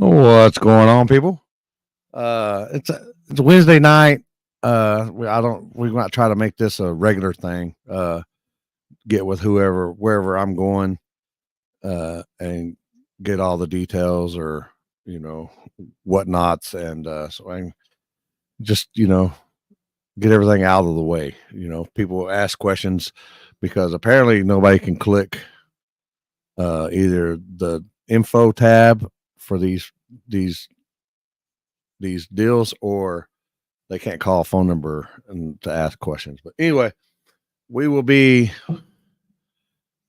What's going on, people? It's Wednesday night. We're not try to make this a regular thing. Get with wherever I'm going, and get all the details or whatnots, and so I can just get everything out of the way. People ask questions because apparently nobody can click either the info tab for these these deals, or they can't call a phone number and to ask questions. But anyway, we will be,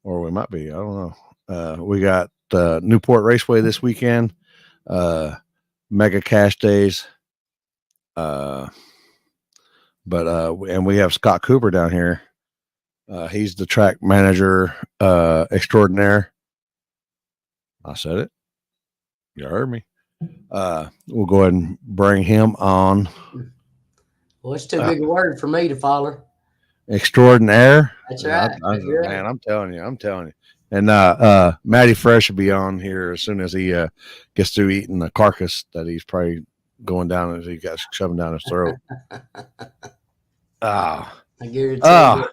or we might be, I don't know. We got Newport Raceway this weekend, mega cash days. And we have Scott Cooper down here. He's the track manager extraordinaire. I said it. You heard me. We'll go ahead and bring him on. Well, it's too big a word for me to follow. Extraordinaire. That's right. Man, I'm telling you. And Matty Fresh will be on here as soon as he gets through eating the carcass that he's probably going down as he got shoving down his throat. I guarantee you.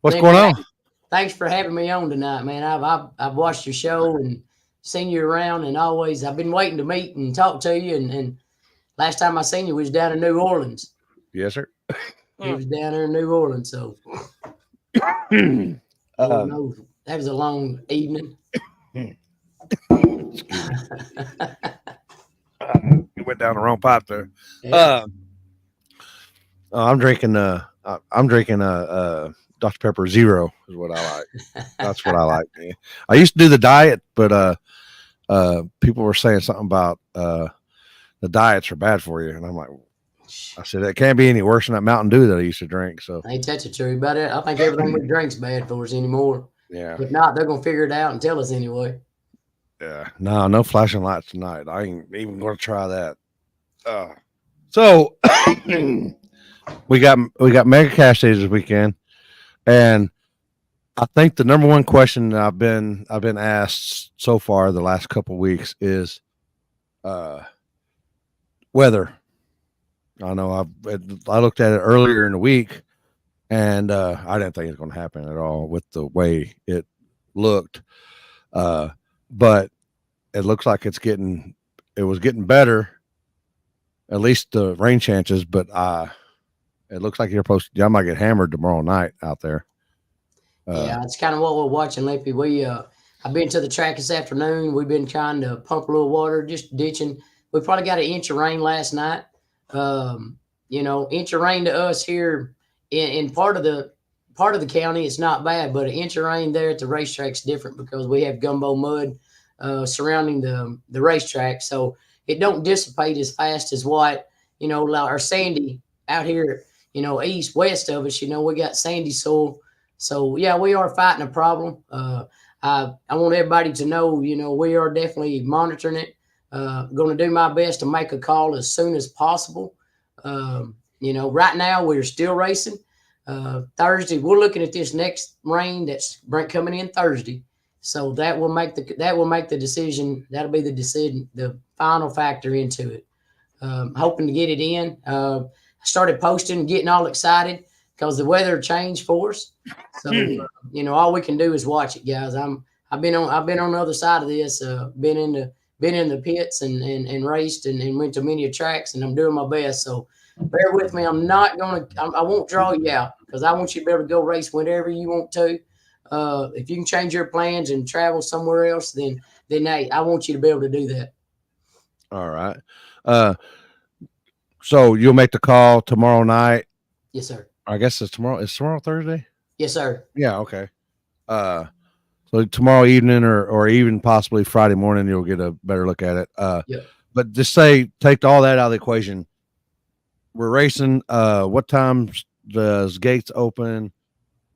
What's going on? Thanks for having me on tonight, man. I've watched your show and seen you around, and I've been waiting to meet and talk to you. And last time I seen you was down in New Orleans. Yes, sir. He was down there in New Orleans, so no, that was a long evening. You went down the wrong pipe there. Yeah. I'm drinking Dr. Pepper Zero is what I like. That's what I like. I used to do the diet, but people were saying something about the diets are bad for you, and I'm like, I said it can't be any worse than that Mountain Dew that I used to drink. So ain't that the truth about it? I think everything we drink's bad for us anymore. Yeah. If not, they're gonna figure it out and tell us anyway. Yeah. No flashing lights tonight. I ain't even gonna try that. So we got mega cash days this weekend, and I think the number one question that I've been asked so far the last couple of weeks is weather. I know I looked at it earlier in the week, and I didn't think it was going to happen at all with the way it looked. But it looks like it was getting better, at least the rain chances. But it looks like I might get hammered tomorrow night out there. Yeah, it's kind of what we're watching lately. I've been to the track this afternoon. We've been trying to pump a little water, just ditching. We probably got an inch of rain last night. Inch of rain to us here in part of the county, it's not bad, but an inch of rain there at the racetrack's different because we have gumbo mud surrounding the racetrack, so it don't dissipate as fast as what our sandy out here, east west of us. We got sandy soil, so yeah, we are fighting a problem. I want everybody to know, we are definitely monitoring it. Going to do my best to make a call as soon as possible. Right now we're still racing. Thursday, we're looking at this next rain that's coming in Thursday, so that will make the decision. That'll be the decision, the final factor into it. Hoping to get it in. I started posting, getting all excited because the weather changed for us. So all we can do is watch it, guys. I've been on the other side of this. Been in the pits and raced and went to many tracks, and I'm doing my best. So bear with me. I won't draw you out because I want you to be able to go race whenever you want to. If you can change your plans and travel somewhere else, then hey, I want you to be able to do that. All right. So you'll make the call tomorrow night? Yes, sir. I guess it's tomorrow. Is tomorrow Thursday? Yes, sir. Yeah. Okay. So tomorrow evening or even possibly Friday morning, you'll get a better look at it. Yep. But just take all that out of the equation. We're racing. What time does gates open?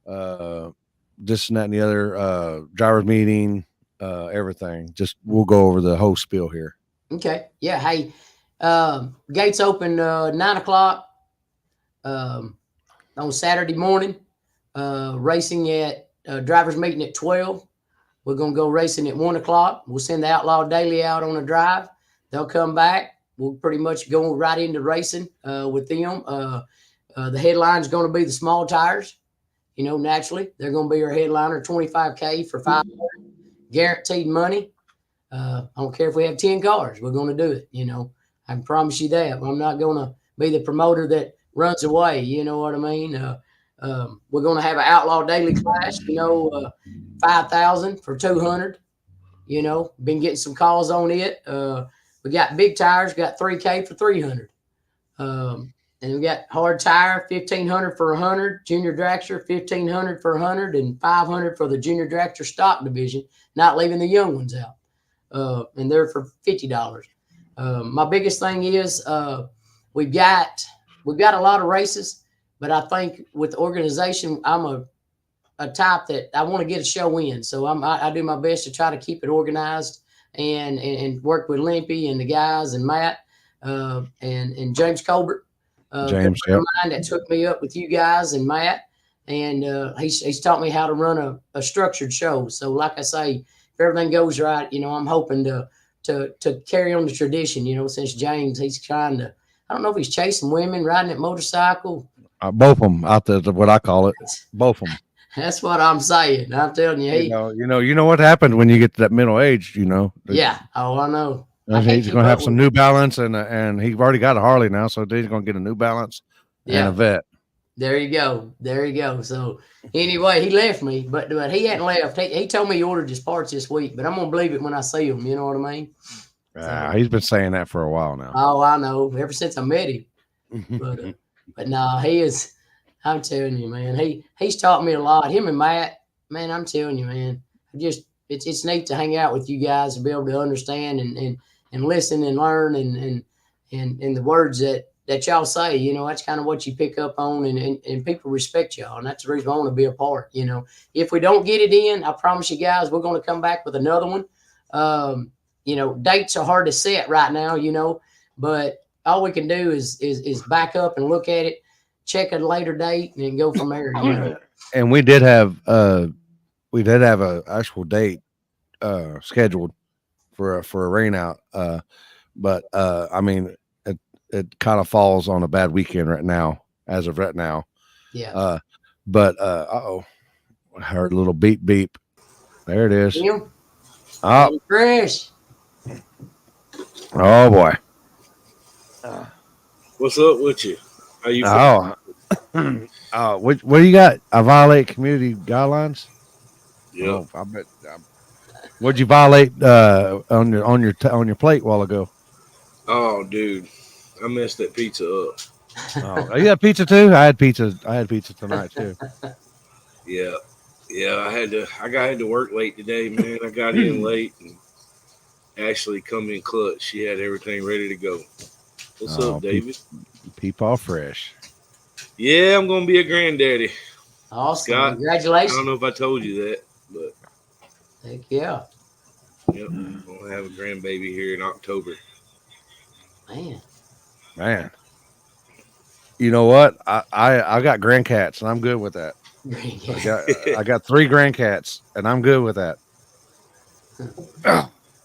This and that and the other. Drivers meeting. Everything. Just we'll go over the whole spiel here. Okay. Yeah. Hey, gates open 9:00 on Saturday morning. Racing at drivers meeting at 12. We're gonna go racing at 1:00. We'll send the Outlaw Daily out on a drive. they'll come back. We'll pretty much go right into racing with them. The headline's going to be the small tires. Naturally, they're going to be our headliner, $25K for 500, guaranteed money. I don't care if we have 10 cars, we're going to do it. I can promise you that. I'm not going to be the promoter that runs away. You know what I mean? We're going to have an outlaw daily class, 5,000 for 200. Been getting some calls on it. We got big tires, got 3K for 300. And we got hard tire, 1,500 for 100, junior dragster, 1,500 for 100, and 500 for the junior dragster stock division, not leaving the young ones out. And they're for $50. My biggest thing is we've got a lot of races, but I think with the organization, I'm a type that I want to get a show in. So I do my best to try to keep it organized and work with Limpy and the guys and Matt and James Colbert. James, yep. That took me up with you guys and Matt, and he's taught me how to run a structured show. So, like I say, if everything goes right, I'm hoping to carry on the tradition. Since James, he's trying to. I don't know if he's chasing women, riding that motorcycle. Both of them out there, what I call it. Both of them. That's what I'm saying. I'm telling you, you know what happened when you get to that middle age. Yeah. Oh, I know. He's going to have some New Balance, and he's already got a Harley now, so he's going to get a New Balance and a Vet. There you go. So anyway, he left me, but he hadn't left. He told me he ordered his parts this week, but I'm going to believe it when I see him. You know what I mean? He's been saying that for a while now. Oh, I know. Ever since I met him. But no, he is. I'm telling you, man. He's taught me a lot. Him and Matt, man. I'm telling you, man. It's neat to hang out with you guys and be able to understand and listen and learn and the words that y'all say. That's kind of what you pick up on, and people respect y'all, and that's the reason I want to be a part. If we don't get it in, I promise you guys, we're going to come back with another one. Dates are hard to set right now, but all we can do is back up and look at it, check a later date, and go from there. And we did have a actual date scheduled for a rain out, but I mean it kind of falls on a bad weekend right now, as of right now. Yeah. But I heard a little beep beep. There it is. Matty Fresh. Oh boy. What's up with you? How you feeling? What do you got? I violate community guidelines. Yeah. Oh, I bet. What'd you violate on your plate a while ago? Oh, dude, I messed that pizza up. Oh, you got pizza too? I had pizza tonight too. Yeah. I had to work late today, man. I got in late and Ashley come in clutch. She had everything ready to go. What's up, David? Peepaw Fresh. Yeah, I'm gonna be a granddaddy. Awesome. Scott, congratulations. I don't know if I told you that, but heck yeah. Yep, I'm gonna have a grandbaby here in October. Man. You know what? I got grandcats and I'm good with that. I got 3 grandcats and I'm good with that.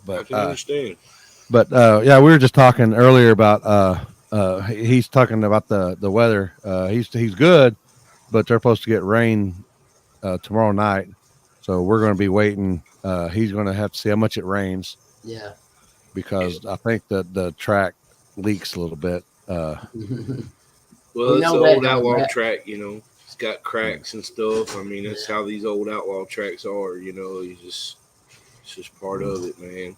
But I can understand. But yeah, we were just talking earlier about he's talking about the weather. He's good, but they're supposed to get rain tomorrow night. So we're going to be waiting. He's going to have to see how much it rains. Yeah. Because I think that the track leaks a little bit. Well, it's an old outlaw track, It's got cracks and stuff. I mean, that's how these old outlaw tracks are, it's just part of it, man.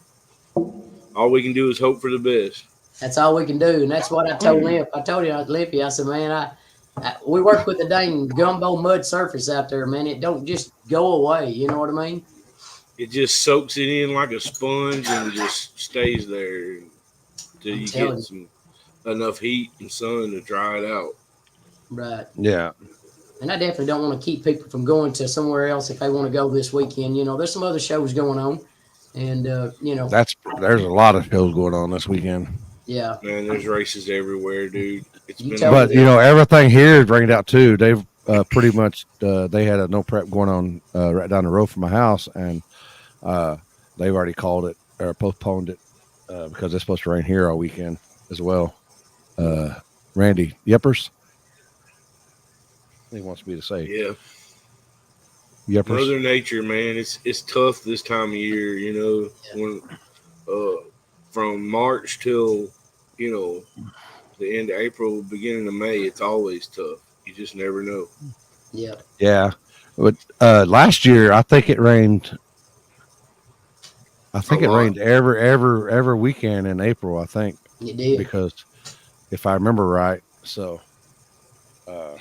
All we can do is hope for the best. That's all we can do, and that's what I told Limp. I told you, Limpy, I said, man, we work with the dang gumbo mud surface out there, man. It don't just go away. You know what I mean? It just soaks it in like a sponge and just stays there until you get enough heat and sun to dry it out. Right. Yeah. And I definitely don't want to keep people from going to somewhere else if they want to go this weekend. There's some other shows going on. And, there's a lot of shows going on this weekend. Yeah. Man, there's races everywhere, dude. But everything here is rained out too. They've pretty much, they had a no prep going on right down the road from my house, and they've already called it or postponed it because it's supposed to rain here all weekend as well. Randy Yepers. He wants me to say. Yeah. Yepers. Mother Nature, man, it's tough this time of year, you know, when from March till, you know, the end of April, beginning of May, it's always tough. You just never know. Yeah. Yeah. But last year I think it rained. I think it rained every weekend in April, I think. It did. Because if I remember right. So Yeah.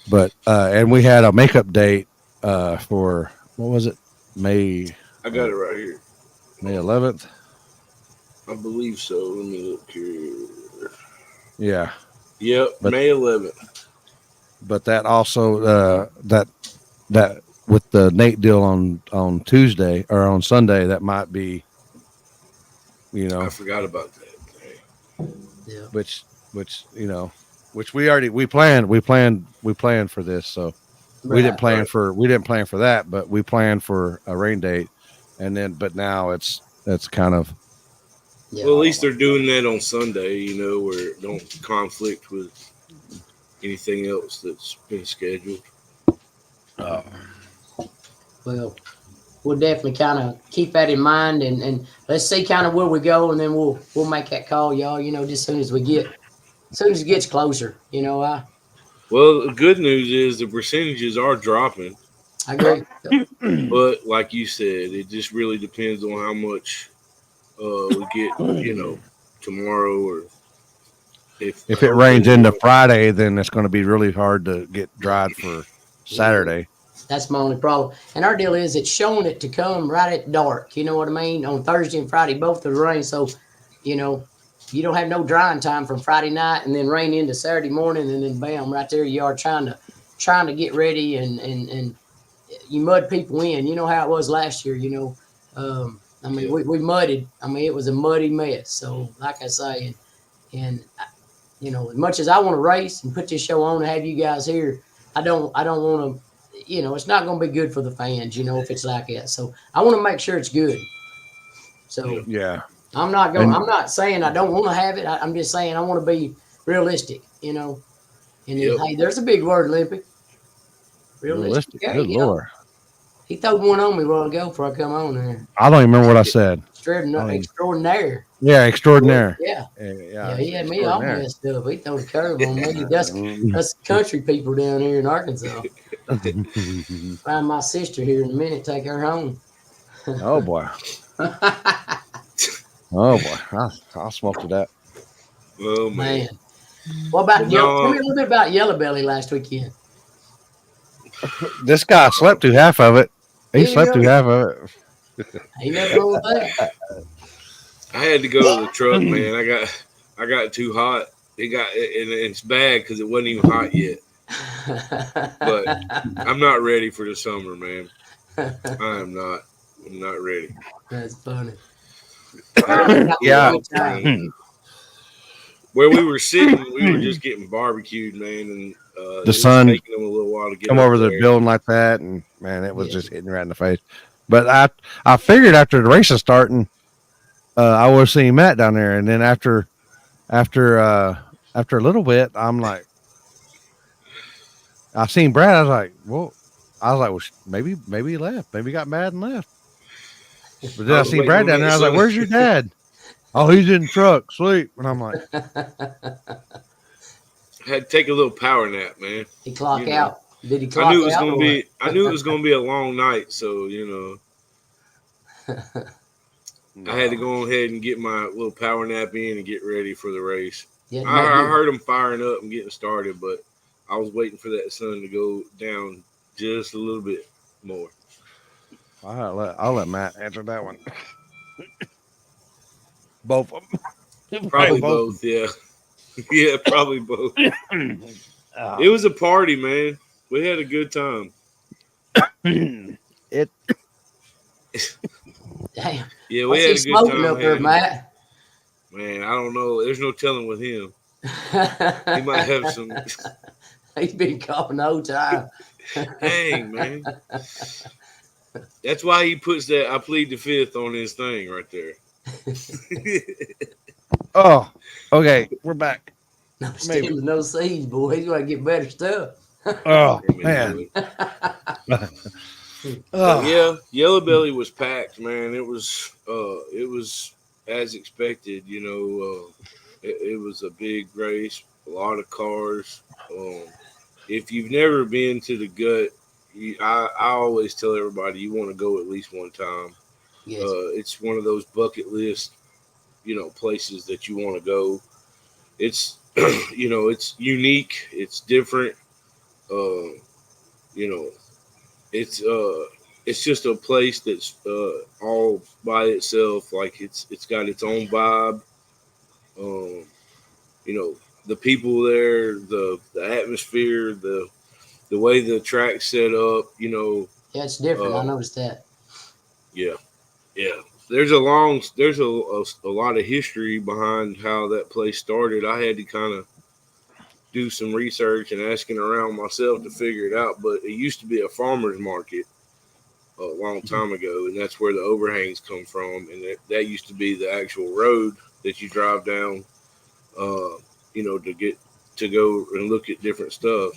But and we had a makeup date for what was it? May I got it right here. May 11th. I believe so. Let me look here. Yeah. Yep, May 11th. But that also that with the Nate deal on Tuesday or on Sunday, that might be, you know, I forgot about that. Yeah. Which you know, which we planned for this, so we didn't plan for that, but we planned for a rain date, and then but now it's kind of. Yeah. Well, at least they're doing that on Sunday, you know, where it don't conflict with anything else that's been scheduled. Well, we'll definitely kind of keep that in mind, and let's see kind of where we go, and then we'll make that call, y'all. You know, just as soon as it gets closer, you know. Well, the good news is the percentages are dropping. I agree. But like you said, it just really depends on how much we get, you know, tomorrow, or if it rains into Friday, then it's going to be really hard to get dried for Saturday. That's my only problem. And our deal is it's showing it to come right at dark. You know what I mean? On Thursday and Friday, both of the rain. So, you know, you don't have no drying time from Friday night and then rain into Saturday morning, and then bam, right there you are trying to get ready, and you mud people in. You know how it was last year. You know, I mean, we mudded. I mean, it was a muddy mess. So, like I say, and you know, as much as I want to race and put this show on and have you guys here, I don't want to. You know, it's not going to be good for the fans, you know, if it's like that. So I want to make sure it's good. So yeah, I'm not saying I don't want to have it. I'm just saying I want to be realistic, you know. And then, hey, there's a big word, Limpy. Realistic. Good Lord. He threw one on me a while ago before I come on there. I don't even remember what I said. Extraordinaire. Yeah, extraordinaire. Yeah, he had me all messed up. He threw a curve on me. That's country people down here in Arkansas. Find my sister here in a minute. Take her home. Oh boy. Oh boy. I'll smoke to that. Oh man. What about tell me a little bit about Yellow Belly last weekend. This guy slept through half of it. He slept through half of it. Ain't nothing wrong with that. I had to go to the truck, man. I got too hot. And it's bad because it wasn't even hot yet. But I'm not ready for the summer, man. I'm not ready. That's funny. Yeah. Where we were sitting, we were just getting barbecued, man, and the sun taking them a little while to get come over the building like that, and man, it was just hitting right in the face. But I figured after the race is starting, I would have seen Matt down there, and then after a little bit, I'm like, I seen Brad. I was like, well, maybe he left. Maybe he got mad and left. But then I seen Brad down there. I was like, where's your dad? Oh, he's in the truck, sleep. And I'm like, I had to take a little power nap, man. He clock out. Did he clock out? I knew it was gonna be a long night, so you know. I had to go ahead and get my little power nap in and get ready for the race. Yeah, I heard them firing up and getting started, but I was waiting for that sun to go down just a little bit more. I'll let Matt answer that one. Both of them. Probably both, yeah. Yeah, probably both. It was a party, man. We had a good time. Damn. Yeah, we had a good time. Up there, Matt? Man, I don't know. There's no telling with him. He might have some. He's been coughing the whole time. Dang, man. That's why he puts that I plead the fifth on his thing right there. Oh, okay, we're back. No Maybe. stems, no seeds, boy. He's gonna get better stuff. Oh I mean, man. But Oh, yeah, Yellow Belly was packed, man. It was as expected. It was a big race, a lot of cars. If you've never been to the gut, I always tell everybody you want to go at least one time. Yes. It's one of those bucket list, places that you want to go. It's it's unique, it's different. Uh, you know, it's just a place that's all by itself. Like it's got its own vibe. Um, the people there, the atmosphere, the way the track's set up. Yeah, it's different. I noticed that. Yeah, yeah. There's a lot of history behind how that place started. I had to kind of do some research and asking around myself to figure it out. But it used to be a farmer's market a long time ago, and that's where the overhangs come from. And that used to be the actual road that you drive down, to go and look at different stuff.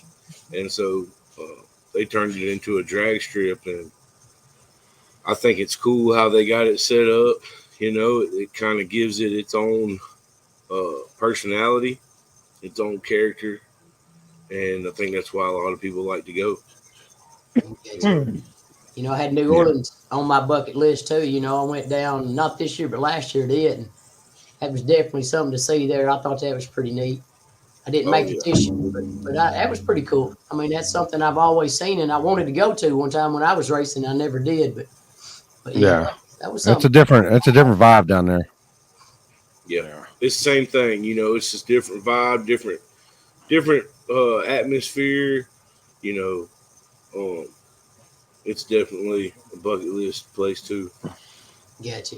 And so they turned it into a drag strip, and I think it's cool how they got it set up. It kind of gives it its own personality, its own character, and I think that's why a lot of people like to go. I had New Orleans on my bucket list too. I went down not this year, but last year did, and that was definitely something to see there. I thought that was pretty neat. I didn't make it this year, but that was pretty cool. I mean, that's something I've always seen, and I wanted to go to one time when I was racing. I never did, but yeah. that was It's something. it's a different vibe down there. Yeah, it's the same thing. It's just different vibe, different atmosphere. You know, it's definitely a bucket list place too. Gotcha.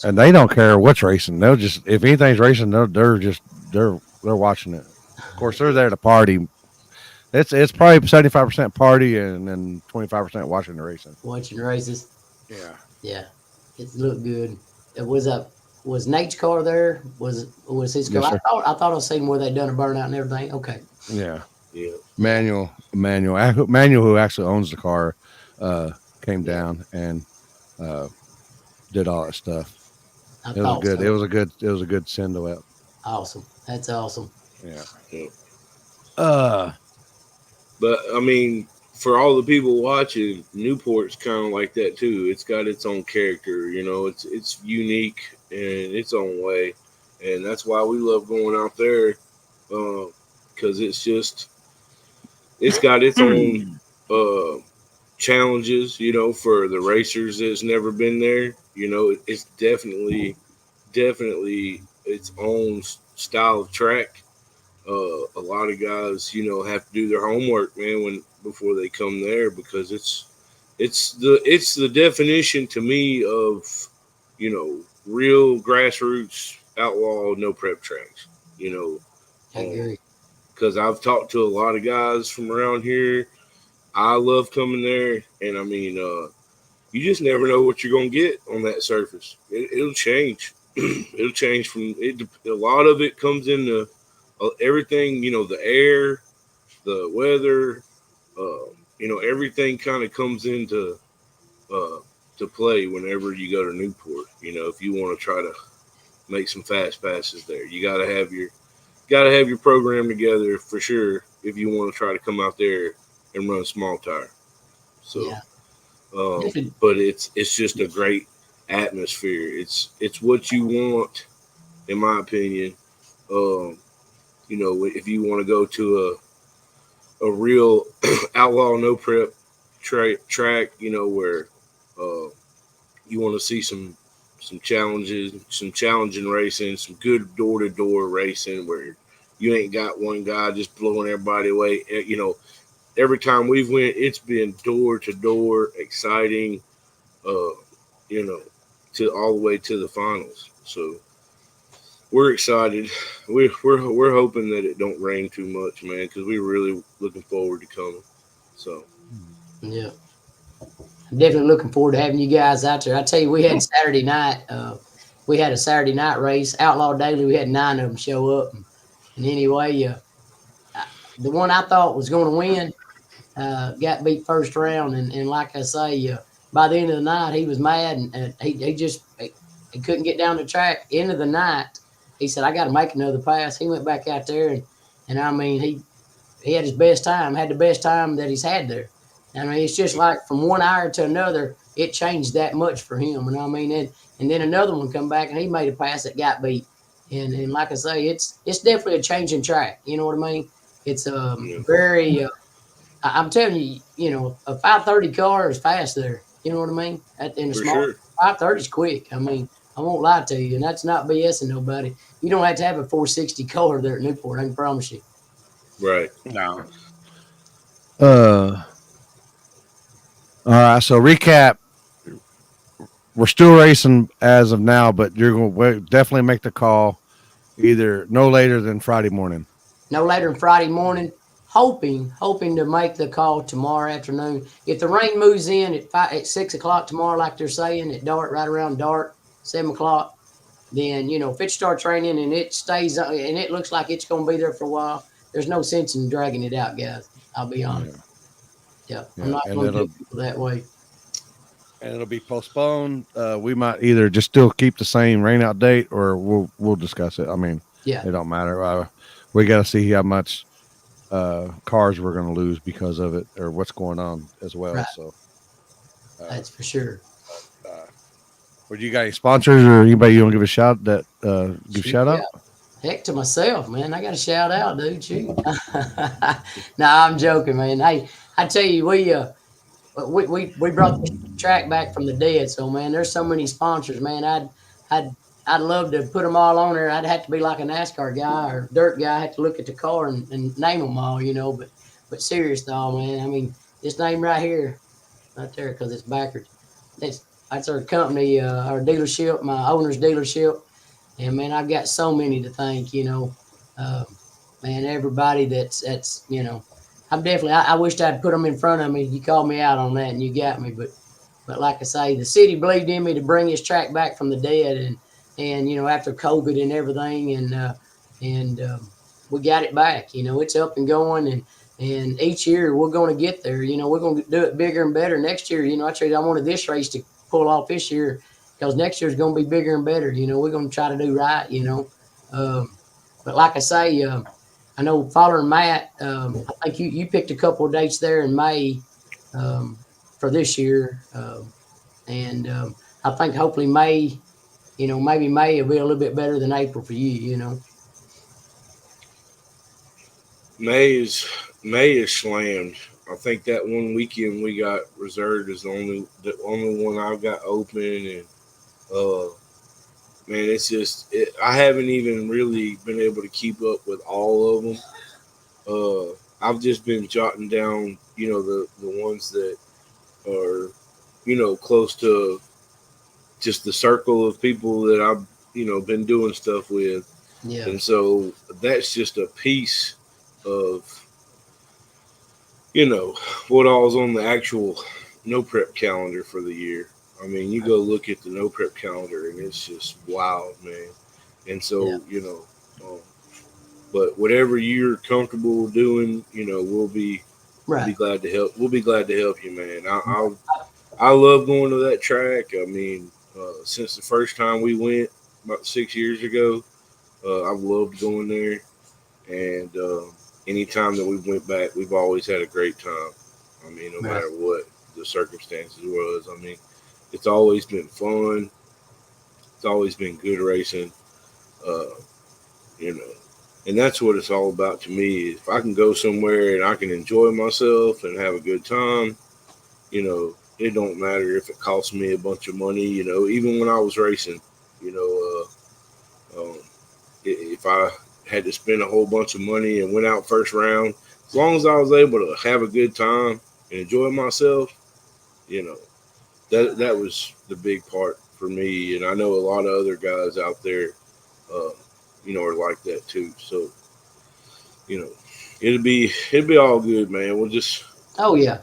And they don't care what's racing. They'll just if anything's racing, they're watching it. Of course, they're there to party. It's probably 75% party and then 25% watching the racing. Watching races. Yeah. Yeah, it looked good. It was Nate's car there? Was his car? Yes, I thought I seen where they done a burnout and everything. Okay. Yeah. Yeah. Manuel, who actually owns the car, came down and did all that stuff. It was good. So. It was a good send away. Awesome. That's awesome. Yeah. But I mean, for all the people watching, Newport's kind of like that too. It's got its own character. It's unique in its own way, and that's why we love going out there, because it's got its own challenges. For the racers that's never been there, it's definitely its own style of track. A lot of guys, have to do their homework, man, before they come there, because it's the definition to me of, real grassroots outlaw no prep tracks. I agree. Because I've talked to a lot of guys from around here. I love coming there, and I mean, you just never know what you're gonna get on that surface. It'll change. It'll change from it. A lot of it comes into everything, the air, the weather, everything kind of comes into to play whenever you go to Newport. If you want to try to make some fast passes there, you got to have your program together for sure if you want to try to come out there and run small tire. So, but it's just a great atmosphere. It's what you want, in my opinion. If you want to go to a real outlaw no prep track, where you want to see some challenges, some challenging racing, some good door-to-door racing where you ain't got one guy just blowing everybody away. Every time we've went, it's been door-to-door, exciting, to all the way to the finals. So we're excited. We're hoping that it don't rain too much, man, because we're really looking forward to coming. So yeah, I'm definitely looking forward to having you guys out there. I tell you, we had Saturday night. we had a Saturday night race, Outlaw Daily. We had 9 of them show up. And anyway, the one I thought was going to win got beat first round. And like I say, by the end of the night, he was mad, and he couldn't get down the track. End of the night, he said, I got to make another pass. He went back out there, and I mean, he had his best time, had the best time that he's had there. I mean, it's just like from one hour to another, it changed that much for him. And I mean, and then another one come back, and he made a pass that got beat. And like I say, it's definitely a changing track. You know what I mean? It's very. I'm telling you, a 530 car is fast there. You know what I mean? In a small 530 is quick. I mean, I won't lie to you, and that's not BSing nobody. You don't have to have a 460 car there at Newport. I can promise you. Right. No. All right. So recap. We're still racing as of now, but you're going to definitely make the call either no later than Friday morning. No later than Friday morning. Hoping to make the call tomorrow afternoon. If the rain moves in at 6 o'clock tomorrow, like they're saying, at dark, right around dark, 7 o'clock, then, if it starts raining and it stays and it looks like it's going to be there for a while, there's no sense in dragging it out, guys. I'll be honest. Yeah. I'm not going to do people that way. And it'll be postponed. We might either just still keep the same rain out date, or we'll discuss it. I mean, it don't matter. We got to see how much cars we're going to lose because of it, or what's going on as well. Right. So that's for sure. Would you got any sponsors or anybody you want to give a shout out? Heck to myself, man. I got a shout out, dude. Shoot. Nah, I'm joking, man. Hey, I tell you, we brought the track back from the dead. So, man, there's so many sponsors, man. I'd love to put them all on there. I'd have to be like a NASCAR guy or dirt guy. I have to look at the car and name them all, But serious though, man. I mean, this name right here, right there, because it's backwards. That's our company, our dealership, my owner's dealership. And man, I've got so many to thank. Man, everybody that's I'm definitely. I wished I'd put them in front of me. You called me out on that, and you got me. But like I say, the city believed in me to bring this track back from the dead, and after COVID and everything, and we got it back. It's up and going, and each year we're going to get there. We're going to do it bigger and better next year. I wanted this race to pull off this year because next year is going to be bigger and better. We're going to try to do right. But like I say, I know following Matt, I think you picked a couple of dates there in May for this year, and I think hopefully May. Maybe May will be a little bit better than April for you, May is slammed. I think that one weekend we got reserved is the only one I've got open, and man, it's just I haven't even really been able to keep up with all of them. I've just been jotting down, the ones that are, close to just the circle of people that I've, been doing stuff with. Yeah. And so that's just a piece of, what all's on the actual no prep calendar for the year. I mean, you go look at the no prep calendar and it's just wild, man. And so, but whatever you're comfortable doing, we'll be glad to help. We'll be glad to help you, man. I love going to that track. I mean, since the first time we went about 6 years ago, I've loved going there. And anytime that we went back, we've always had a great time. I mean, no matter what the circumstances was. I mean, it's always been fun. It's always been good racing. And that's what it's all about to me. If I can go somewhere and I can enjoy myself and have a good time, it don't matter if it costs me a bunch of money. Even when I was racing, if I had to spend a whole bunch of money and went out first round, as long as I was able to have a good time and enjoy myself, that was the big part for me. And I know a lot of other guys out there, are like that too. So, it'll be all good, man. We'll just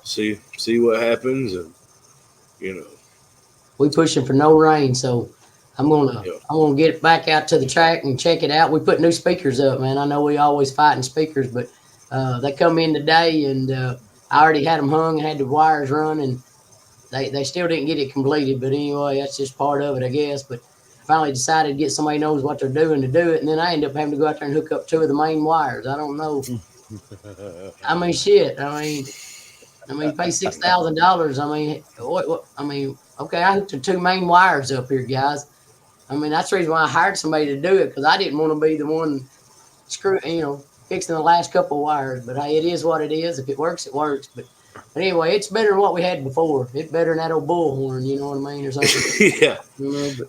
see what happens, and we pushing for no rain. So I'm gonna get back out to the track and check it out. We put new speakers up, man. I know we always fighting speakers, but they come in today, and I already had them hung and had the wires run, and they still didn't get it completed. But anyway, that's just part of it, I guess. But I finally decided to get somebody who knows what they're doing to do it, and then I ended up having to go out there and hook up 2 of the main wires. I don't know. I mean, shit. I mean, you pay $6,000. I mean, what? I mean, okay, I hooked the 2 main wires up here, guys. I mean, that's the reason why I hired somebody to do it, because I didn't want to be the one fixing the last couple of wires. But hey, it is what it is. If it works, it works. But anyway, it's better than what we had before. It's better than that old bullhorn, you know what I mean, or something. Yeah.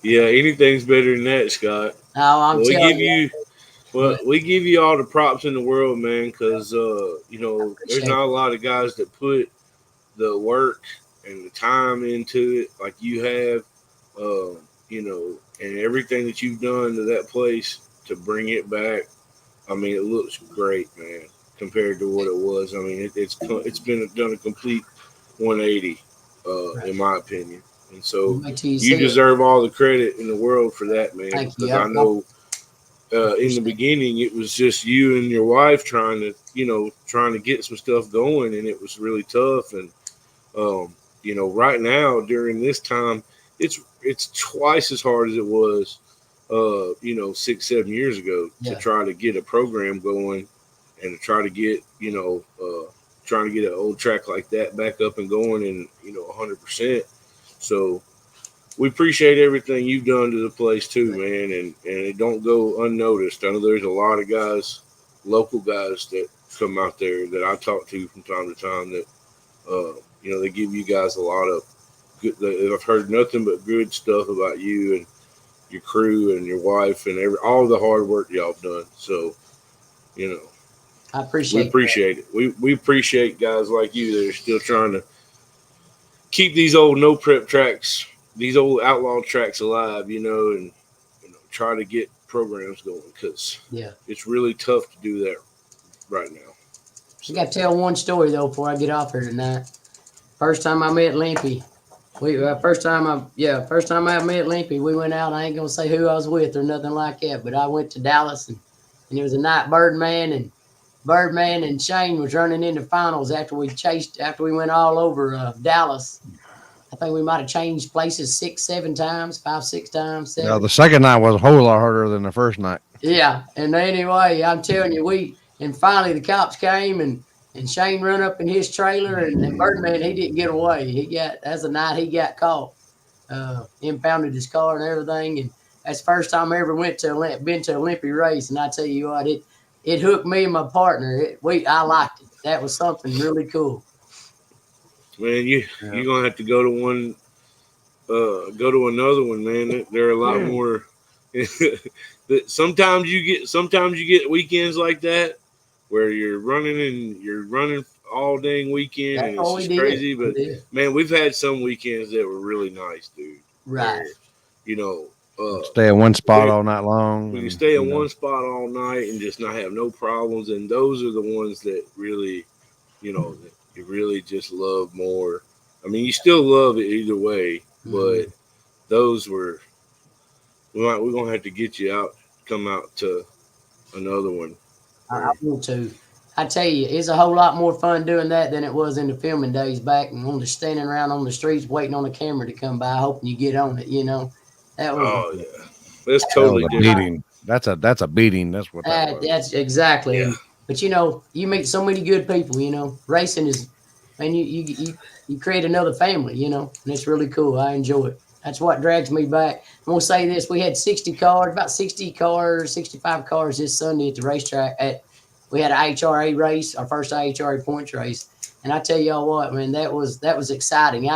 Yeah, anything's better than that, Scott. Oh, I'm telling you. Well, we give you all the props in the world, man, because, there's not a lot of guys that put the work and the time into it like you have, and everything that you've done to that place to bring it back. I mean, it looks great, man, compared to what it was. I mean, it's been done a complete 180, in my opinion. And so you deserve all the credit in the world for that, man, because I know – in the beginning, it was just you and your wife trying to get some stuff going, and it was really tough. And right now during this time, it's twice as hard as it was, 6-7 years ago to try to get a program going and to try to get trying to get an old track like that back up and going and 100%. So. We appreciate everything you've done to the place too, man, and it don't go unnoticed. I know there's a lot of guys, local guys that come out there that I talk to from time to time that, they give you guys a lot of good. I've heard nothing but good stuff about you and your crew and your wife and all the hard work y'all have done. So, I appreciate. We appreciate it. We appreciate guys like you that are still trying to keep these old no prep tracks. These old outlaw tracks alive, and try to get programs going because it's really tough to do that right now. I got to tell one story though before I get off here tonight. First time I met Limpy, first time I met Limpy, we went out. I ain't gonna say who I was with or nothing like that, but I went to Dallas and it was a night Birdman and Shane was running into finals after we went all over Dallas. I think we might have changed places 6-7 times, 5-6 times. 7. Yeah, the second night was a whole lot harder than the first night. Yeah, and anyway, I'm telling you, and finally the cops came and Shane run up in his trailer and Birdman, he didn't get away. That's the night he got caught, impounded his car and everything. And that's the first time I ever been to a Olympic race. And I tell you what, it hooked me and my partner. I liked it. That was something really cool. Man, you're gonna have to go to one, go to another one, man. There are a lot more. Sometimes you get weekends like that where you're running all dang weekend, and it's just crazy. But man, we've had some weekends that were really nice, dude. Right. Where, stay in one spot all night long. We can stay in one spot all night and just not have no problems. And those are the ones that really, that you really just love more. I mean, you still love it either way, but those were. We're gonna have to get you out, come out to another one. I want to. I tell you, it's a whole lot more fun doing that than it was in the filming days back and standing around on the streets waiting on the camera to come by, hoping you get on it. That was. That's totally different. Beating. That's a beating. That's what that was. That's exactly. Yeah. But you meet so many good people. Racing is, and you create another family. And it's really cool. I enjoy it. That's what drags me back. I'm gonna say this: we had 60 cars, 65 cars this Sunday at the racetrack. We had an HRA race, our first HRA points race, and I tell y'all what, man, that was exciting.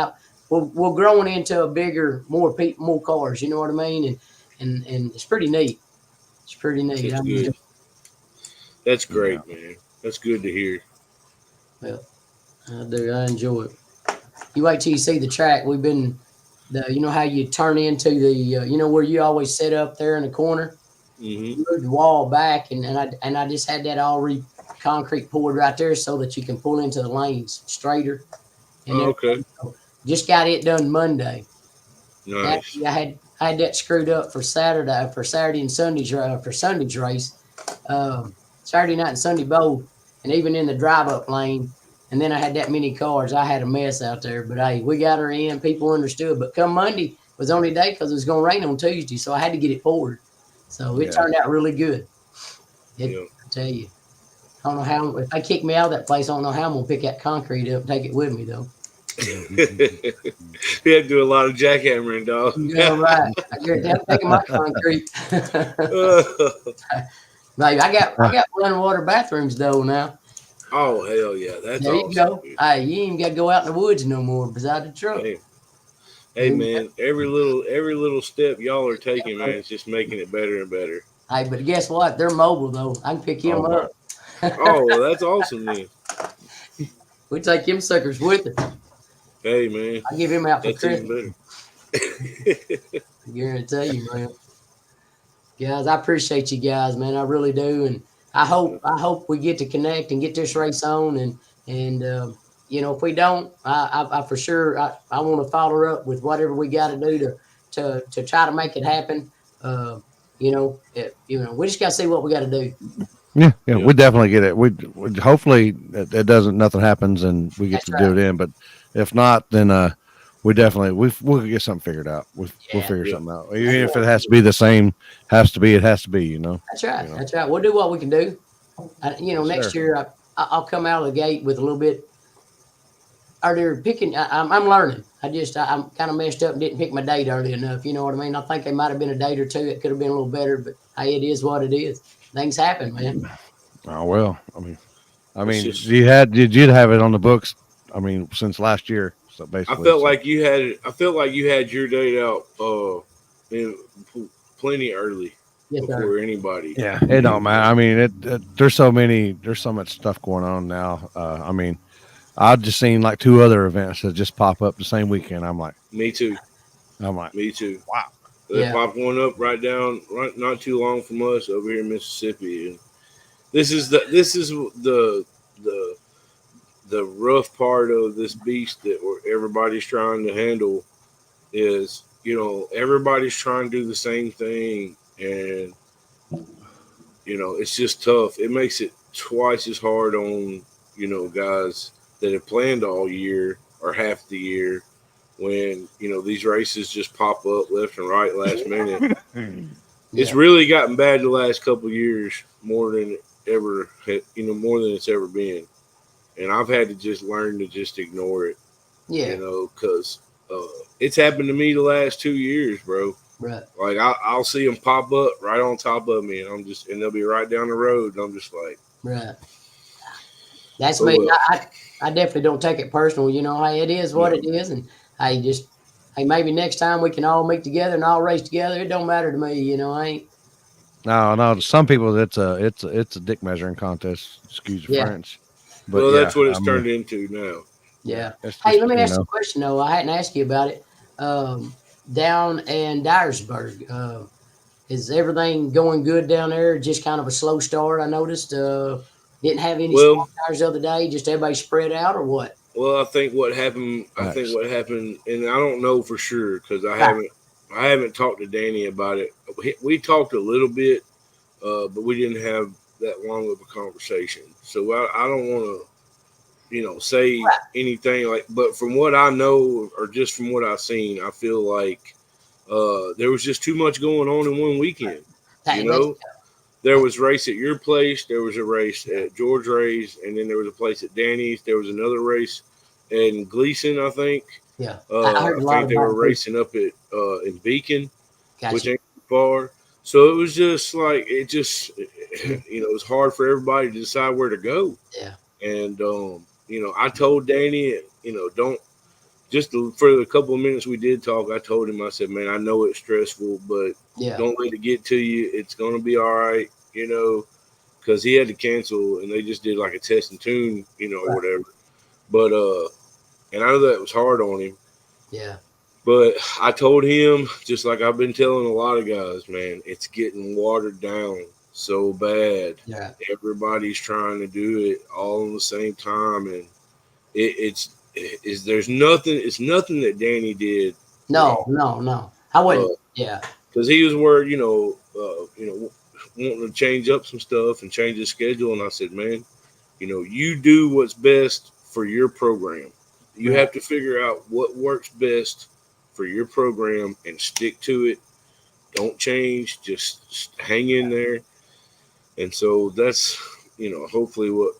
We're growing into a bigger, more cars. You know what I mean? And it's pretty neat. It's pretty neat. That's good. That's great, man. That's good to hear. Well, I do. I enjoy it. You wait till you see the track. We've been. How you turn into the, where you always sit up there in the corner, move the wall back, and I just had that all concrete poured right there so that you can pull into the lanes straighter. And okay. Just got it done Monday. Nice. I I had that screwed up for Saturday and Sunday's for Sunday's race, Saturday night and Sunday both, and even in the drive-up lane. And then I had that many cars. I had a mess out there. But hey, we got her in. People understood. But come Monday was the only day because it was going to rain on Tuesday, so I had to get it forward. So it turned out really good. I tell you, I don't know how. If they kick me out of that place, I don't know how I'm gonna pick that concrete up and take it with me though. You had to do a lot of jackhammering, dog. Yeah, right. I'm taking my concrete. Baby, I got running water bathrooms though now. Oh hell yeah, that's there awesome. You go. Hey, you ain't even got to go out in the woods no more beside the truck. Hey man, every little step y'all are taking, man, it's just making it better and better. Hey, but guess what? They're mobile though. I can pick him up. Oh, well, that's awesome then. We take him suckers with us. Hey man, I give him out for that's even Christmas. better. I guarantee you, man. Guys, I appreciate you guys, man. I really do, and I hope we get to connect and get this race on. And you know, if we don't, I for sure I want to follow up with whatever we got to do to try to make it happen. You know, we just got to see what we got to do. Yeah, we definitely get it. We hopefully nothing happens and we get to do it in. But if not, then we'll get something figured out. We'll figure something out. Even if it has to be the same, it has to be. You know. That's right. You know? That's right. We'll do what we can do. Next year I'll come out of the gate with a little bit. They're picking. I'm learning. I'm kind of messed up and didn't pick my date early enough. You know what I mean? I think there might have been a date or two. It could have been a little better, but hey, it is what it is. Things happen, man. Oh well. I mean, you'd have it on the books. I mean, since last year. So basically, I felt like you had your date out plenty early before anybody. Yeah, it don't matter. I mean, there's so much stuff going on now. I mean, I've just seen like 2 other events that just pop up the same weekend. I'm like, me too. Me too. Wow. They popped one up right not too long from us over here in Mississippi, and this is the rough part of this beast that everybody's trying to handle is, everybody's trying to do the same thing, and it's just tough. It makes it twice as hard on guys that have planned all year or half the year when these races just pop up left and right last minute. It's really gotten bad the last couple of years more than it's ever been, and I've had to just learn to just ignore it. Because it's happened to me the last 2 years, bro. Right. Like I'll see them pop up right on top of me, and they'll be right down the road, and I'm just like, right. That's me. I definitely don't take it personal. Hey, it is what it is, and maybe next time we can all meet together and all race together. It don't matter to me. I ain't. No. Some people, it's a dick measuring contest. Excuse the French. But that's what it's turned into now. Yeah. Hey, let me ask you a question though. I hadn't asked you about it. Down in Dyersburg, is everything going good down there? Just kind of a slow start, I noticed. Didn't have any tires the other day. Just everybody spread out, or what? Well, I think what happened, and I don't know for sure because I haven't talked to Danny about it. We talked a little bit, but we didn't have that long of a conversation. So I don't want to, say anything like. But from what I know, or just from what I've seen, I feel like there was just too much going on in one weekend. There was a race at your place. There was a race at George Ray's, and then there was a place at Danny's. There was another race in Gleason, I think. Yeah, I think they were racing up at in Beacon, which ain't far. So it was just like it was hard for everybody to decide where to go. Yeah, and I told Danny, don't. Just for the couple of minutes we did talk, I told him, I said, man, I know it's stressful, but don't let it get to you. It's going to be all right, because he had to cancel, and they just did like a test and tune, or whatever. But, and I know that was hard on him. Yeah. But I told him, just like I've been telling a lot of guys, man, it's getting watered down so bad. Yeah. Everybody's trying to do it all at the same time, and it's nothing that Danny did. No. I wouldn't. Yeah. Because he was worried, wanting to change up some stuff and change his schedule. And I said, man, you do what's best for your program. You have to figure out what works best for your program and stick to it. Don't change. Just hang in there. And so that's, hopefully what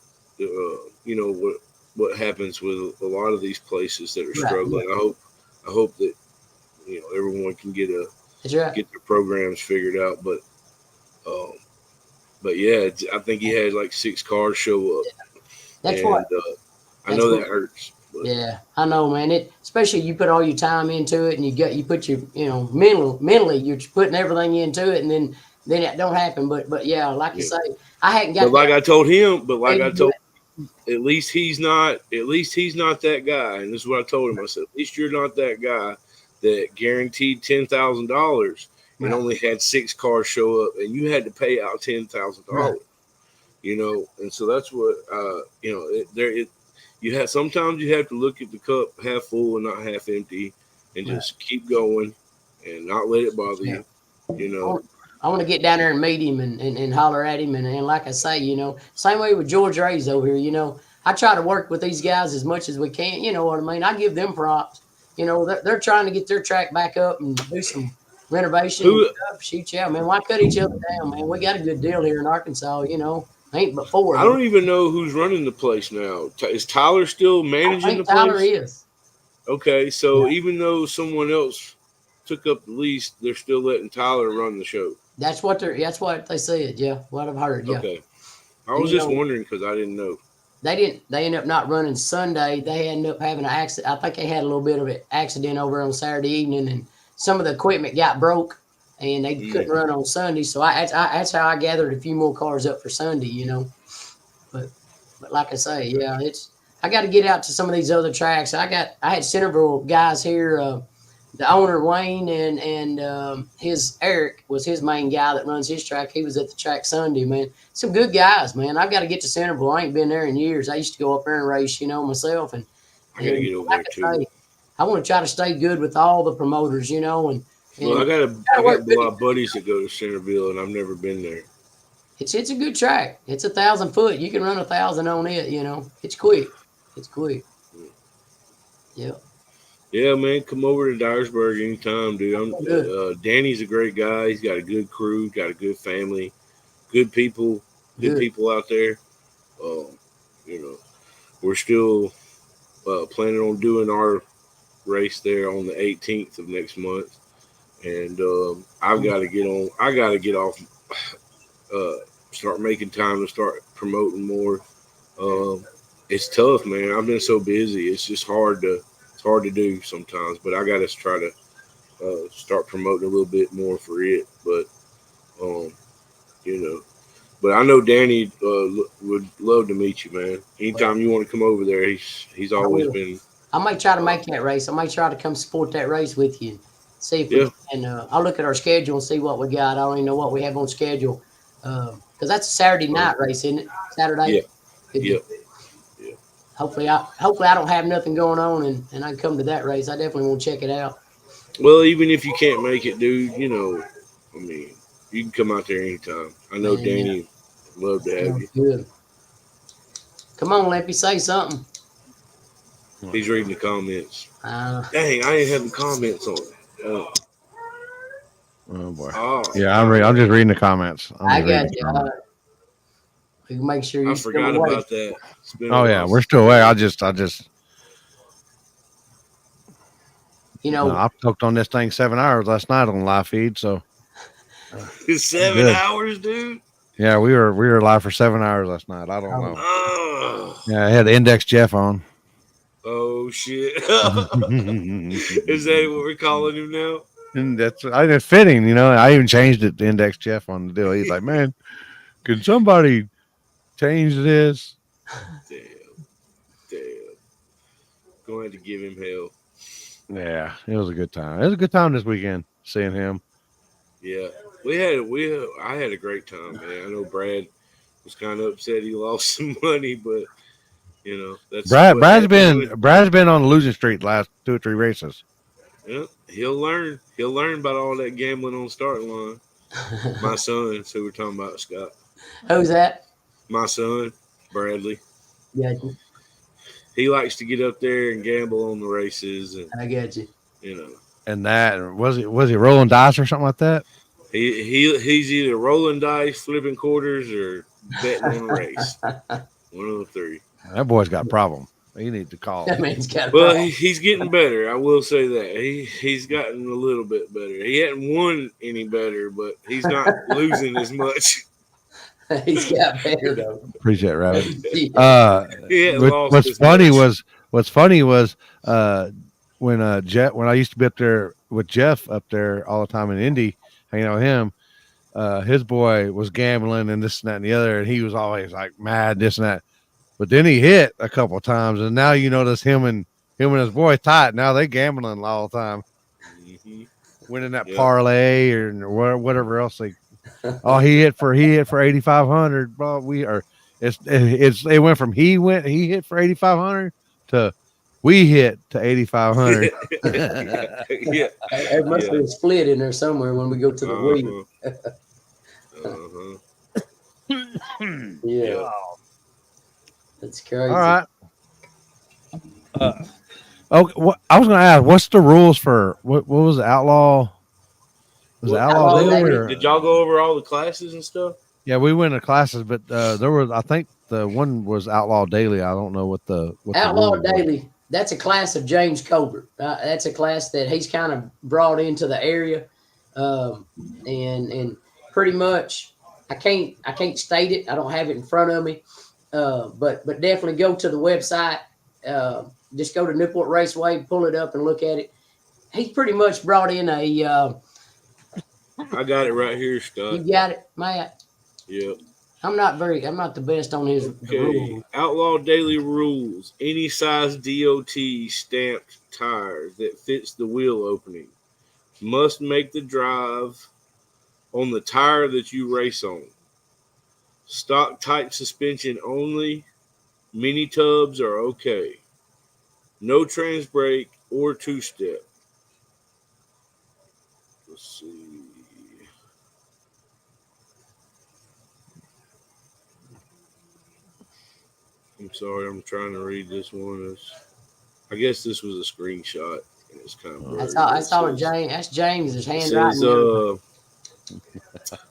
happens with a lot of these places that are struggling. Yeah. I hope that, everyone can get their programs figured out. But yeah, I think he had like 6 cars show up. That's and, what. I know that hurts. But. Yeah, I know, man. Especially you put all your time into it, and you put your, mentally you're putting everything into it, and then it don't happen. But yeah, like you say, I hadn't got. But like I told him, at least he's not that guy. And this is what I told him. I said, at least you're not that guy that guaranteed $10,000 and only had 6 cars show up, and you had to pay out $10,000. And so that's what sometimes you have to look at the cup half full and not half empty, and just keep going and not let it bother you. I want to get down there and meet him and holler at him. And like I say, same way with George Ray's over here, I try to work with these guys as much as we can. You know what I mean? I give them props. They're trying to get their track back up and do some renovation and stuff. Shoot, yeah, man. Why cut each other down, man? We got a good deal here in Arkansas, Ain't but 4. I don't even know who's running the place now. Is Tyler still managing the place? Tyler is. Okay, so even though someone else took up the lease, they're still letting Tyler run the show. That's what they said. Yeah, what I've heard. Yeah. Okay, I was just wondering because I didn't know. They ended up not running Sunday. They ended up having an accident. I think they had a little bit of an accident over on Saturday evening, and some of the equipment got broke, and they couldn't run on Sunday. So that's how I gathered a few more cars up for Sunday. But like I say, yeah, I got to get out to some of these other tracks. I had Centerville guys here. The owner Wayne and his Eric was his main guy that runs his track. He was at the track Sunday, man. Some good guys, man. I've got to get to Centerville. I ain't been there in years. I used to go up there and race, myself. And I gotta get over there too. I want to try to stay good with all the promoters, and well, I got a lot of buddies that go to Centerville, and I've never been there. It's a good track. It's 1,000 foot. You can run 1,000 on it. It's quick. Yep. Yeah, man, come over to Dyersburg anytime, dude. Danny's a great guy. He's got a good crew, got a good family, good people out there. We're still planning on doing our race there on the 18th of next month, and I got to get off, start making time to start promoting more. It's tough, man. I've been so busy. It's just hard to do sometimes, but I got to try to start promoting a little bit more for it. But, but I know Danny would love to meet you, man. Anytime you want to come over there, he's always been. I might try to make that race. I might try to come support that race with you. See if we can. I'll look at our schedule and see what we got. I don't even know what we have on schedule because that's a Saturday night race, isn't it? Saturday. Yeah. Hopefully I don't have nothing going on and I can come to that race. I definitely want to check it out. Well, even if you can't make it, dude, you can come out there anytime. I know Danny would love to have you. Good. Come on, Limpy, say something. He's reading the comments. Dang, I ain't having comments on it. Oh boy. Oh, yeah, I'm just reading the comments. I got you. We can make sure you. I forgot about that. Oh yeah, we're still away. I just. I poked on this thing 7 hours last night on live feed. So. It's 7 hours, dude. Yeah, we were live for 7 hours last night. I don't know. Oh. Yeah, I had Index Jeff on. Oh shit! Is that what we're calling him now? And it's fitting, I even changed it to Index Jeff on the deal. He's like, man, can somebody change this? Damn. Going to give him hell. Yeah, it was a good time. It was a good time this weekend seeing him. Yeah, I had a great time, man. I know Brad was kind of upset he lost some money, but that's Brad's been on the losing streak the last 2 or 3 races. Yep, he'll learn. He'll learn about all that gambling on starting line. My son, so we're talking about Scott. Who's that? My son, Bradley. Yeah, He likes to get up there and gamble on the races, and I get you. you know, And that was he rolling dice or something like that? he's either rolling dice, flipping quarters, or betting on a race. One of the three. That boy's got a problem. You need to call. That man's got a Well, problem. he's getting better. I will say that he's gotten a little bit better. He hadn't won any better, but he's not losing as much. He's got better though. Appreciate it, Rabbit. He hadn't lost What's as funny much. was when Jeff, when I used to be up there with Jeff up there all the time in Indy, hanging out with him. His boy was gambling and this and that and the other, and he was always like mad, this and that. But then he hit a couple of times, and now you notice him and his boy tight. Now they gambling all the time, winning that parlay or whatever else they. Oh, he hit for 8,500. Bro, it went from he hit for 8,500 to we hit to 8,500. Yeah, There must be a split in there somewhere when we go to the week. Yeah. That's crazy. All right. Okay. What I was going to ask, what's the rules for what was the outlaw? Was it outlaw? Did y'all go over all the classes and stuff? Yeah, we went to classes, but there was, I think the one was outlaw daily. I don't know what Outlaw the daily. That's a class of James Colbert. That's a class that he's kind of brought into the area, and pretty much I can't state it. I don't have it in front of me. But definitely go to the website. Just go to Newport Raceway, pull it up, and look at it. He's pretty much brought in a. I got it right here, Scott. You got it, Matt. Yep. I'm not the best on his rules. Outlaw daily rules. Any size DOT stamped tire that fits the wheel opening must make the drive on the tire that you race on. Stock type suspension only. Mini tubs are okay. No trans brake or two-step. Let's see. I'm sorry, I'm trying to read this one. I guess this was a screenshot. And it's kind of blurry. That's all James. That's James's handwriting.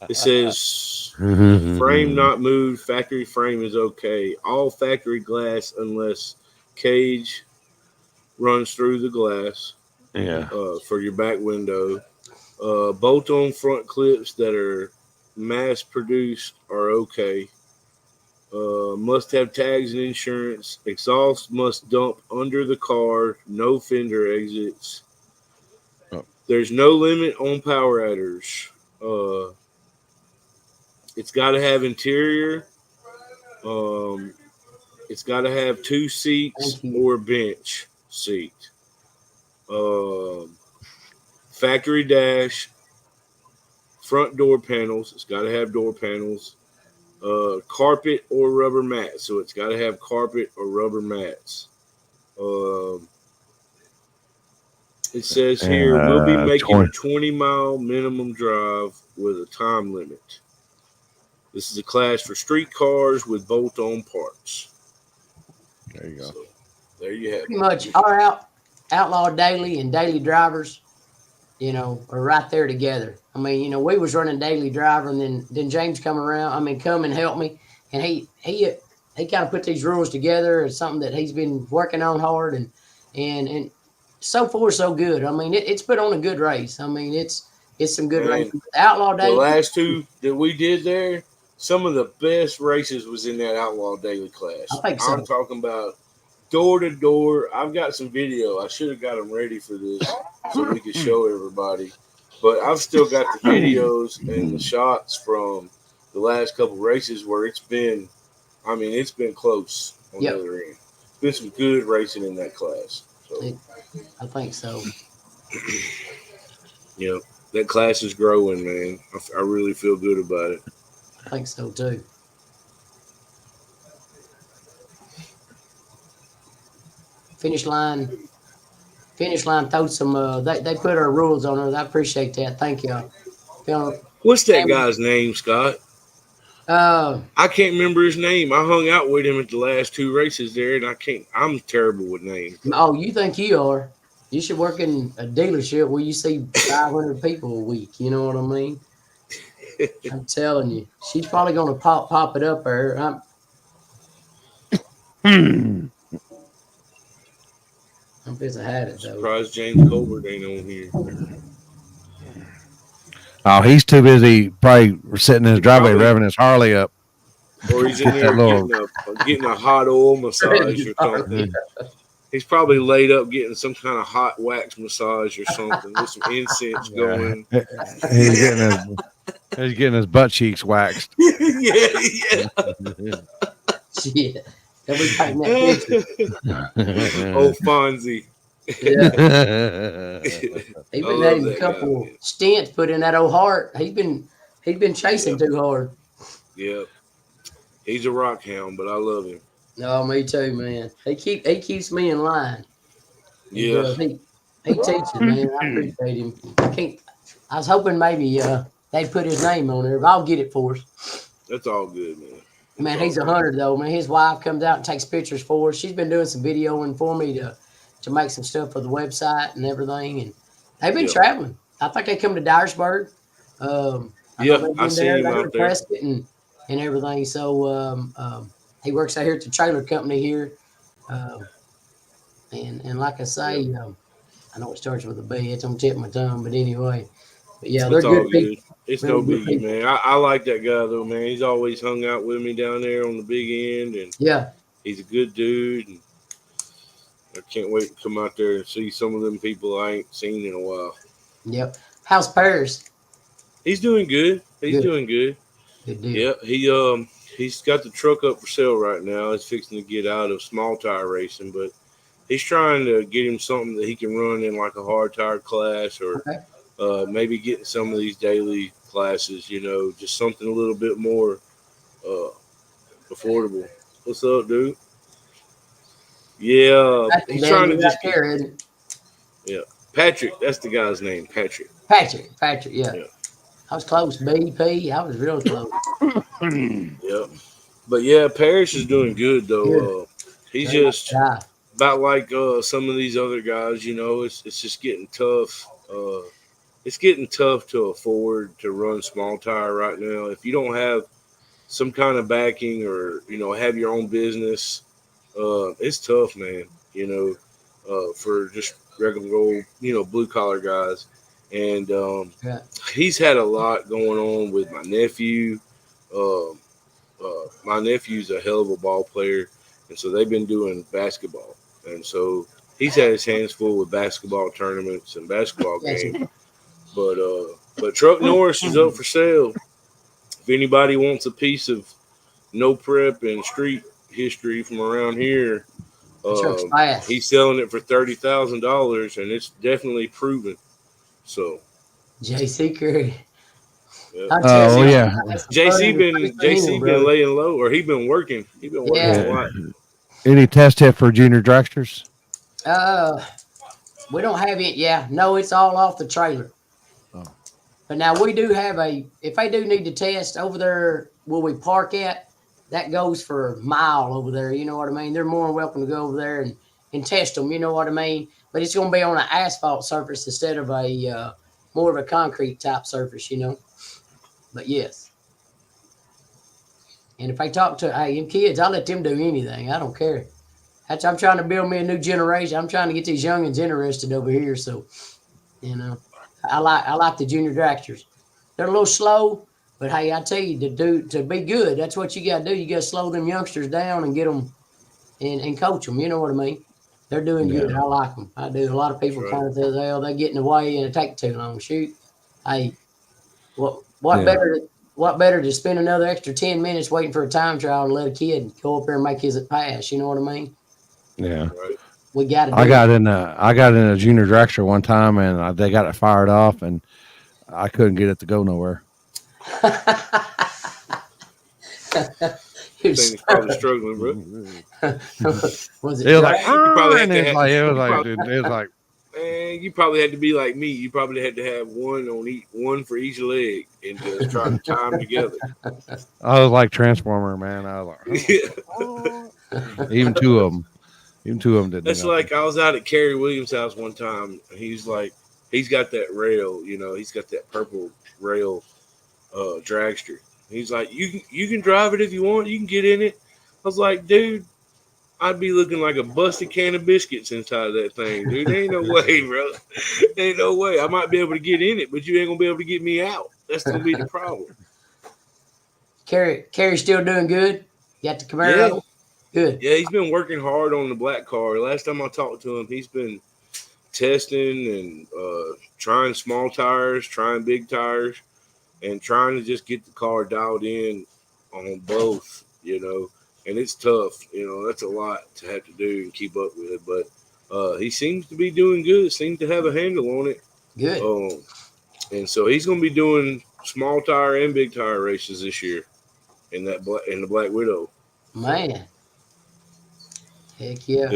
It says frame not moved. Factory frame is okay. All factory glass unless cage runs through the glass. Yeah. For your back window. Bolt-on front clips that are mass-produced are okay. Must have tags and insurance. Exhaust must dump under the car. No fender exits. Oh. There's no limit on power adders. It's got to have interior. It's got to have 2 seats or bench seat. Factory dash. Front door panels. It's got to have door panels. Carpet or rubber mats. So it's got to have carpet or rubber mats. It says here, we'll be making a 20-mile minimum drive with a time limit. This is a class for street cars with bolt-on parts. There you go. So, there you have it. Pretty much our outlaw daily and daily drivers, are right there together. I mean, we was running daily driver, and then James come and help me, and he kind of put these rules together. It's something that he's been working on hard, and so far so good. I mean, it's put on a good race. I mean, it's some good races. Outlaw daily. The last 2 that we did there, some of the best races was in that outlaw daily class. I think so. I'm talking about door to door. I've got some video. I should have got them ready for this so we could show everybody. But I've still got the videos and the shots from the last couple races where it's been close on the other end. It's been some good racing in that class. So I think so. Yeah, that class is growing, man. I really feel good about it. I think so too. Finish line finish line throw some. They put our rules on it. I appreciate that. Thank y'all. What's that guy's name, Scott? I can't remember his name. I hung out with him at the last 2 races there, and I'm terrible with names. Oh, you think you are? You should work in a dealership where you see 500 people a week. You know what I mean? I'm telling you, she's probably gonna pop it up there. I'm just had it though. Surprised James Colbert ain't on here. Oh, he's too busy probably sitting in his driveway revving his Harley up. Or he's in there getting a hot oil massage or something. He's probably laid up getting some kind of hot wax massage or something with some incense going. He's getting his butt cheeks waxed. Yeah. Shit. They'll be taking that picture. Old Fonzie. Yeah. He's been having a couple stints put in that old heart. He's been chasing too hard. Yep. He's a rock hound, but I love him. No, me too, man. He keeps me in line. Yeah. He teaches, man. I appreciate him. I was hoping maybe they'd put his name on there, but I'll get it for us. That's all good, man. Man, he's a hunter though, man. His wife comes out and takes pictures for us. She's been doing some videoing for me to make some stuff for the website and everything. And they've been traveling. I think they come to Dyersburg. I see him out there. Prescott and everything. So he works out here at the trailer company here. And like I say, I know it starts with a B. It's on the tip of my tongue, but anyway. But yeah, they're good people. It's no biggie, man. I like that guy though, man. He's always hung out with me down there on the big end, and he's a good dude. And I can't wait to come out there and see some of them people I ain't seen in a while. Yep. How's Paris? He's doing good. He's doing good. Good deal. Yeah, he's got the truck up for sale right now. He's fixing to get out of small tire racing, but he's trying to get him something that he can run in like a hard tire class or maybe getting some of these daily classes, just something a little bit more affordable. What's up, dude? Yeah, he's trying to just Patrick, that's the guy's name, Patrick, yeah. I was close, BP. I was real close. Yeah. But yeah, Parrish is doing good though. He's just about like some of these other guys, it's just getting tough. It's getting tough to afford to run small tire right now. If you don't have some kind of backing or, have your own business, it's tough, man, for just regular old, blue collar guys. And he's had a lot going on with my nephew. My nephew's a hell of a ball player, and so they've been doing basketball. And so he's had his hands full with basketball tournaments and basketball games. But Truck Norris is up for sale. If anybody wants a piece of no prep and street history from around here, he's selling it for $30,000, and it's definitely proven. So, JC Curry. JC been laying low, or he been working. He been working a lot. Any test hit for junior dragsters? We don't have it. Yeah, no, it's all off the trailer. Oh. But now we do have if they do need to test over there where we park at, that goes for a mile over there. You know what I mean? They're more than welcome to go over there and test them. You know what I mean? But it's going to be on an asphalt surface instead of a more of a concrete type surface, But yes. And if I talk to them kids, I'll let them do anything. I don't care. I'm trying to build me a new generation. I'm trying to get these youngins interested over here. So, I like the junior dragsters. They're a little slow, but hey, I tell you, to be good, that's what you got to do. You got to slow them youngsters down and get them and coach them. You know what I mean? They're doing good. I like them. I do. A lot of people kind of say, "Oh, they're getting away and it take too long." Shoot, hey, what better to spend another extra 10 minutes waiting for a time trial and let a kid go up there and make his pass? You know what I mean? Yeah. We got to. I got in a junior dragster one time, and they got it fired off, and I couldn't get it to go nowhere. He's probably struggling, bro. Was it? It was like, dude, Man, you probably had to be like me. You probably had to have one for each leg and just try to tie them together. I was like Transformer, man. I was like, oh. Even two of them didn't. That's like I was out at Kerry Williams' house one time. And he's like, he's got that rail, he's got that purple rail dragster. He's like, you can drive it if you want. You can get in it. I was like, dude, I'd be looking like a busted can of biscuits inside of that thing, dude. There ain't no way, bro. There ain't no way. I might be able to get in it, but you ain't gonna be able to get me out. That's gonna be the problem. Kerry's still doing good. You got the Camaro. Yeah. Good. Yeah, he's been working hard on the black car. Last time I talked to him, he's been testing and trying small tires, trying big tires, and trying to just get the car dialed in on both, and it's tough. That's a lot to have to do and keep up with, but he seems to be doing good, seems to have a handle on it. Good. And so he's going to be doing small tire and big tire races this year in the Black Widow. Man. Heck yeah.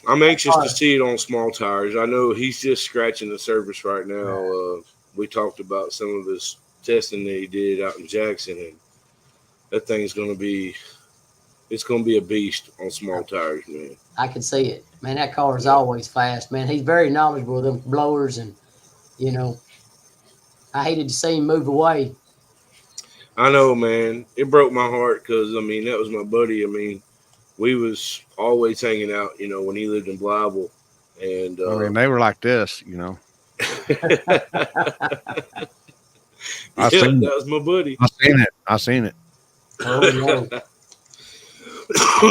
I'm anxious to see it on small tires. I know he's just scratching the surface right now. We talked about some of his testing that he did out in Jackson, and that thing's going to be a beast on small tires, man. I can see it. Man, that car is always fast, man. He's very knowledgeable with them blowers, and, I hated to see him move away. I know, man. It broke my heart because, that was my buddy. We was always hanging out, when he lived in Blyville. And they were like this, That was my buddy. I seen it. Oh, no.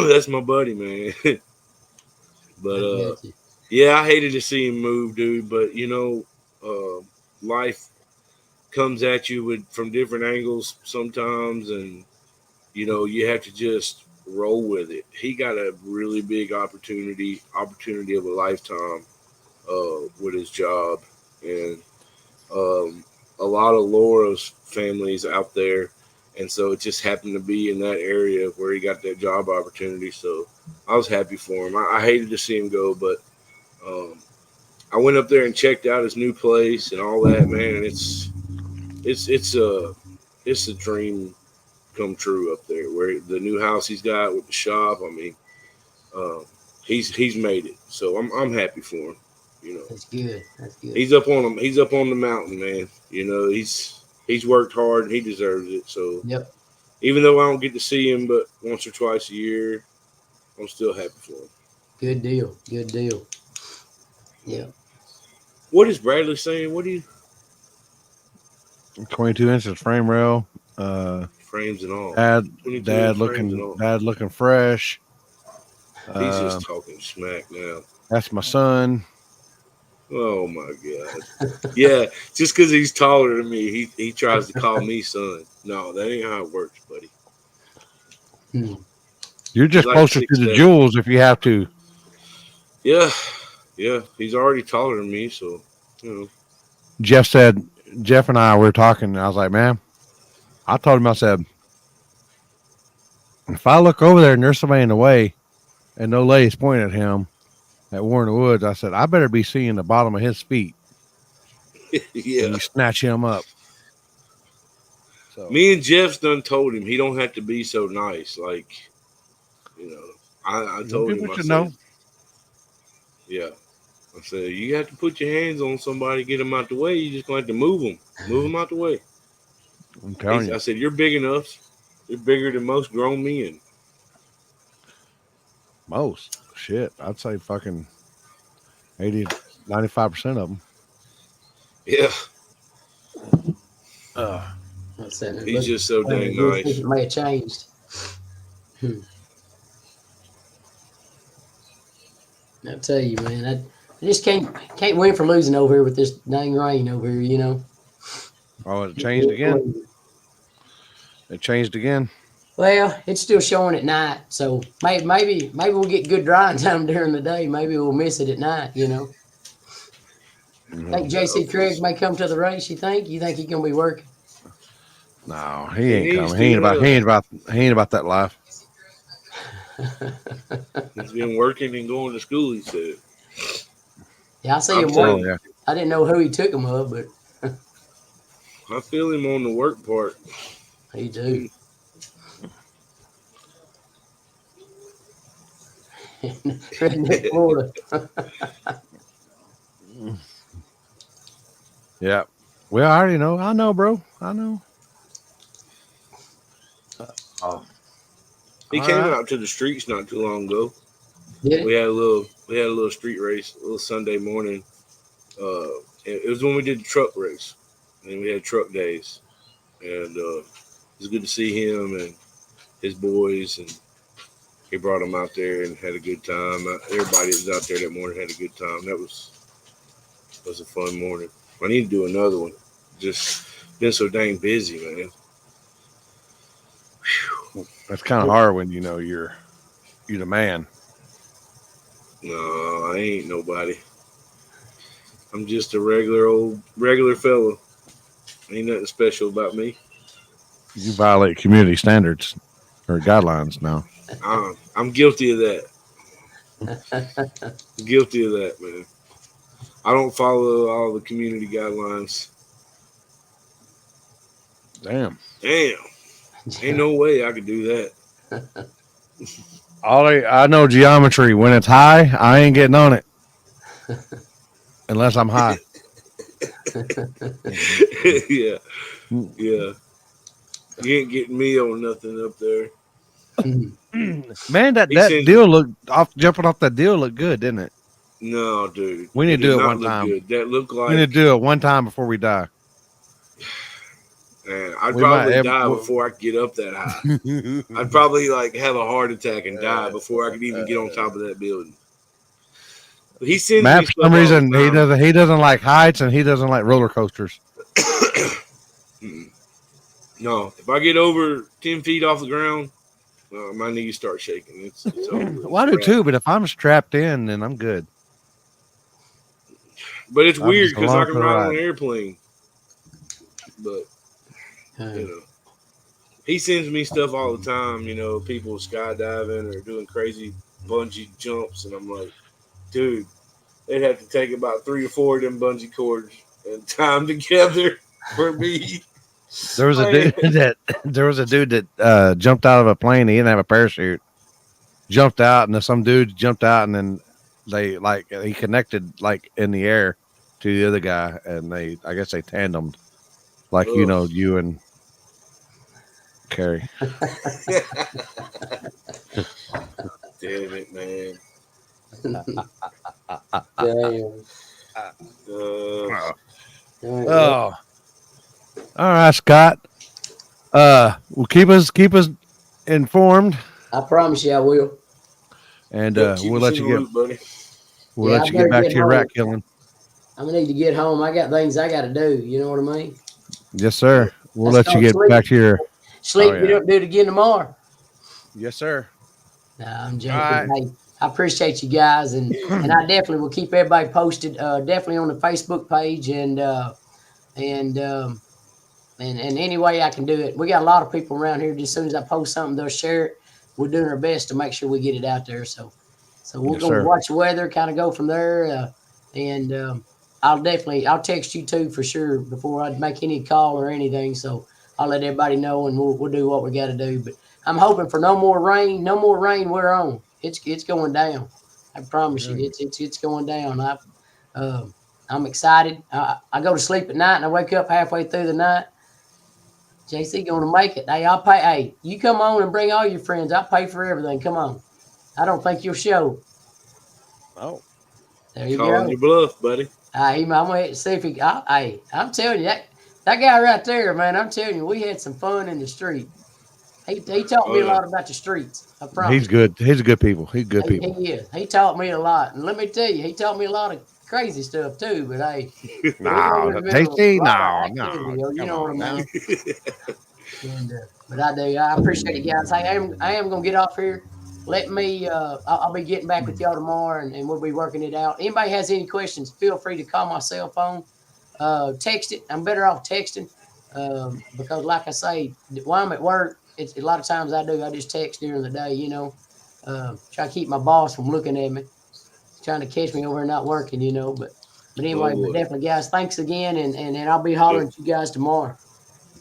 That's my buddy, man. But I hated to see him move, dude. But life comes at you from different angles sometimes, and you have to just roll with it. He got a really big opportunity of a lifetime with his job, and a lot of Laura's families out there, and so it just happened to be in that area where he got that job opportunity. So I was happy for him. I hated to see him go, but I went up there and checked out his new place and all that, man. It's a dream come true up there, where the new house he's got with the shop. He's made it, so I'm happy for him. That's good. He's up on the mountain, man. He's worked hard and he deserves it. So yep. Even though I don't get to see him but once or twice a year, I'm still happy for him. Good deal. Yeah. What is Bradley saying? What do you? 22 inches frame rail. Frames and all. Dad looking fresh. He's just talking smack now. That's my son. Oh my God. Yeah, just because he's taller than me, he tries to call me son. No, that ain't how it works, buddy. You're just closer to the jewels if you have to. Yeah. He's already taller than me, so Jeff and I were talking, and I was like, man, I told him, I said, if I look over there and there's somebody in the way and no lady's pointing at him at Warren Woods, I said, I better be seeing the bottom of his feet. Yeah. And you snatch him up. So me and Jeff's done told him he don't have to be so nice. Like, I told him, I said, know. Yeah. I said, you have to put your hands on somebody, get them out the way. You just going to have to move them out the way. I'm telling you. I said, you're big enough. You're bigger than most grown men. Most? Shit. I'd say fucking 80, 95% of them. Yeah. He's just so dang nice. It may have changed. I'll tell you, man, I just can't win for losing over here with this dang rain over here, Oh, it changed again? It changed again? Well, it's still showing at night, so maybe we'll get good drying time during the day. Maybe we'll miss it at night, Think J.C. Craig may come to the race, you think? You think he's going to be working? No, he ain't coming. He ain't about that life. He's been working and going to school, he said. Yeah, I see I'm him telling work. I didn't know who he took him of, but I feel him on the work part. he do. Redneck Florida. Yeah. Well, I already know. I know, bro. I know. Oh. He All came right. out to the streets not too long ago. Yeah. We had a little street race, a little Sunday morning. It was when we did the truck race, and we had truck days, and it was good to see him and his boys, and he brought them out there and had a good time. Everybody that was out there that morning had a good time. That was a fun morning. I need to do another one. Just been so dang busy, man. That's kind of hard when you know you're the man. No, I ain't nobody. I'm just a regular fella. Ain't nothing special about me. You violate community standards or guidelines now. I'm guilty of that. Guilty of that, man. I don't follow all the community guidelines. Damn. Ain't no way I could do that. I know geometry. When it's high, I ain't getting on it unless I'm high. Yeah. Yeah. You ain't getting me on nothing up there. Man, that deal jumping off that deal looked good, didn't it? No, dude. We need to do it one time. Good. That looked like We need to do it one time before we die. Man, I'd probably die before I could get up that high. I'd probably have a heart attack and die before I could even get on top of that building. But he sends Matt, me for some reason, he doesn't like heights and he doesn't like roller coasters. No, if I get over 10 feet off the ground, my knees start shaking. It's over. Well, I do too, but if I'm strapped in, then I'm good. But it's weird because I can ride on an airplane. But, he sends me stuff all the time, people skydiving or doing crazy bungee jumps. And I'm like, dude, they'd have to take about 3 or 4 of them bungee cords and tie them together for me. There was a dude that jumped out of a plane. He didn't have a parachute. Jumped out, and then some dude jumped out, and then he connected in the air to the other guy, and I guess they tandemed, you and Carrie. Damn it, man. Oh. All right, Scott. Well, keep us informed. I promise you, I will. And we'll let you get, buddy. We'll let you get back to your rat killing. I'm gonna need to get home. I got things I got to do. You know what I mean? Yes, sir. We'll let you get back to your sleep. We don't do it again tomorrow. Yes, sir. Nah, I'm joking. Right. Hey, I appreciate you guys, and I definitely will keep everybody posted. Definitely on the Facebook page, and any way I can do it. We got a lot of people around here. Just as soon as I post something, they'll share it. We're doing our best to make sure we get it out there. So we're gonna watch the weather, kind of go from there, and I'll text you too for sure before I make any call or anything. So I'll let everybody know, and we'll do what we got to do. But I'm hoping for no more rain. No more rain. We're on. It's going down. I promise you, it's going down. I'm excited. I go to sleep at night and I wake up halfway through the night. JC going to make it. Hey, I'll pay. Hey, you come on and bring all your friends. I'll pay for everything. Come on. I don't think you'll show. Oh, there you go. Your bluff, buddy. I'm gonna see if he. I'm telling you that guy right there, man. I'm telling you, we had some fun in the street. He taught me a lot about the streets. I promise. He's good. He's good people. He's good people. He is. He taught me a lot, and let me tell you, he taught me a lot of crazy stuff too. But hey, tasty. No. You know what I mean. And, but I appreciate it, guys. Hey, I am gonna get off here. Let me. I'll be getting back with y'all tomorrow, and we'll be working it out. Anybody has any questions? Feel free to call my cell phone. Text it. I'm better off texting because, like I say, while I'm at work, it's a lot of times I just text during the day. Try to keep my boss from looking at me. trying to catch me over here not working, But anyway, but definitely, guys, thanks again, and I'll be hollering at you guys tomorrow.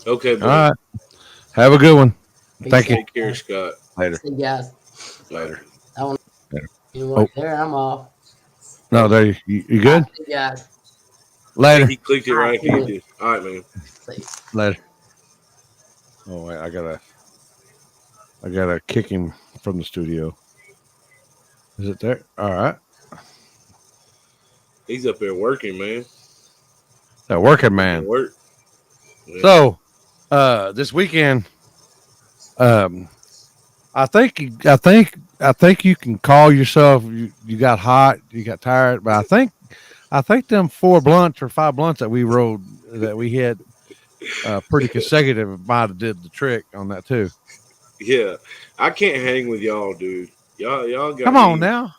Okay, buddy. All right. Have a good one. Thank you. Take care, Scott. Later. See you guys. Later. There, I'm off. No, there you good? See you guys. Later. He clicked it right here. Dude. All right, man. Later. Oh wait, I gotta kick him from the studio. Is it there? All right. He's up there working, man. That working man. Work. Yeah. So, this weekend, I think you can call yourself. You got hot, you got tired, but I think them 4 blunts or 5 blunts that we rode that we had pretty consecutive might have did the trick on that too. Yeah, I can't hang with y'all, dude. Y'all got come on now.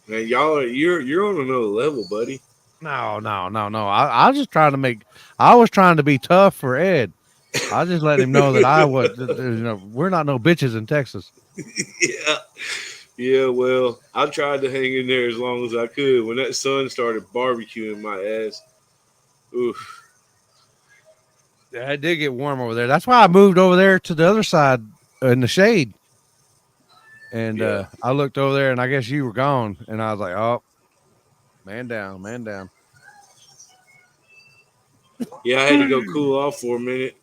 Man, you're on another level, buddy. No. I was just trying to I was trying to be tough for Ed. I just let him know that I was. We're not no bitches in Texas. Yeah. Well, I tried to hang in there as long as I could. When that sun started barbecuing my ass, oof. Yeah, it did get warm over there. That's why I moved over there to the other side in the shade. And I looked over there, and I guess you were gone. And I was like, "Oh, man down." Yeah, I had to go cool off for a minute.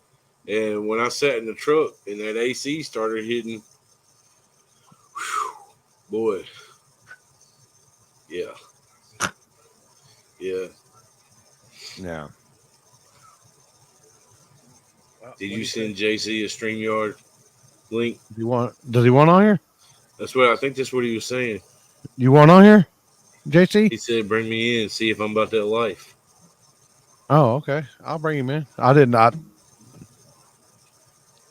And when I sat in the truck and that AC started hitting, boy, yeah. Did you send JC a StreamYard link? Does he want on here? That's what he was saying. You want on here, JC? He said, "Bring me in, see if I'm about that life." Oh, okay. I'll bring him in. I did not.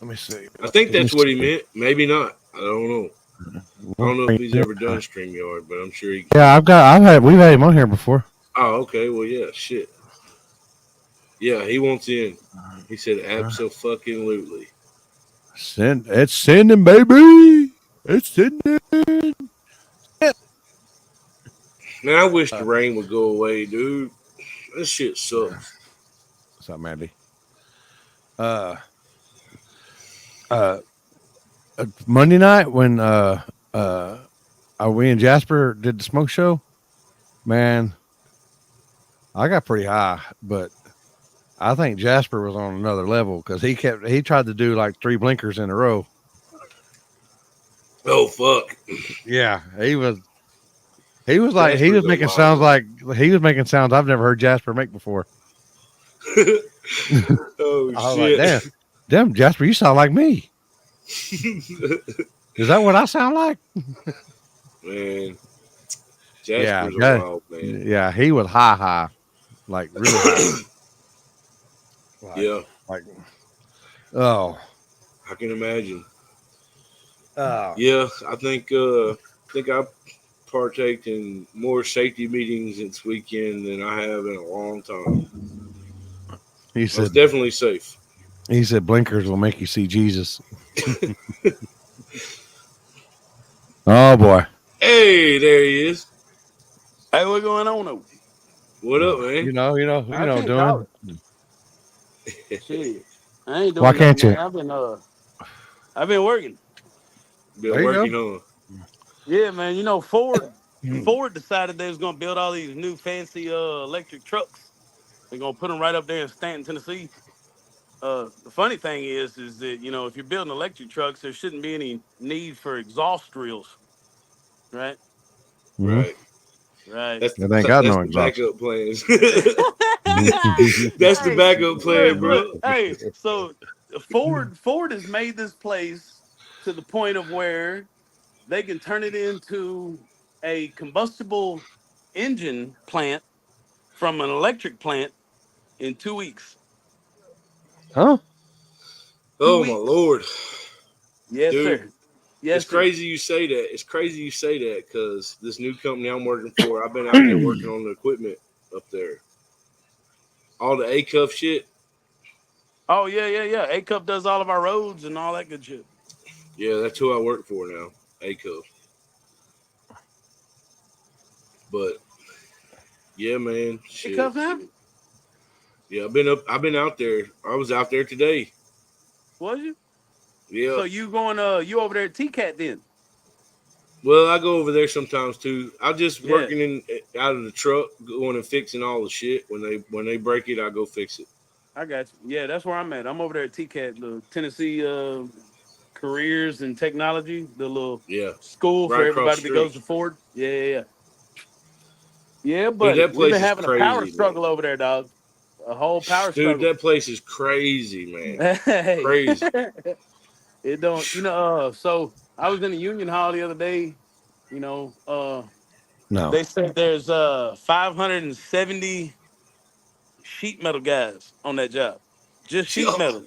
Let me see. I think that's what he meant. Maybe not. I don't know. I don't know if he's ever done StreamYard, but I'm sure he can. Yeah, we've had him on here before. Oh, okay. Well, yeah, shit. Yeah, he wants in. He said, "Abso-fucking-lutely." It's sending, baby. It's sending. Man, I wish the rain would go away, dude. This shit sucks. What's up, Mandy? Monday night when we and Jasper did the smoke show, man, I got pretty high, but I think Jasper was on another level because he tried to do like 3 blinkers in a row. Oh fuck! Yeah, he was making sounds I've never heard Jasper make before. Oh I was shit! Like, damn, Jasper, you sound like me. Is that what I sound like? Man, Jasper's a wild man. Yeah, he was high, like really high. I can imagine. Oh. Yeah, I think I partaked in more safety meetings this weekend than I have in a long time. He said, "It's definitely safe." He said, "Blinkers will make you see Jesus." Oh boy! Hey, there he is. Hey, what's going on? What up, man? You know, doing. Shit, I ain't doing. Why can't you? I've been working. Been working on. Yeah, man. Ford decided they was gonna build all these new fancy electric trucks. They're gonna put them right up there in Stanton, Tennessee. The funny thing is that if you're building electric trucks, there shouldn't be any need for exhaust drills, right? Right. That's the backup plans. That's the backup plan, bro. Hey, so Ford has made this place to the point of where they can turn it into a combustible engine plant from an electric plant in 2 weeks. Huh? Oh my Lord. Yes, dude, sir. Yes, it's crazy you say that. It's crazy you say that because this new company I'm working for, I've been out there working on the equipment up there. All the A-Cuff shit. Oh, yeah. A-Cuff does all of our roads and all that good shit. Yeah, that's who I work for now. A-Cuff. But yeah, man. It comes now. Yeah, I've been out there. I was out there today. Was you? Yeah. So you going? You over there at T-Cat then? Well, I go over there sometimes too. I'm just working out of the truck, going and fixing all the shit. When they break it, I go fix it. I got you. Yeah, that's where I'm at. I'm over there at TCAT, the Tennessee Careers and Technology, the little school for everybody that goes to Ford. Yeah. Yeah, but that we've place been having crazy, a power struggle over there, dog. A whole power struggle. Dude, that place is crazy, man. Crazy. It don't, so I was in the Union Hall the other day, No. They said there's 570 sheet metal guys on that job. Just sheet metal.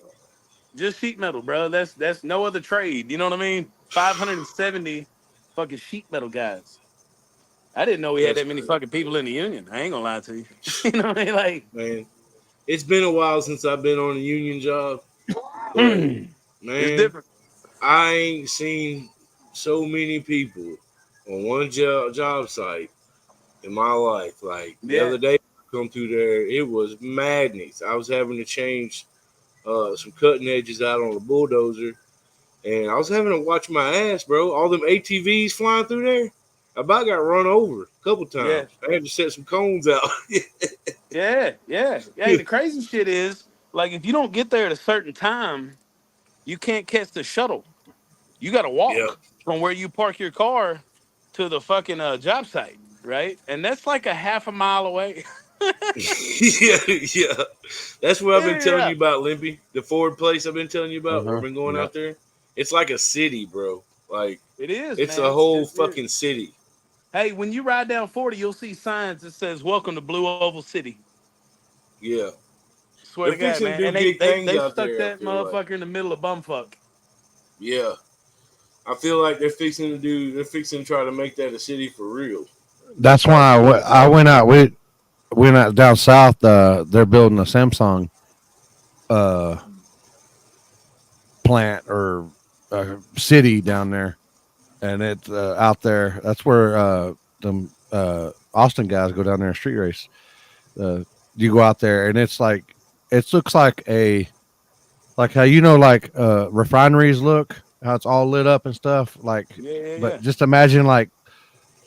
Just sheet metal, bro. That's no other trade. You know what I mean? 570 fucking sheet metal guys. I didn't know we had that many fucking people in the union. I ain't gonna lie to you. You know what I mean? Like, man, it's been a while since I've been on a union job. But, man, it's different. I ain't seen so many people on one job site in my life. Like the other day, I come through there, it was madness. I was having to change some cutting edges out on the bulldozer, and I was having to watch my ass, bro. All them ATVs flying through there. I about got run over a couple times. Yeah. I had to set some cones out. Yeah. The crazy shit is, like, if you don't get there at a certain time, you can't catch the shuttle. You got to walk from where you park your car to the fucking job site, right? And that's like a half a mile away. yeah. That's what I've been telling you about, Limpy. The Ford place I've been telling you about. We've been going out there. It's like a city, bro. Like, it is. It's a whole fucking city. Hey, when you ride down 40, you'll see signs that says "Welcome to Blue Oval City." Yeah. Swear to God, man. And they stuck that motherfucker in the middle of bumfuck. Yeah. I feel like they're fixing to try to make that a city for real. That's why I went out. We went out down south. They're building a Samsung plant or city down there, and it's out there. That's where the Austin guys go down there and street race. You go out there, and it's like it looks like how refineries look, how it's all lit up and stuff. Like, but just imagine like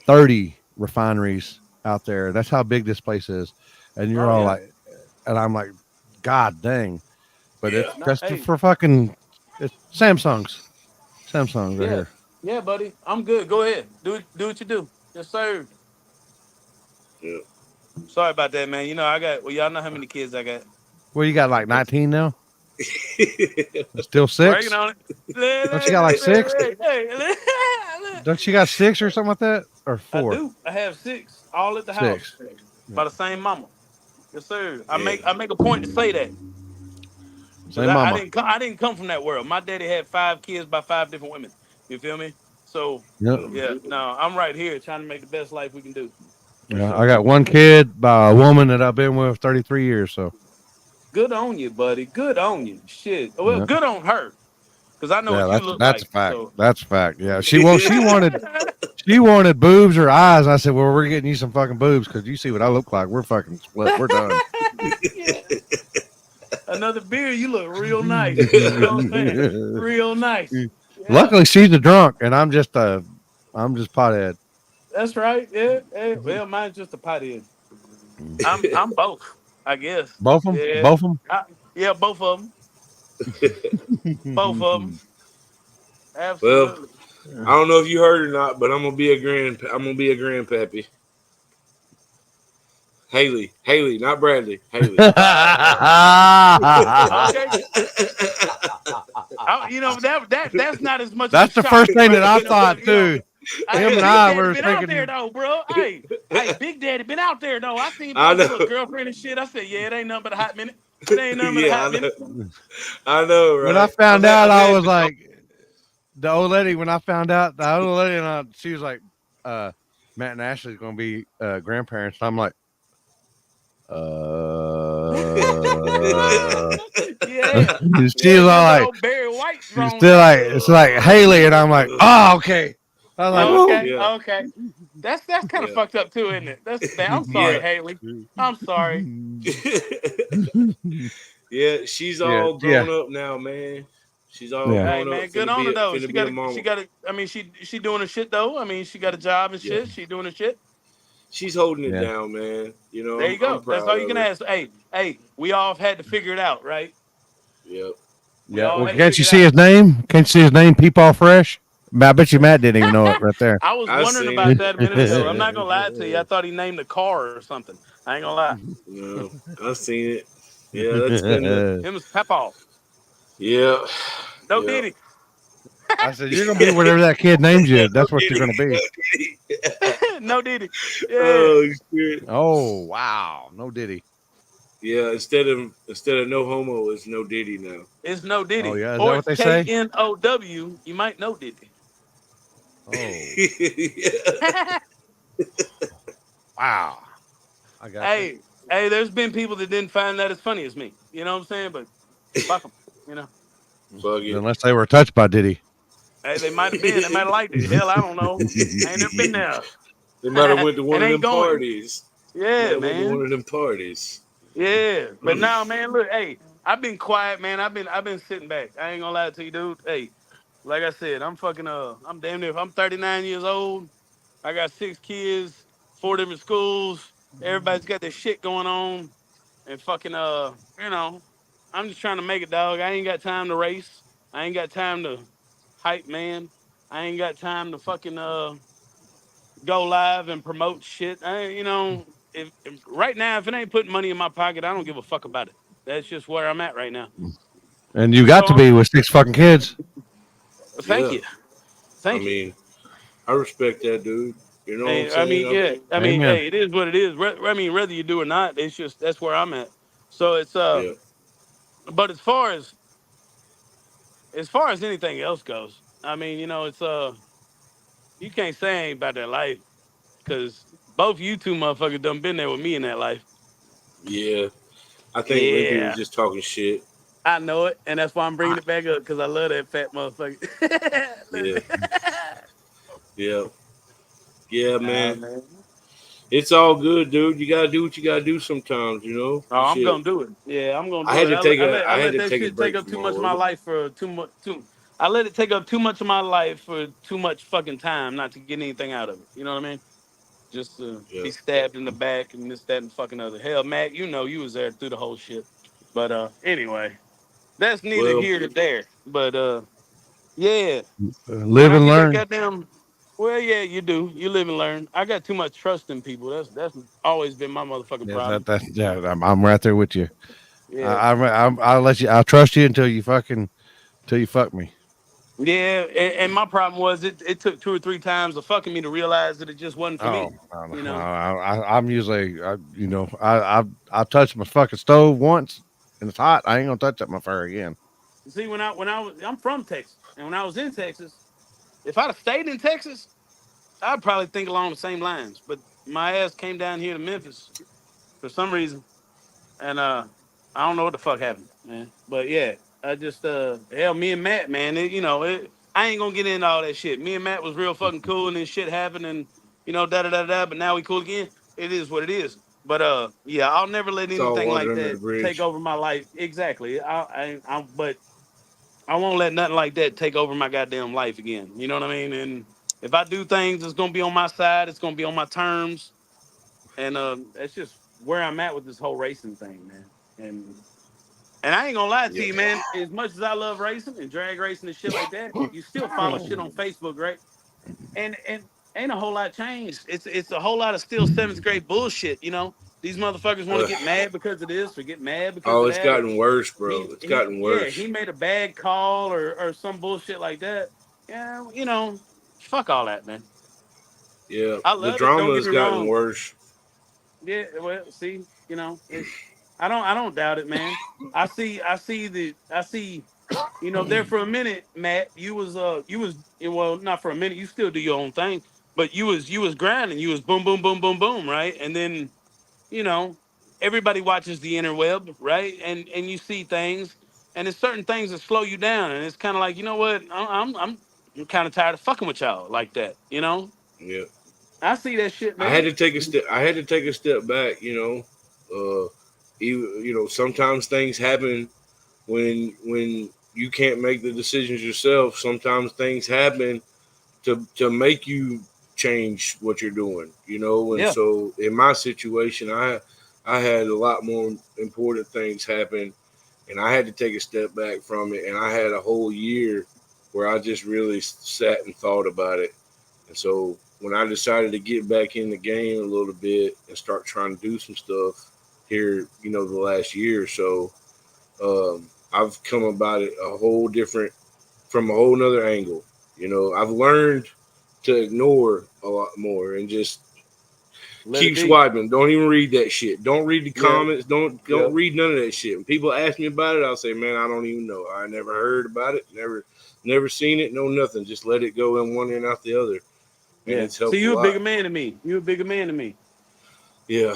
30 refineries out there. That's how big this place is, and you're all like, and I'm like, God dang! But it's just for fucking it's Samsungs right here. Yeah, buddy, I'm good. Go ahead, do what you do. Yes, sir. Yeah. Sorry about that, man. Y'all know how many kids I got. Well, you got like 19 now. Still 6? Working on it. Don't you got like 6? Don't you got 6 or something like that? Or 4? I do. I have 6, all at the house, by the same mama. Yes, sir. I make a point to say that. Same mama. I didn't come from that world. My daddy had 5 kids by 5 different women. You feel me? So I'm right here trying to make the best life we can do. Yeah, I got 1 kid by a woman that I've been with 33 years. So good on you, buddy. Good on you. Shit. Well, good on her. Because I know what you look that's like. A fact. So. That's a fact. Yeah. She wanted boobs or eyes. I said, well, we're getting you some fucking boobs because you see what I look like. We're fucking split. We're done. Another beer, you look real nice. You know what I'm saying? Real nice. Yeah. Luckily, she's a drunk, and I'm just pothead. That's right. Yeah. Well, mine's just a pothead. I'm both, I guess. Both of them. Yeah. Both of them. Both of them. Both of them. Absolutely. Well, I don't know if you heard or not, but I'm gonna be a grandpappy. Haley, not Bradley. Haley. Okay. That's not as much. That's the first thing that I thought too. Him and I were been thinking out there though, bro. Hey, Big Daddy been out there though. I seen my little girlfriend and shit. I said, it ain't nothing but a hot minute. It ain't nothing but a hot minute. I know, right? When I found out, I was like, the old lady. When I found out, the old lady, she was like, Matt and Ashley's gonna be grandparents. I'm like, she's all like, Barry White she's still like, it's like Haley, and I'm like, oh, okay. I was like, okay. That's kind of Yeah. fucked up too, isn't it? That's bad. I'm sorry, Yeah. Haley. I'm sorry. Yeah, she's Yeah, all yeah, grown up now, man. She's all yeah. Hey grown up, man, good on her though. finna be a She mama. got a. I mean, she doing her shit though. I mean, she got a job and Yeah, shit. She doing her shit. she's holding it Yeah. down, man. You know, There you I'm go. That's all proud you of can her. ask. Hey, we all have had to figure it out, right? Yep. We Yeah. all Well, had to can't you figure it see out. his name? Can't you see his name? Peepaw Fresh. I bet you Matt didn't even know it right there. I was I wondering seen about it. that a minute I ago. seen I'm it. not gonna lie to you. I thought he named the car or something. I ain't gonna lie. No, I seen it. Yeah, that's been the. Him is Papa. Yeah, No yeah. Diddy. I said, you're gonna be whatever that kid names you. No That's what you're Diddy. gonna be. No Diddy. No Diddy. Yeah. Oh shit. Oh wow, no Diddy. Yeah, instead of no homo, it's no Diddy now. It's no Oh Diddy. yeah, is that Or what it's they say? KNOW. You might know Diddy. Oh Yeah. wow, I got you. Hey, there's been people that didn't find that as funny as me. You know what I'm saying? But fuck them. You know. Fuck it. Unless they were touched by Diddy. Hey, they might have been. They might have liked it. Hell, I don't know. I ain't never been there. They might have went to one And of ain't them going. parties. Might Yeah, have went to one man. of them parties. Yeah. But now, man, look, hey, I've been quiet, man. I've been sitting back. I ain't gonna lie to you, dude. Hey, like I said, I'm damn near I'm 39 years old. I got 6 kids, 4 different schools. Everybody's got their shit going on. And fucking you know, I'm just trying to make it, dog. I ain't got time to race. I ain't got time to hype, man. I ain't got time to fucking go live and promote shit. If right now, if it ain't putting money in my pocket, I don't give a fuck about it. That's just where I'm at right now. And you got So to be with 6 fucking kids. thank Yeah. you, I thank you. mean, I respect that, dude. You know what I'm And I saying? mean, yeah, I mean, Amen. hey, it is what it is. I mean, whether you do or not, it's just that's where I'm at. So it's Yeah. but as far as anything else goes, I mean, it's you can't say anything about that life because both you two motherfuckers done been there with me in that life. Yeah. I think Limpy was Yeah, just talking shit. I know it, and that's why I'm bringing it back up because I love that fat motherfucker. Yeah. Yeah. Yeah, Nah, man. man. It's all good, dude. You gotta do what you gotta do sometimes, you know? Oh, I'm Shit. gonna do it. Yeah, I'm gonna I do had it. to take I I had let to that take a shit take break up from too much of all my of it. life for too much. I let it take up too much of my life for too much fucking time not to get anything out of it. You know what I mean? Just to Yeah. be stabbed in the back and this, that, and fucking other. Hell, Mac, you was there through the whole shit. But anyway, that's neither Well, here nor there. But yeah, when Live I and get that learn. goddamn, well, yeah, you do. You live and learn. I got too much trust in people. That's always been my motherfucking Yeah, that problem. that yeah. I'm right there with you. Yeah. I'll let you. I'll trust you until you fuck me. Yeah, and my problem was it took 2 or 3 times of fucking me to realize that it just wasn't for Oh, me. no, no, You no, know. I'm usually, I touched my fucking stove once and it's hot. I ain't gonna touch that motherfucker again. See, I'm from Texas, and when I was in Texas, if I'd have stayed in Texas, I'd probably think along the same lines. But my ass came down here to Memphis for some reason, and I don't know what the fuck happened, man. But yeah, I just hell, me and Matt, man, I ain't gonna get into all that shit. Me and Matt was real fucking cool, and then shit happened, and da da da da. But now we cool again. It is what it is. But yeah, I'll never let it's all anything water like under the that take bridge. over my life. Exactly. But I won't let nothing like that take over my goddamn life again. You know what I mean? And if I do things, it's gonna be on my side. It's gonna be on my terms, and that's just where I'm at with this whole racing thing, man. And I ain't gonna lie to Yeah. you, man. As much as I love racing and drag racing and shit like that, you still follow shit on Facebook, right? And ain't a whole lot changed. It's a whole lot of still seventh grade bullshit. These motherfuckers want to Uh, get mad because of this or get mad because oh, of it's that or gotten worse, bro. he It's he gotten yeah worse. he made a bad call or some bullshit like that. Yeah, fuck all that, man. Yeah. I The love it. Don't drama get has me gotten wrong. worse. Yeah, well, see, I don't doubt it, man. I see there for a minute, Matt, you was well, not for a minute, you still do your own thing, but you was grinding, you was boom, boom, boom, boom, boom, right? And then, you know, everybody watches the interweb, right? And you see things, and there's certain things that slow you down, and it's kind of like, you know what, I'm kind of tired of fucking with y'all like that. Yeah. I see that shit, man. I had to take a step. I had to take a step back. Sometimes things happen when you can't make the decisions yourself. Sometimes things happen to make you change what you're doing. And so in my situation, I had a lot more important things happen, and I had to take a step back from it. And I had a whole year where I just really sat and thought about it. And so when I decided to get back in the game a little bit and start trying to do some stuff here, the last year or so, I've come about it from a whole nother angle. I've learned to ignore a lot more and just keep swiping. Don't even read that shit. Don't read the comments. Don't read none of that shit. When people ask me about it, I'll say, man, I don't even know. I never heard about it. Never seen it. No nothing. Just let it go in one ear and out the other. And it's helped. So you a bigger man than me. You a bigger man than me. Yeah.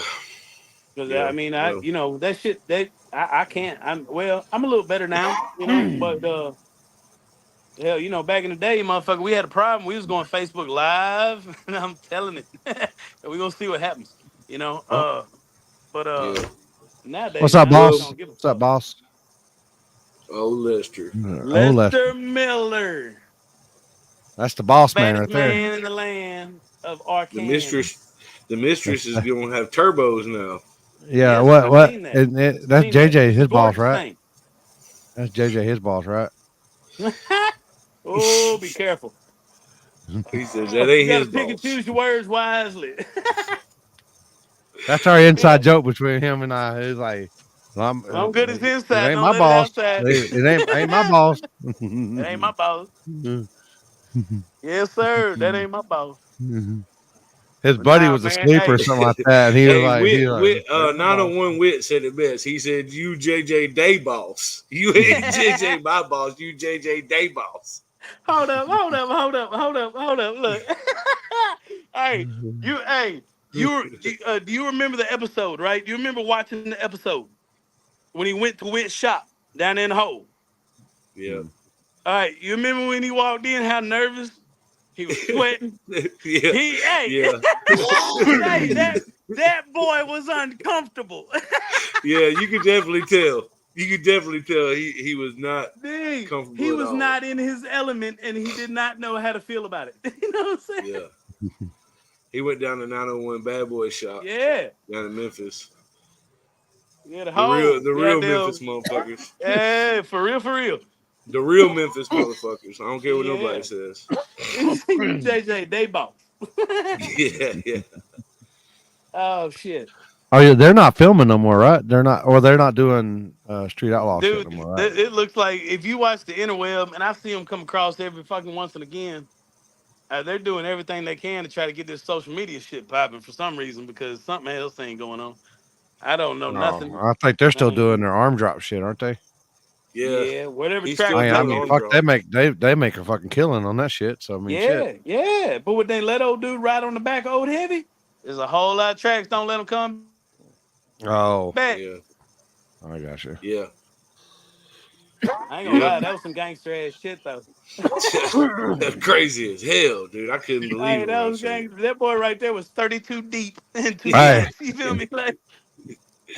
Because that shit that I can't. I'm a little better now, but hell, back in the day, motherfucker, we had a problem. We was going Facebook Live, and I'm telling it. And we gonna see what happens. Nowadays, What's up, man, I boss? don't give a What's up, fuck. boss? Oh, Lester. Lester Miller. That's the boss man Baddest right there. man in the land of Arkansas. The mistress is gonna have turbos now. Yeah, Yes, what? I've What? seen that. That's Seen that. JJ, It's a his boss, gorgeous right? thing. That's JJ, his boss, right? Oh, be careful. He says that ain't You gotta his pick and boss. choose your words wisely. That's our inside joke between him and I. He's like, well, I'm good as it inside. ain't Don't my let it boss. outside. It ain't my boss. That ain't my boss. Yes, sir. That ain't my boss. His But buddy nah, was man. asleep Hey, or something like that, and he was Hey, like, "Ain't my boss." 901 Wit said it best. He said, "You JJ Day boss. You ain't JJ my boss. You JJ Day boss." hold up. Look. Hey, do you remember the episode, right? Do you remember watching the episode when he went to Witt's shop down in the hole? Yeah. All right, you remember when he walked in, how nervous he was sweating? Yeah. Hey, that boy was uncomfortable. Yeah, you could definitely tell. You could definitely tell he was not Dang, comfortable he at was all. not in his element, and he did not know how to feel about it. You know what I'm saying? Yeah. He went down to 901 Bad Boy shop Yeah. down in Memphis. Yeah, the The real goddamn. Memphis motherfuckers. Yeah, for real. The real Memphis motherfuckers. I don't care what Yeah. nobody says. You JJ, they boss. Yeah. Oh shit. Oh yeah, they're not filming no more, right? They're not doing street outlaw shit no Dude, more, right? it looks like if you watch the interweb, and I see them come across every fucking once and again, they're doing everything they can to try to get this social media shit popping for some reason because something else ain't going on. I don't know Oh, nothing. I think they're still doing Um, their arm drop shit, aren't they? Yeah. yeah, whatever He's track still they I doing mean, arm on. fuck, drop. they make a fucking killing on that shit. So I mean, shit. Yeah. But would they let old dude ride on the back of Old Heavy? There's a whole lot of tracks don't let him come Oh, back. Yeah. I got you. Yeah. I ain't gonna Yeah. lie, that was some gangster ass shit though. That's crazy as hell, dude. I couldn't believe Hey, it when that I was seen it. gangster. That boy right there was 32 deep in two Hey, tracks. You feel me? Like,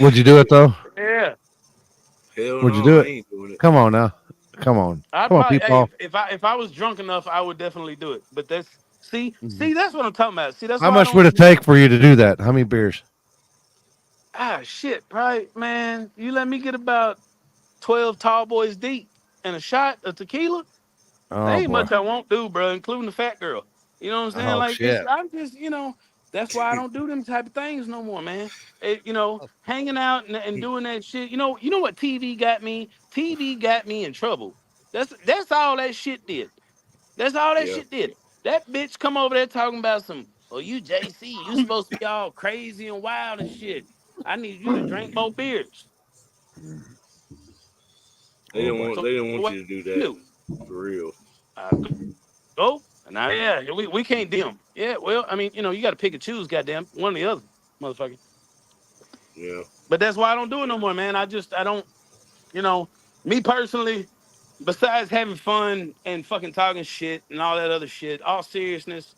would you do it though? yeah. Hell Would you no, do I it? ain't doing it. Come on now. I'd Come on, probably hey, people. if I was drunk enough, I would definitely do it. But that's Mhm. that's what I'm talking about. See, that's How why I much would don't it take for you to do that? How many beers? shit, right, man. You let me get about 12 tall boys deep and a shot of tequila. There Oh ain't boy. much I won't do, bro, including the fat girl. You know what I'm saying? Oh Like shit. I'm just, that's why I don't do them type of things no more, man. Hanging out and doing that shit. You know what TV got me? TV got me in trouble. That's all that shit did. That's all that Yeah. shit did. That bitch come over there talking about some, oh, you JC, you supposed to be all crazy and wild and shit. I need you to drink more beers. Oh boy. So They didn't want what you to do you that do? for real. I go. And we can't dim. Yeah, well, I mean, you got to pick and choose, goddamn, one or the other, motherfucker. Yeah. But that's why I don't do it no more, man. I don't, you know, me personally, besides having fun and fucking talking shit and all that other shit, all seriousness,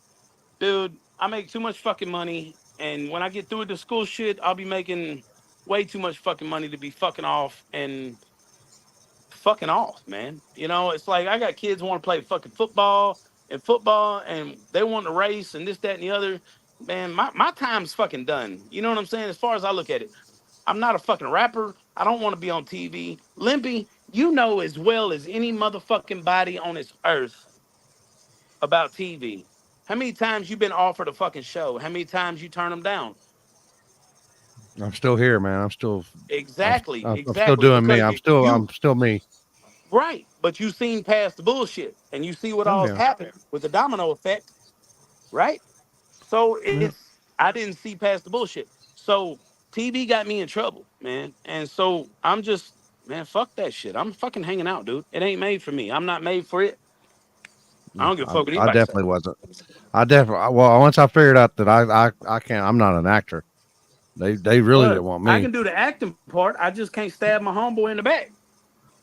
dude, I make too much fucking money, and when I get through with the school shit, I'll be making way too much fucking money to be fucking off and fucking off, man. You know, it's like I got kids who want to play fucking football, and they want to race and this, that, and the other. Man, my time's fucking done. You know what I'm saying? As far as I look at it, I'm not a fucking rapper. I don't want to be on TV. Limpy, you know as well as any motherfucking body on this earth about TV. How many times you been offered a fucking show? How many times you turn them down? I'm still here, man. I'm still Exactly. I'm still doing me. I'm still me. Right, but you seen past the bullshit, and you see what Oh, all's yeah. happened with the domino effect, right? So I didn't see past the bullshit. So TV got me in trouble, man, and so I'm just, man, fuck that shit. I'm fucking hanging out, dude. It ain't made for me. I'm not made for it. I don't give a fuck what I anybody definitely says. wasn't. Well, once I figured out that I can't. I'm not an actor. They really didn't want me. I can do the acting part. I just can't stab my homeboy in the back.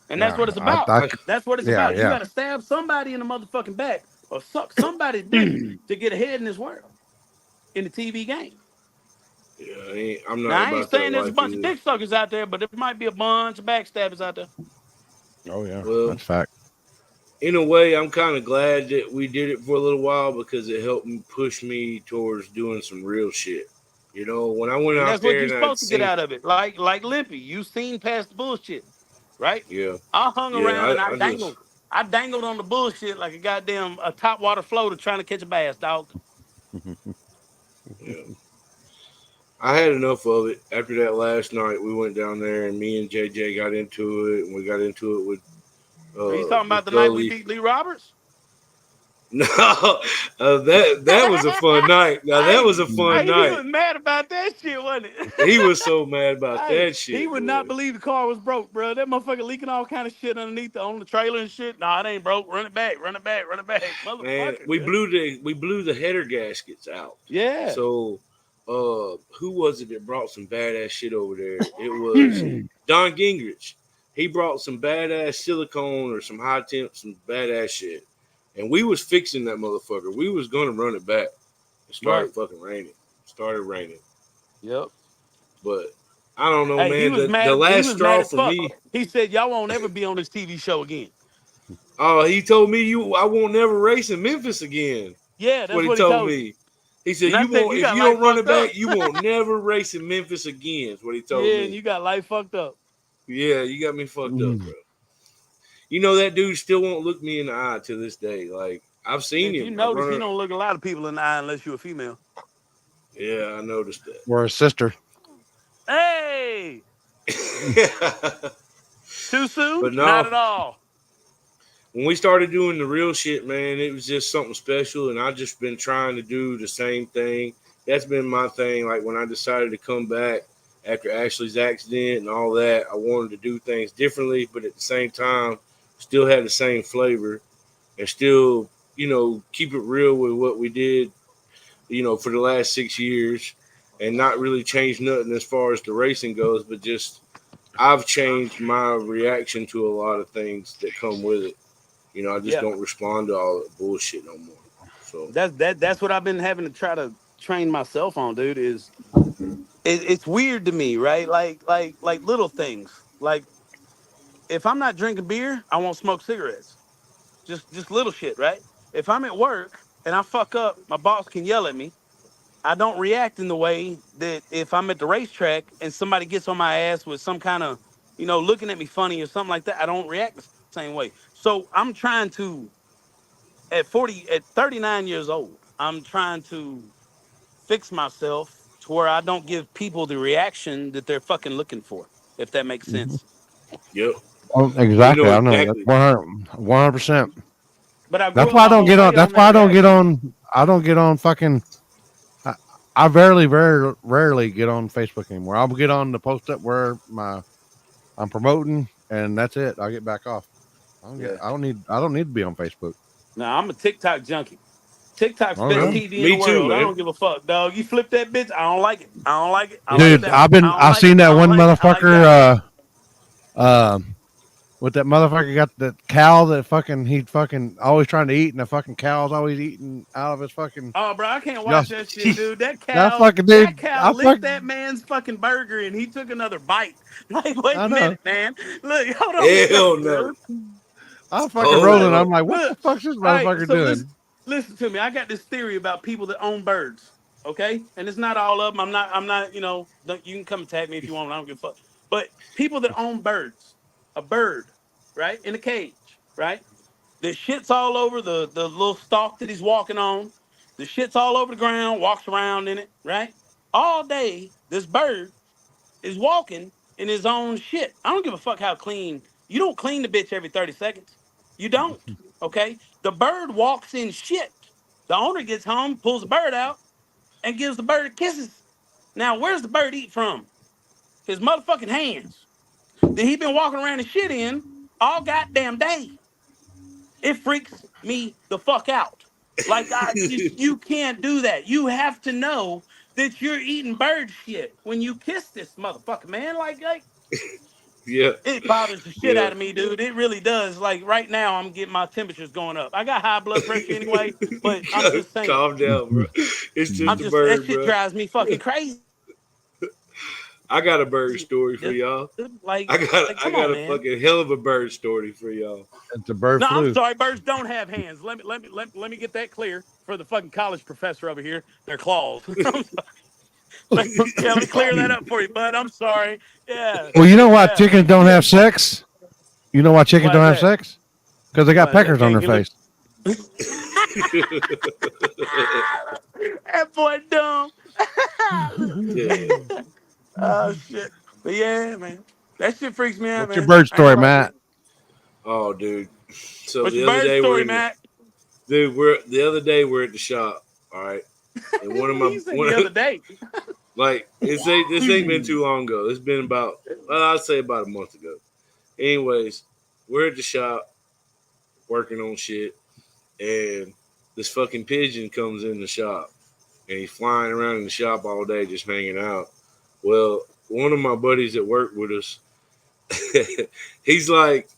And that's what it's about. That's what it's about. You got to stab somebody in the motherfucking back or suck somebody's dick to get ahead in this world, in the TV game. Yeah, I'm not. Now, I ain't saying there's a bunch of dick suckers out there, but there might be a bunch of backstabbers out there. Oh, yeah. Well, that's fact. In a way, I'm kind of glad that we did it for a little while because it helped me push me towards doing some real shit. You know, when I went out there, that's what you're supposed to get out of it. Like Limpy, you seen past the bullshit. Right? Yeah. I hung around and I dangled. I dangled on the bullshit like a top water floater trying to catch a bass, dog. Yeah. I had enough of it. After that last night, we went down there and me and JJ got into it, and we got into it with. Are you talking about the night we beat Lee Roberts? No, that was a fun night. Now that was a fun night. He was mad about that shit, wasn't it? He was so mad about that shit. He would not believe the car was broke, bro. That motherfucker leaking all kind of shit underneath on the trailer and shit. Nah, it ain't broke. Run it back. Man, we blew the header gaskets out. Yeah. So, who was it that brought some badass shit over there? It was Don Gingrich. He brought some badass silicone or some high temp, some badass shit. And we was fixing that motherfucker. We was going to run it back. It started fucking raining. Yep. But I don't know, man. The last straw for me. He said, y'all won't ever be on this TV show again. Oh, he told me I won't never race in Memphis again. Yeah, that's what he told me. He said, if you don't run it back, you won't never race in Memphis again, is what he told me. Yeah, and you got life fucked up. Yeah, you got me fucked up, bro. You know, that dude still won't look me in the eye to this day. Like, I've seen him. You notice he don't look a lot of people in the eye unless you're a female. Yeah, I noticed that. We're a sister. Hey! Too soon? But no, not at all. When we started doing the real shit, man, it was just something special. And I've just been trying to do the same thing. That's been my thing. Like, when I decided to come back after Ashley's accident and all that, I wanted to do things differently, but at the same time, still had the same flavor and still, you know, keep it real with what we did, you know, for the last 6 years and not really change nothing as far as the racing goes, but just I've changed my reaction to a lot of things that come with it. You know, I just don't respond to all that bullshit no more. So that's what I've been having to try to train myself on, dude, is it's weird to me, right? Like little things. Like, if I'm not drinking beer, I won't smoke cigarettes. Just little shit, right? If I'm at work and I fuck up, my boss can yell at me. I don't react in the way that if I'm at the racetrack and somebody gets on my ass with some kind of, you know, looking at me funny or something like that, I don't react the same way. So I'm trying to, at 39 years old, I'm trying to fix myself to where I don't give people the reaction that they're fucking looking for, if that makes sense. Yep. Oh, exactly. You know, I know exactly. 100%. But that's why I don't get on. That's why I don't get on. I don't get on fucking. I very rarely get on Facebook anymore. I'll get on the post up where I'm promoting, and that's it. I'll get back off. I don't need to be on Facebook. No, I'm a TikTok junkie. TikTok's best TV in the world. Too, man. I don't give a fuck, dog. You flip that bitch, I don't like it. Dude, I've seen that one motherfucker. With that motherfucker got that cow that fucking he fucking always trying to eat, and the fucking cow's always eating out of his fucking. Oh, bro, I can't Y'all- watch that shit, dude. That That cow, fucking that dude. cow licked that man's fucking burger, and he took another bite. Like, wait I a know. minute, man. Look, hold on. Hell no. I'm fucking Oh, rolling. no. I'm like, what the Look, fuck's this all right, motherfucker so doing? listen to me. I got this theory about people that own birds. Okay, and it's not all of them. I'm not. You know, you can come attack me if you want. I don't give a fuck. But people that own birds, a bird, right, in a cage, right. The shit's all over the little stalk that he's walking on. The shit's all over the ground. Walks around in it, right. All day, this bird is walking in his own shit. I don't give a fuck how clean. You don't clean the bitch every 30 seconds. You don't. Okay? The bird walks in shit. The owner gets home, pulls the bird out, and gives the bird kisses. Now, where's the bird eat from? His motherfucking hands. That he been walking around and shit in all goddamn day. It freaks me the fuck out. Like you can't do that. You have to know that you're eating bird shit when you kiss this motherfucker, man. Like Yeah. it bothers the shit out of me, dude. It really does. Like right now, I'm getting my temperatures going up. I got high blood pressure anyway, but I'm just saying. Calm down, bro. It's just a bird, that shit bro. drives me fucking crazy. I got a bird story for y'all. Like I got come on, a man. fucking hell of a bird story for y'all. It's a bird No, flu. I'm sorry. Birds don't have hands. Let me get that clear for the fucking college professor over here. They're claws. I'm sorry. Let me clear that up for you, bud. I'm sorry. Yeah. Well, you know why Yeah. chickens don't have sex? You know why chickens Why don't is have that? sex? Because they got Why is that? peckers on their Can't face. That boy dumb. Yeah. Oh shit. But yeah, man. That shit freaks me out, What's your man. bird I ain't story, gonna lie to Matt? you. Oh, dude. So What's the your other bird day story, Matt? we're at the shop. All right. And one of my You said the other day. like this ain't been too long ago. It's been about I'd say about a month ago. Anyways, we're at the shop working on shit, and this fucking pigeon comes in the shop, and he's flying around in the shop all day just hanging out. Well, one of my buddies that worked with us, he's like,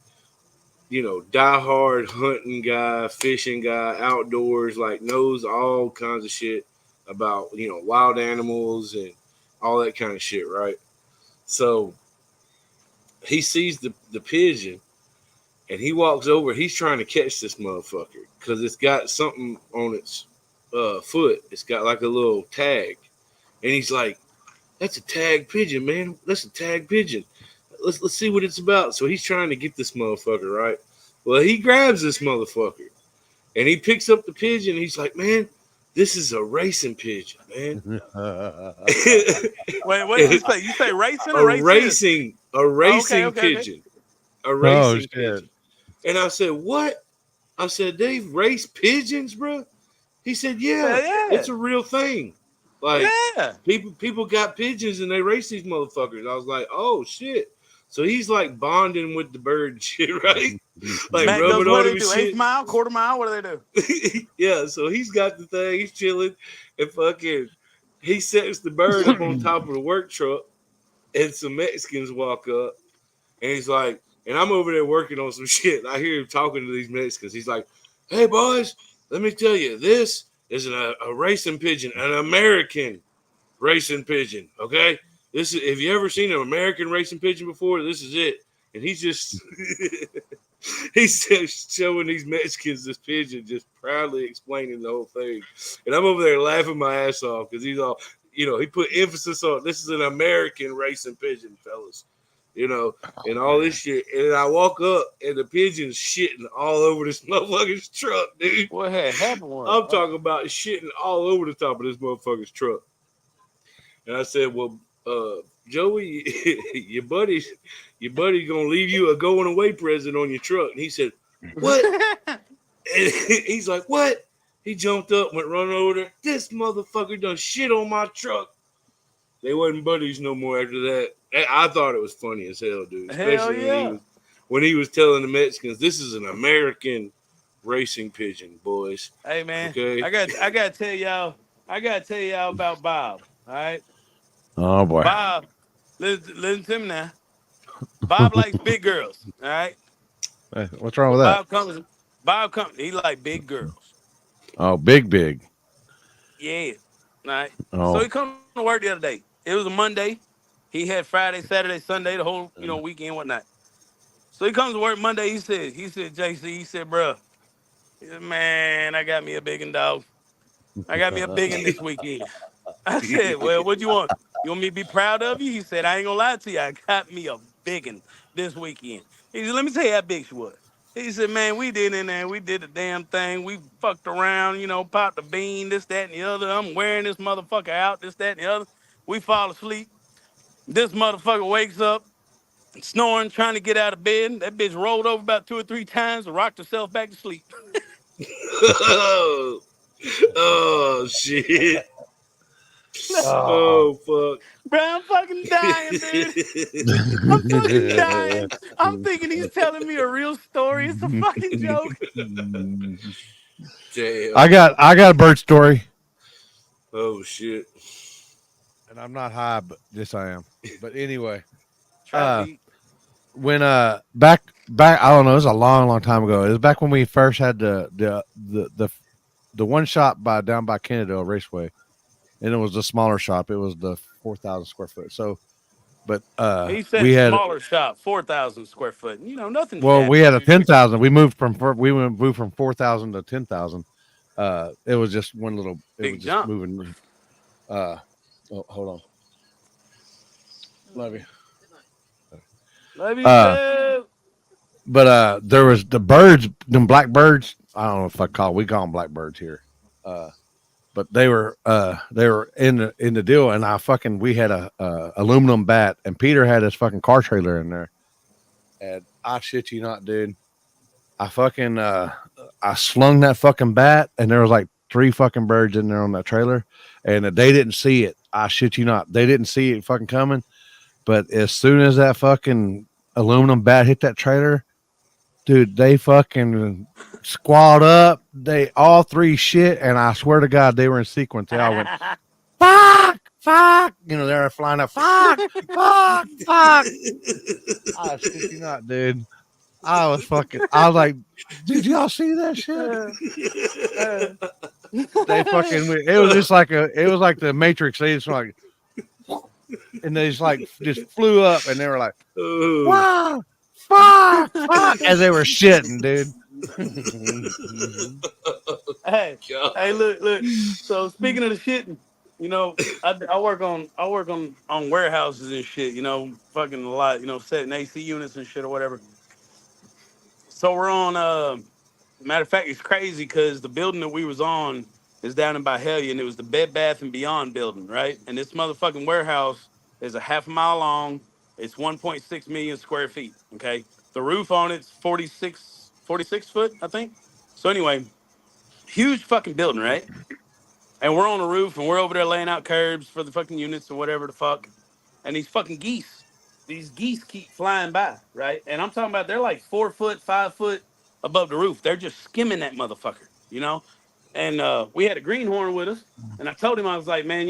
diehard hunting guy, fishing guy, outdoors, like knows all kinds of shit about, wild animals and all that kind of shit, right? So he sees the pigeon and he walks over. He's trying to catch this motherfucker because it's got something on its foot. It's got like a little tag. And he's like, that's a tag pigeon, man. That's a tag pigeon. Let's see what it's about. So he's trying to get this motherfucker, right? Well, he grabs this motherfucker and he picks up the pigeon. And he's like, man, this is a racing pigeon, man. Wait, what did you say? You say racing or racing? A racing okay. pigeon. A racing shit. pigeon. And I said, what? I said, they race pigeons, bro? He said, yeah, it's a real thing. Like, people got pigeons and they race these motherfuckers. I was like, oh, shit. So he's like bonding with the bird and shit, right? Like Matt rubbing goes, what on do him they and do? shit. Eighth mile, quarter mile? What do they do? Yeah, so he's got the thing. He's chilling. And fucking, he sets the bird up on top of the work truck. And some Mexicans walk up. And he's like, and I'm over there working on some shit. I hear him talking to these Mexicans. He's like, hey, boys, let me tell you, this is a racing pigeon, an American racing pigeon, okay? This is, if you ever seen an American racing pigeon before, this is it. And he's just he's just showing these Mexicans this pigeon, just proudly explaining the whole thing. And I'm over there laughing my ass off because he's all, he put emphasis on this is an American racing pigeon, fellas. And all this shit. And I walk up and the pigeon's shitting all over this motherfucker's truck, dude. What had happened was I'm talking about shitting all over the top of this motherfucker's truck. And I said, well, Joey, your buddy's gonna leave you a going away present on your truck. And he said, what? And he's like, what? He jumped up, went running over there. This motherfucker done shit on my truck. They wasn't buddies no more after that. I thought it was funny as hell, dude. Especially when he was telling the Mexicans, this is an American racing pigeon, boys. Hey man, okay? I gotta tell y'all about Bob. All right. Oh boy. Bob, listen to me now. Bob likes big girls. All right. What's wrong with that? Bob comes. He like big girls. Oh, big. Yeah. All right. So Oh, he come to work the other day. It was a Monday. He had Friday, Saturday, Sunday, the whole weekend, whatnot. So he comes to work Monday. He said, JC, he said, bruh, he said, man, I got me a biggin' dog. I got me a biggin' this weekend. I said, well, what do you want? You want me to be proud of you? He said, I ain't gonna lie to you. I got me a biggin' this weekend. He said, let me tell you how big she was. He said, man, we did in there. We did the damn thing. We fucked around, popped the bean, this, that, and the other. I'm wearing this motherfucker out, this, that, and the other. We fall asleep. This motherfucker wakes up, snoring, trying to get out of bed. That bitch rolled over about 2 or 3 times and rocked herself back to sleep. Oh shit. Oh. Fuck. Bro, I'm fucking dying, dude. I'm fucking dying. I'm thinking he's telling me a real story. It's a fucking joke. Damn. I got a bird story, Oh shit. and I'm not high, but yes, I am. But anyway, Try to be. when back I don't know, it was a long time ago. It was back when we first had the one shop down by Kennedale Raceway, and it was the smaller shop. It was the 4,000 square foot. So, but He said we had smaller shop, 4,000 square foot. Nothing. well, we shabby. had a 10,000. We moved from 4,000 to 10,000. It was just one little. It Big was just jump. moving. Hold on. Love you. Love you too. But there was the birds, them blackbirds. I don't know if we call them blackbirds here. But they were in the deal, and we had a aluminum bat, and Peter had his fucking car trailer in there, and I shit you not, dude. I slung that fucking bat, and there was like 3 fucking birds in there on that trailer, and they didn't see it. I shit you not, they didn't see it fucking coming. But as soon as that fucking aluminum bat hit that trailer, dude, they fucking squawed up. They all 3 shit, and I swear to God, they were in sequence. They all went, fuck. They were flying up, fuck. I shit you not, dude. I was like, did y'all see that shit? They fucking, it was just like the Matrix. They just like, and they just flew up, and they were like, wow, fuck, as they were shitting, dude. Hey, look. So speaking of the shitting, I work on warehouses and shit. Fucking a lot. Setting AC units and shit or whatever. So we're on. Matter of fact, it's crazy because the building that we was on is down in Byhalia, and it was the Bed Bath and Beyond building, right? And this motherfucking warehouse is a half a mile long. It's 1.6 million square feet. Okay, the roof on it's 46 foot, I think. So anyway, huge fucking building, right? And we're on the roof, and we're over there laying out curbs for the fucking units or whatever the fuck. And these geese keep flying by, right? And I'm talking about they're like 4 foot, 5 foot above the roof. They're just skimming that motherfucker, And we had a greenhorn with us, and I told him, I was like, man,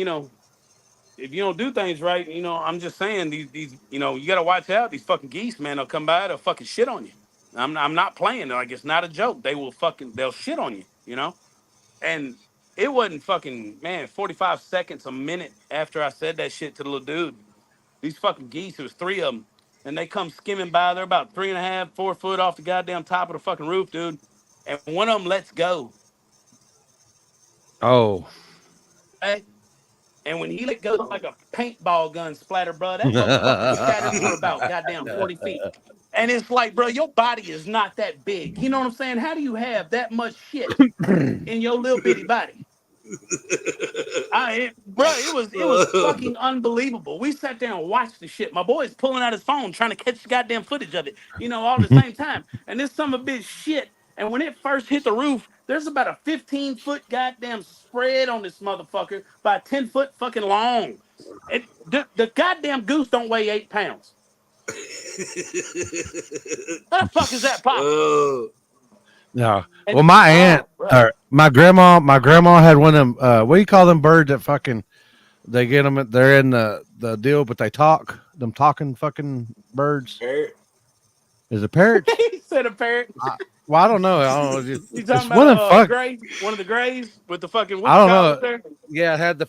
if you don't do things right, I'm just saying these, you gotta watch out. These fucking geese, man, they'll come by, they'll fucking shit on you. I'm not playing. Like, it's not a joke. They'll shit on you, And it wasn't fucking, man, 45 seconds, a minute after I said that shit to the little dude. These fucking geese, there was 3 of them, and they come skimming by. They're about 3.5, 4 foot off the goddamn top of the fucking roof, dude. And one of them lets go. Oh. Hey, and when he let go, like a paintball gun splatter, bro, that motherfucker scattered for about goddamn 40 feet. And it's like, bro, your body is not that big. You know what I'm saying? How do you have that much shit in your little bitty body? It was fucking unbelievable. We sat there and watched the shit. My boy's pulling out his phone trying to catch the goddamn footage of it, all at the same time. And this son of a bitch shit. And when it first hit the roof, there's about a 15-foot goddamn spread on this motherfucker by 10 foot fucking long. The goddamn goose don't weigh 8 pounds. How the fuck is that possible? No. Well, my aunt or my grandma had one of them. What do you call them birds that fucking? They get them. They're in the deal, but they talk. Them talking fucking birds. Parrot. Is it parrot? He said a parrot. Well, I don't know. I don't know. You It's talking one of them about fuck. gray? One of the grays with the fucking I don't know. there? Yeah, it had the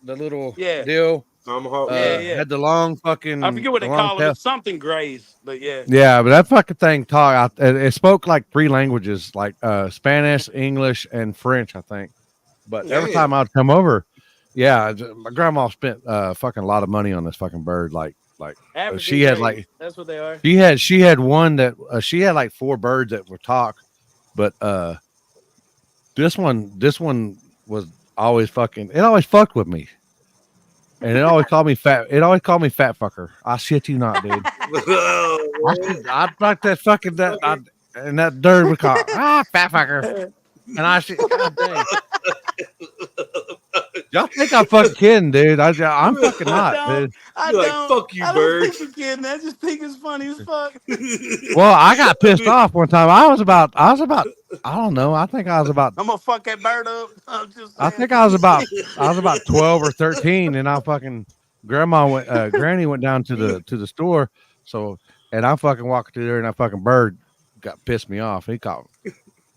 little Yeah. deal. Tomahawk. Yeah. Had the long fucking. I forget what the they long call them. tail. It's something grays, but yeah. Yeah, but that fucking thing it spoke like 3 languages, like Spanish, English, and French, I think. But every Damn. time I'd come over, my grandma spent fucking a lot of money on this fucking bird. Like African she had grays, like that's what they are. she had one that she had like 4 birds that would talk, but this one was always fucked with me. And it always called me fat. It always called me fat fucker. I shit you not, dude. I'd like that fucking and that dirt would call fat fucker. And I shit. God dang. Y'all think I'm fucking kidding, dude? I'm fucking not, dude. You're like, fuck you, bird. I don't think you're kidding. I just think it's funny as fuck. Well, I got pissed off one time. I was about. I don't know. I think I was about. I'm gonna fuck that bird up. I'm just I saying. think I was about 12 or 13, and I fucking Granny went down to the store. So, and I fucking walked through there, and that fucking bird got pissed me off. He called me,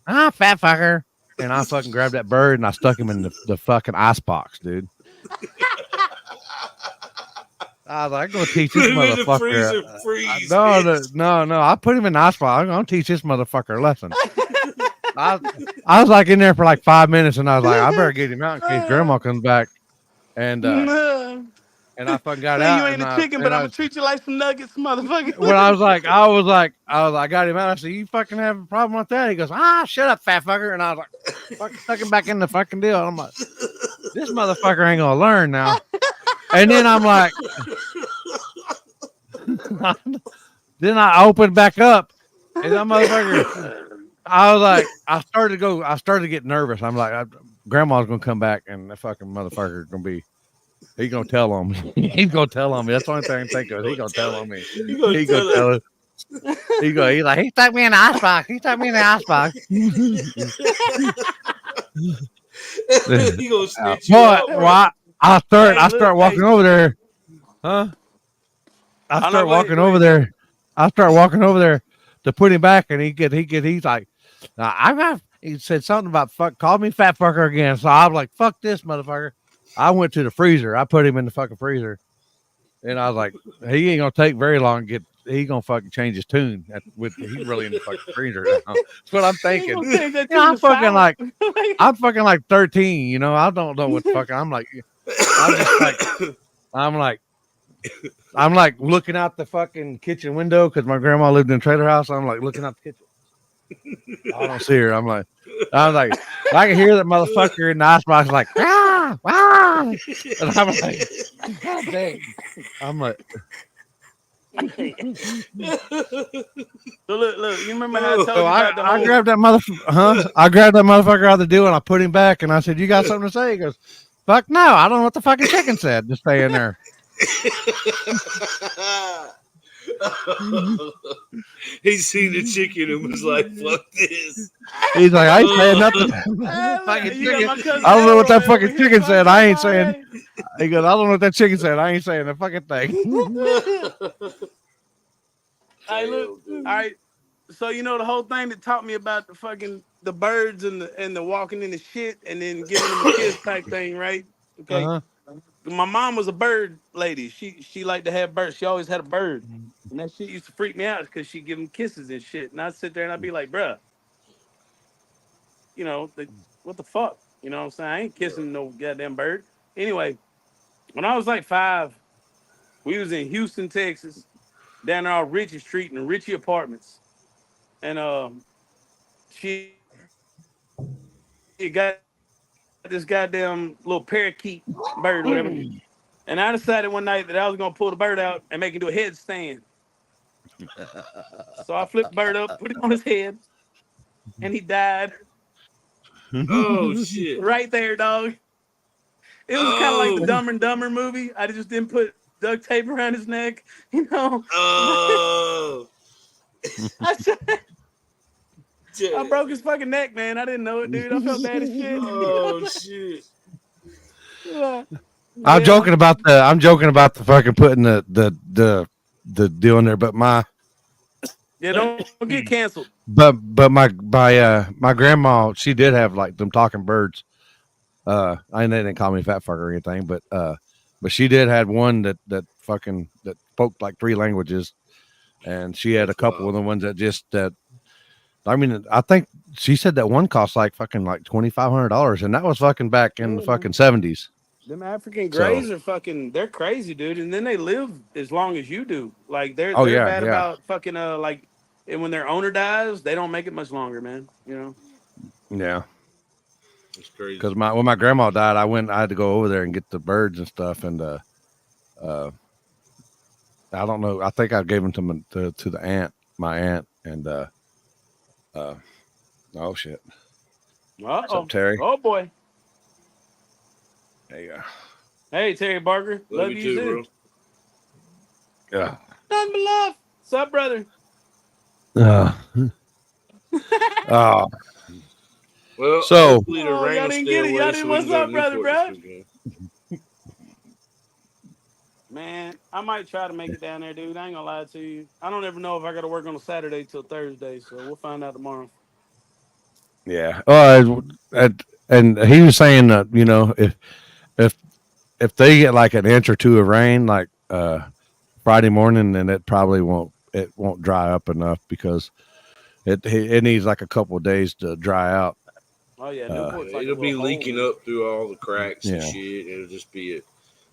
fat fucker, and I fucking grabbed that bird and I stuck him in the fucking icebox, dude. I was like, I'm gonna teach this motherfucker. No. I put him in the icebox. I'm gonna teach this motherfucker a lesson. I was like in there for like 5 minutes, and I was like, I better get him out in case Grandma comes back. And I fucking got out. You ain't a chicken, but I'm gonna treat you like some nuggets, motherfucker. When I got him out. I said, you fucking have a problem with that? He goes, shut up, fat fucker. And I was like, fucking stuck him back in the fucking deal. And I'm like, this motherfucker ain't gonna learn now. And then I'm like, then I opened back up, and that motherfucker. I was like, I started to get nervous. I'm like, Grandma's gonna come back, and the fucking motherfucker's gonna be. He's gonna tell on me. He's gonna tell on me. That's the only thing I can think of. He's gonna tell on me. He's gonna tell us. He's like, he stuck me in the icebox. He stuck me in the icebox. He gonna snitch you out. Well, I start walking over there. Huh? I start walking over there to put him back, and he's like, he said something about called me fat fucker again. So I was like, fuck this motherfucker. I went to the freezer. I put him in the fucking freezer, and I was like, he ain't gonna take very long to he's gonna fucking change his tune. He's really in the fucking freezer now. That's what I'm thinking. I'm fucking like 13. You know, I don't know what the fuck. I'm like looking out the fucking kitchen window because my grandma lived in a trailer house. I'm like looking out the kitchen. I don't see her. I'm like, I can hear that motherfucker in the icebox like, and I'm like, God dang. I'm like, so look, you remember how I told you about the whole... I grabbed that motherfucker out of the deal, and I put him back, and I said, you got something to say? He goes, fuck no, I don't know what the fucking chicken said. Just stay in there. He seen the chicken and was like, fuck this. He's like, I ain't saying nothing. Fucking chicken. I don't know what that fucking chicken said. I ain't saying. He goes, I don't know what that chicken said. I ain't saying the fucking thing. Hey, look, all right. So you know the whole thing that taught me about the birds and the walking in the shit and then giving them a kiss type thing, right? Okay. Uh-huh. My mom was a bird lady. She liked to have birds. She always had a bird. And that shit used to freak me out because she'd give them kisses and shit. And I'd sit there and I'd be like, bruh, you know, what the fuck? You know what I'm saying? I ain't kissing no goddamn bird. Anyway, when I was like 5, we was in Houston, Texas, down there on Ritchie Street in the Ritchie Apartments. And she got this goddamn little parakeet bird or whatever. And I decided one night that I was gonna pull the bird out and make him do a headstand. So I flipped the bird up, put it on his head, and he died. Oh shit! Right there, dog. It was kind of like the Dumber and Dumber movie. I just didn't put duct tape around his neck, you know. Oh. I broke his fucking neck, man. I didn't know it, dude. I felt bad as shit. Oh shit! I'm joking about the fucking putting the deal in there, but my Yeah, don't get canceled. but my grandma, she did have like them talking birds. I they didn't call me fat fucker or anything, but she did had one that spoke like three languages, and she had a That's couple of wild. the ones that just that. I mean, I think she said that one cost like fucking like $2,500, and that was fucking back in the Yeah, man. fucking 70s. Them African So, Greys are fucking. They're crazy, dude. And then they live as long as you do. Like they're oh they're yeah, bad yeah, about fucking like. And when their owner dies, they don't make it much longer, man. You know. yeah. It's crazy. Because when my grandma died, I had to go over there and get the birds and stuff, and uh, I don't know. I think I gave them to the aunt, my aunt, and uh, oh shit, what's up, Oh. Terry? Oh boy. There you go. Hey Terry Barker, Love love you you too, too. bro. Yeah. Nothing but love. What's up, brother? Uh, oh, Well, so hopefully the Oh, rain y'all will didn't stay get it. away Y'all so didn't. we can What's go to up, brother, Newport this bro? weekend. Man, I might try to make it down there, dude. I ain't gonna lie to you. I don't ever know if I got to work on a Saturday till Thursday, so we'll find out tomorrow. yeah. And he was saying that if if they get like an inch or two of rain, like Friday morning, then it won't dry up enough because it needs like a couple of days to dry out. Oh yeah, Uh, Newport's Yeah, like a it'll little be hole, leaking man. up through all the cracks and yeah, shit. It'll just be a.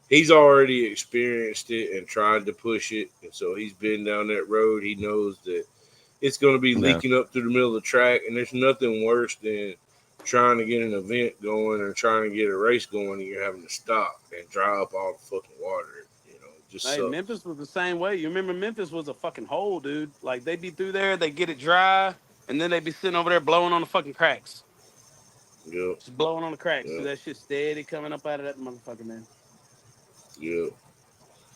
He's already experienced it and tried to push it, and so he's been down that road. He knows that it's going to be yeah, leaking up through the middle of the track, and there's nothing worse than trying to get an event going or trying to get a race going, and you're having to stop and dry up all the fucking water. It just Hey, sucks. Memphis was the same way. You remember Memphis was a fucking hole, dude. Like they be through there, they get it dry, and then they be sitting over there blowing on the fucking cracks. Yep, Just blowing on the cracks. See yep, that shit steady coming up out of that motherfucker, man. yep,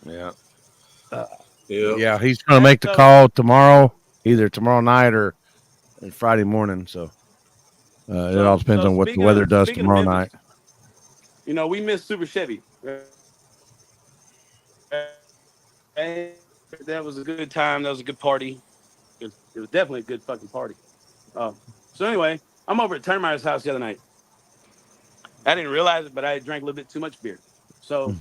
yeah. Uh, but yep. yeah, he's gonna Hey, make the call tomorrow, either tomorrow night or Friday morning. So it all depends so on what the speaking weather of does speaking of tomorrow night. Memphis, we missed Super Chevy. Right? That was a good time. That was a good party. It was definitely a good fucking party. So anyway, I'm over at Turnmeyer's house the other night. I didn't realize it, but I had drank a little bit too much beer. So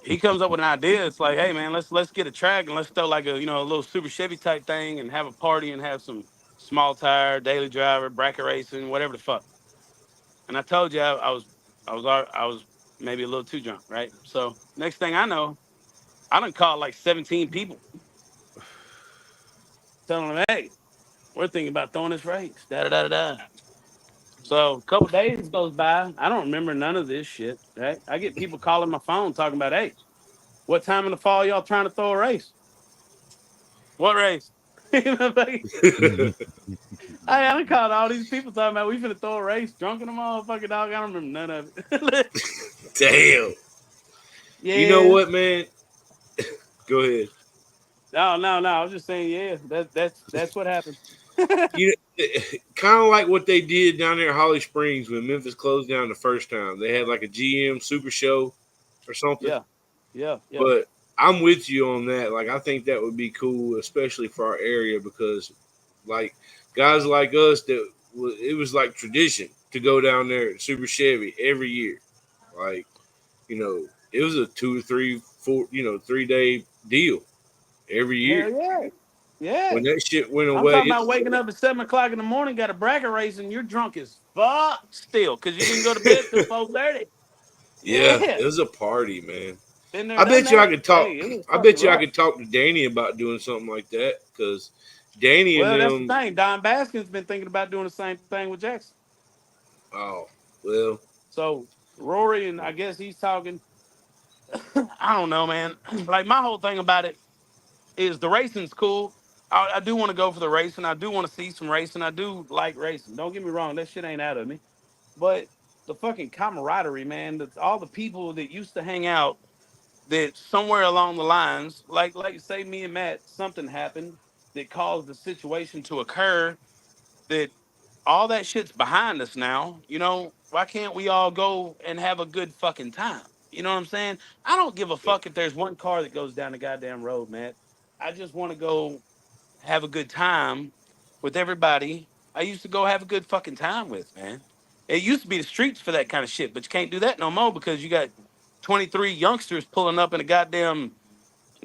he comes up with an idea. It's like, hey man, let's get a track and let's throw like a little Super Chevy type thing and have a party and have some small tire, daily driver, bracket racing, whatever the fuck. And I told you I was maybe a little too drunk, right? So next thing I know, I done called like 17 people telling them, hey, we're thinking about throwing this race. Da da da da. So a couple days goes by. I don't remember none of this shit. Right? I get people calling my phone talking about, hey, what time in the fall y'all trying to throw a race? What race? I done called all these people talking about we finna throw a race, drunk in the motherfucking dog. I don't remember none of it. Damn. You know Yeah. what, man? Go ahead. No, no, no. I was just saying, yeah, that's what happened. You kind of like what they did down there at Holly Springs when Memphis closed down the first time. They had like a GM Super Show or something. Yeah, yeah, yeah. But I'm with you on that. Like, I think that would be cool, especially for our area, because like guys like us, it was like tradition to go down there at Super Chevy every year. Like, it was a 2 or 3, 4, 3 day deal every year. Hell yeah. Yeah. When that shit went I'm away, talking about waking up at 7 o'clock in the morning, got a bracket race, and you're drunk as fuck still because you didn't go to bed till 4:30. yeah, Yeah. it was a party, man. Been there, I done bet you I that. could talk. Hey, it was I fucking bet you I rough. could talk to Danny about doing something like that because Danny and Well, that's the them. thing. Don Baskin's been thinking about doing the same thing with Jackson. Oh well, So Rory and I guess he's talking. I don't know, man. Like my whole thing about it is the racing's cool. I do want to go for the racing. I do want to see some racing. I do like racing. Don't get me wrong. That shit ain't out of me. But the fucking camaraderie, man. All the people that used to hang out. That somewhere along the lines, like say me and Matt, something happened that caused the situation to occur. That all that shit's behind us now. Why can't we all go and have a good fucking time? You know what I'm saying? I don't give a yeah, fuck if there's one car that goes down the goddamn road, man. I just want to go have a good time with everybody I used to go have a good fucking time with, man. It used to be the streets for that kind of shit, but you can't do that no more because you got 23 youngsters pulling up in a goddamn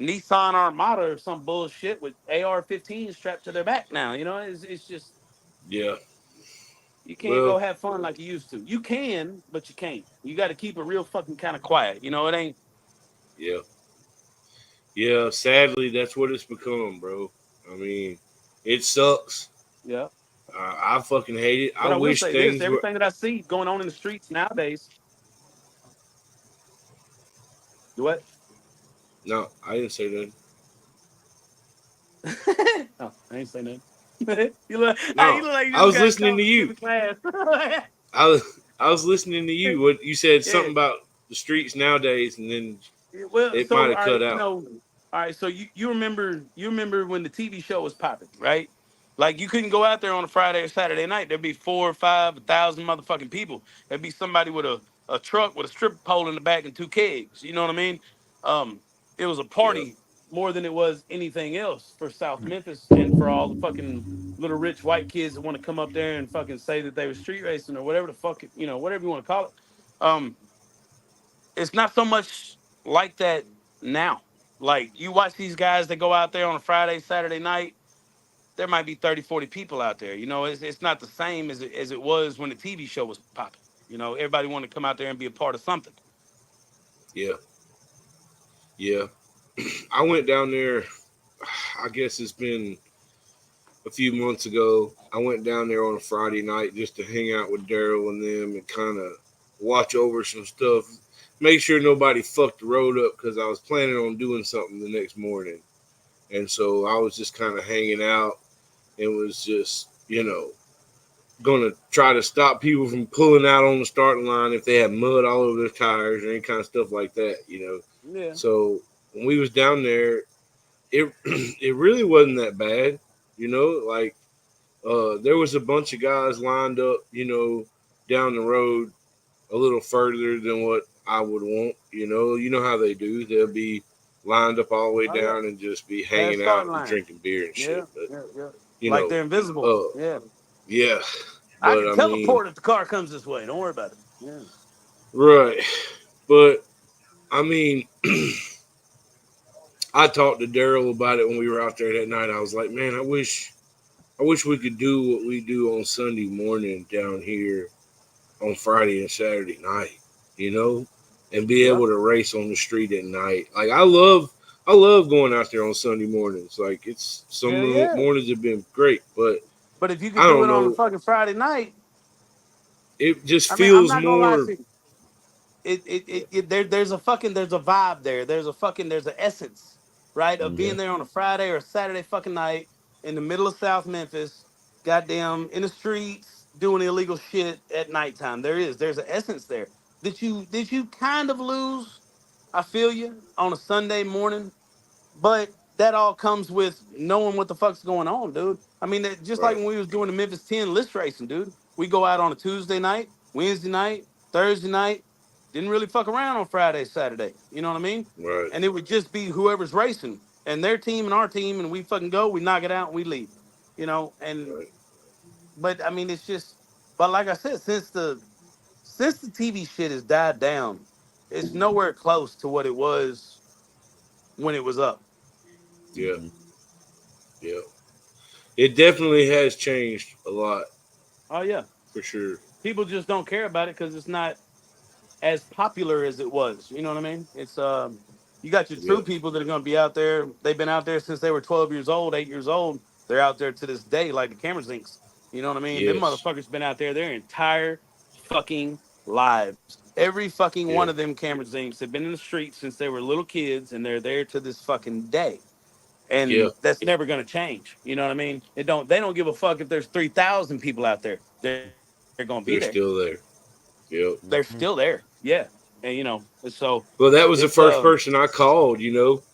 Nissan Armada or some bullshit with AR-15 strapped to their back now. You know, it's just Yeah. you can't Well, go have fun like you used to. You can, but you can't. You got to keep it real fucking kind of quiet. You know, it ain't. yeah. Yeah, sadly, that's what it's become, bro. I mean, it sucks. Yeah. I fucking hate it. I But I will wish say this: things were. everything that I see going on in the streets nowadays. What? No, I didn't say that. Oh, I ain't saying nothing. you look, hey, you No, look like you I just was got listening caught to in you. the class. I was listening to you. What you said Yeah. something about the streets nowadays, and then Well, it might so have all cut right, out. all right. So you remember when the TV show was popping, right? Like you couldn't go out there on a Friday or Saturday night. There'd be 4 or 5, 1,000 motherfucking people. There'd be somebody with a truck with a strip pole in the back and 2 kegs. You know what I mean? It was a Yeah, party more than it was anything else for South Memphis and for all the fucking little rich white kids that want to come up there and fucking say that they were street racing or whatever the fuck whatever you want to call it. Um, it's not so much like that now. Like you watch these guys that go out there on a Friday, Saturday night, there might be 30, 40 people out there. You know, it's not the same as it was when the TV show was popping. You know, everybody wanted to come out there and be a part of something. yeah, yeah. I went down there. I guess it's been a few months ago. I went down there on a Friday night just to hang out with Daryl and them and kind of watch over some stuff. Make sure nobody fucked the road up because I was planning on doing something the next morning. And so I was just kind of hanging out and was just, going to try to stop people from pulling out on the starting line if they had mud all over their tires or any kind of stuff like that. Yeah. So when we was down there, it it really wasn't that bad, like there was a bunch of guys lined up, down the road a little further than what I would want. You know how they do. They'll be lined up all the way Oh yeah. down and just be Last hanging out starting and line. drinking beer and Yeah. shit. But Yeah. Yeah. you Like know, they're invisible. Yeah. yeah. I But can I mean, teleport if the car comes this way. Don't worry about it. Yeah. right. But I mean, I talked to Daryl about it when we were out there that night. I was like, man, I wish we could do what we do on Sunday morning down here on Friday and Saturday night, and be Yeah. able to race on the street at night. Like I love going out there on Sunday mornings. Like it's some Hell yeah. mornings have been great, but But if you I could do don't it on a know. fucking Friday night, It just I mean, I'm feels not gonna lie more. to you. There's a vibe there. There's an essence, right, of Yeah. being there on a Friday or a Saturday fucking night in the middle of South Memphis, goddamn in the streets doing illegal shit at nighttime. There's an essence there that you kind of lose. I feel you on a Sunday morning, but that all comes with knowing what the fuck's going on, dude. I mean, just like Right. when we was doing the Memphis 10 list racing, dude. We go out on a Tuesday night, Wednesday night, Thursday night. Didn't really fuck around on Friday, Saturday. You know what I mean? Right. And it would just be whoever's racing and their team and our team, and we fucking go, we knock it out, and we leave. You know, and Right. but I mean, it's just. But like I said, since the TV shit has died down, it's nowhere close to what it was when it was up. Yeah. Mhm. Yeah. It definitely has changed a lot Oh yeah. for sure. People just don't care about it because it's not as popular as it was. You know what I mean? It's you got your true Yep. people that are going to be out there. They've been out there since they were 12 years old, 8 years old. They're out there to this day, like the camera zincs. You know what I mean? Them Yes. motherfuckers been out there their entire fucking lives. Every fucking Yeah. one of them camera zincs have been in the streets since they were little kids, and they're there to this fucking day. Yeah. And that's never going to change. You know what I mean? They don't give a fuck if there's 3,000 people out there. They're going to be there. They're still there. Yep. They're still there. Yeah. And so Well, that was the it's first person I called.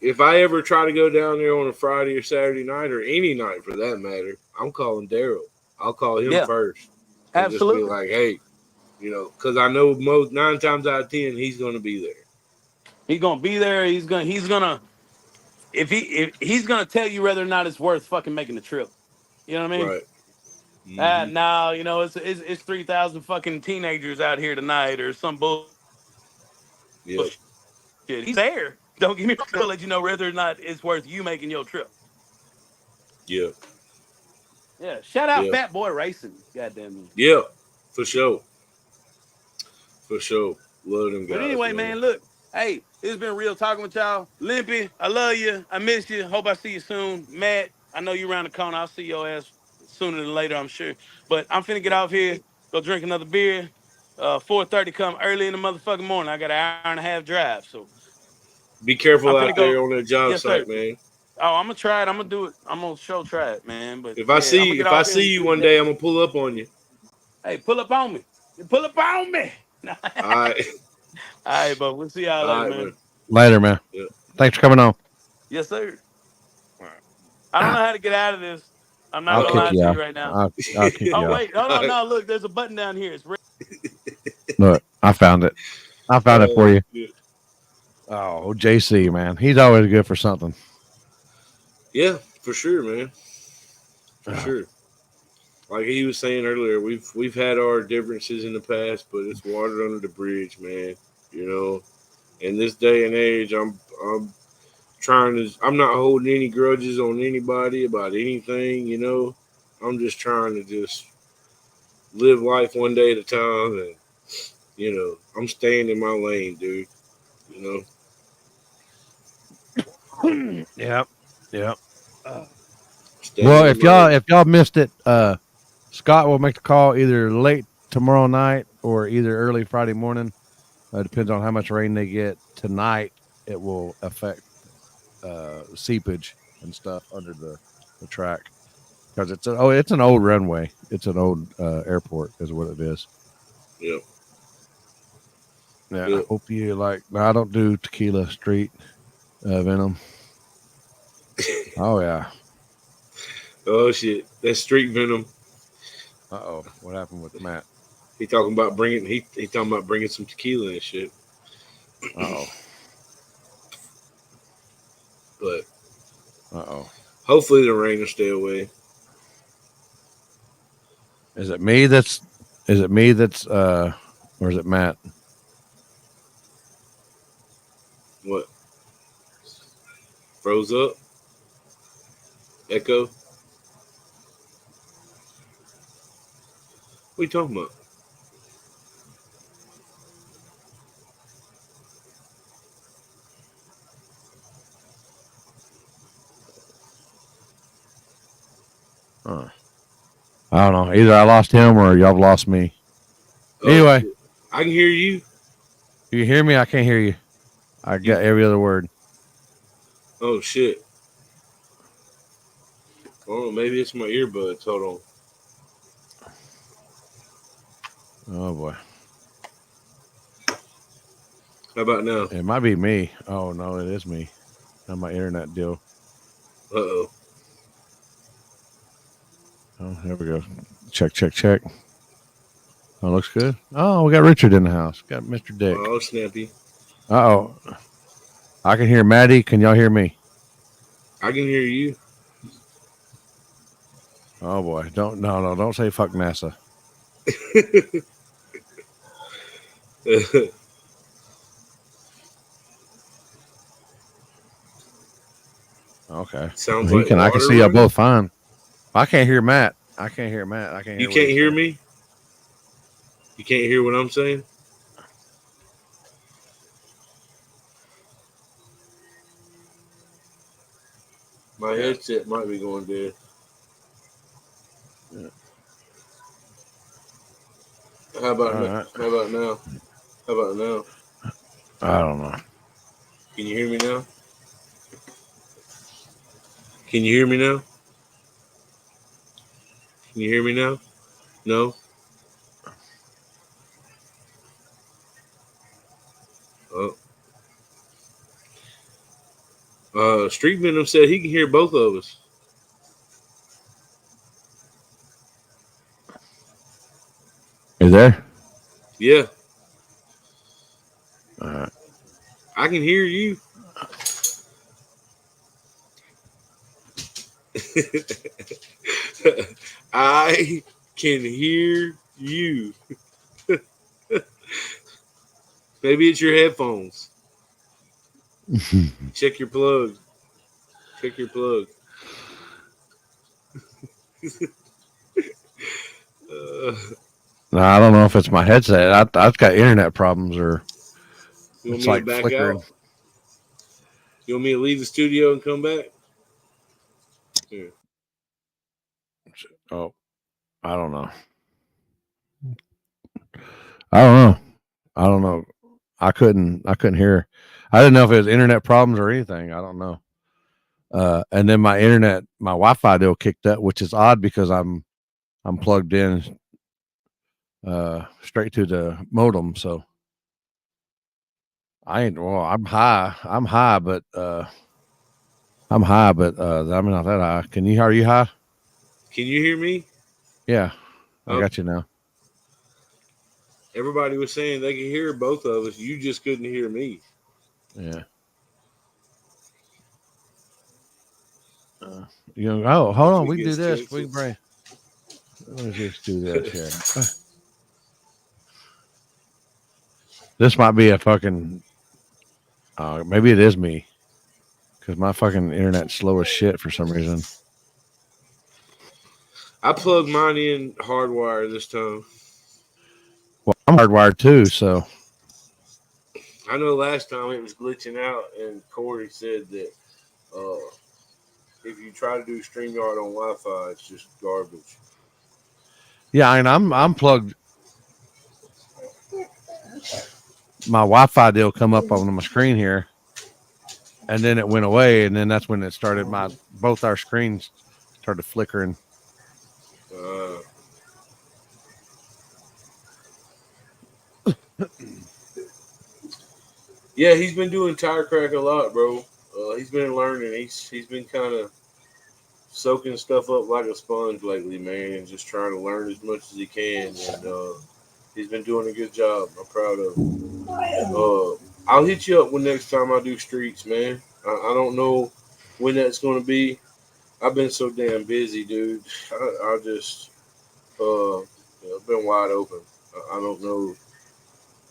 If I ever try to go down there on a Friday or Saturday night or any night for that matter, I'm calling Daryl. I'll call him yeah, first and just be absolutely. like, hey, because I know most 9 times out of 10 he's going to be there. He's gonna be there. He's gonna if he's gonna tell you whether or not it's worth fucking making the trip. You know what I mean? Right. Mm-hmm. Now you know it's 3,000 fucking teenagers out here tonight or some bullshit. Yeah. He's there. Don't give me to let you know whether or not it's worth you making your trip. Yeah. Yeah. Shout out Yeah. Fat Boy Racing. Goddamn. Yeah. For sure. For sure. Love them guys. But anyway, man, look. Hey, it's been real talking with y'all. Limpy, I love you. I miss you. Hope I see you soon. Matt, I know you around the corner. I'll see your ass sooner than later, I'm sure. But I'm finna get off here, go drink another beer. 4:30 come early in the motherfucking morning. I got an hour and a half drive. So be careful I'm out finna there go. on that job Yes, site, sir. man. Oh, I'm gonna try it. I'm gonna do it. I'm gonna try it, man. But If I yeah, I'm gonna get off here see and you do one that. day, I'm gonna pull up on you. Hey, pull up on me. Pull up on me. All right. All right, but we'll see y'all later, man. Later, man. Yeah. Thanks for coming on. Yes, sir. I don't know how to get out of this. I'm not I'll gonna kick lie you to out. you right now. I'll kick you Oh out. wait, hold on, no, look, there's a button down here. It's red. Look, I found it. I found it for you. Yeah. Oh, JC, man. He's always good for something. Yeah, for sure, man. For sure. Like he was saying earlier, we've had our differences in the past, but it's water under the bridge, man. You know, in this day and age, I'm not holding any grudges on anybody about anything. You know, I'm just trying to just live life one day at a time, and you know, I'm staying in my lane, dude. You know. Yep. Staying Well, in my lane. if y'all missed it, Scott will make the call either late tomorrow night or either early Friday morning. Depends on how much rain they get tonight. It will affect seepage and stuff under the track because it's an old runway. It's an old airport, is what it is. Yep. Yeah. Yep. I hope you like. I don't do tequila street venom. Oh yeah. Oh shit, that's street venom. Oh, what happened with Matt? He talking about bringing some tequila and shit. Oh. But hopefully the rain will stay away. Is it me that's or is it Matt? What? Froze up? Echo? What are you talking about? I don't know. Either I lost him or y'all lost me. Anyway, shit. I can hear you. You hear me? I can't hear you. I got every other word. Oh shit. Oh, maybe it's my earbuds. Hold on. Oh boy. How about now? It might be me. Oh no, it is me. On my internet deal. Uh-oh. Oh, there we go. Check. Oh, looks good. Oh, we got Richard in the house. Got Mr. Dick. Oh, snappy. Uh-oh. I can hear Maddie. Can y'all hear me? I can hear you. Oh boy. Don't say fuck NASA. Okay. Sounds like I can see y'all both fine. I can't hear Matt. I can't hear Matt. You can't hear me? You can't hear what I'm saying? My headset might be going dead. Yeah. How about now? I don't know. Can you hear me now? Can you hear me now? Can you hear me now? No? Oh. Street Venom said he can hear both of us. You there? Yeah. All right. I can hear you. I can hear you. Maybe it's your headphones. Check your plug. Check your plug. No, I don't know if it's my headset. I've got internet problems or You want it's me like to back flickering. out? You want me to leave the studio and come back? Here. Oh, I don't know. I don't know. I couldn't hear. I didn't know if it was internet problems or anything. I don't know. And then my Wi-Fi deal kicked up, which is odd because I'm plugged in straight to the modem. So I'm high, but I'm not that high. Are you high? Can you hear me? Yeah, I Oh. got you now. Everybody was saying they could hear both of us. You just couldn't hear me. Yeah. Oh, hold on. We can do this. We can bring. Let me just do this here. This might be a fucking. Maybe it is me, because my fucking internet's slow as shit for some reason. I plugged mine in hardwire this time. Well, I'm hardwired too, so. I know last time it was glitching out, and Corey said that if you try to do StreamYard on Wi-Fi, it's just garbage. Yeah, and I'm plugged. My Wi-Fi deal come up on my screen here, and then it went away, and then that's when it started. Both our screens started flickering. Yeah, he's been doing tire crack a lot, bro. He's been learning. He's been kind of soaking stuff up like a sponge lately, man, and just trying to learn as much as he can. And he's been doing a good job. I'm proud of him. I'll hit you up when next time I do streets, man. I don't know when that's going to be. I've been so damn busy, dude. I just been wide open. I don't know.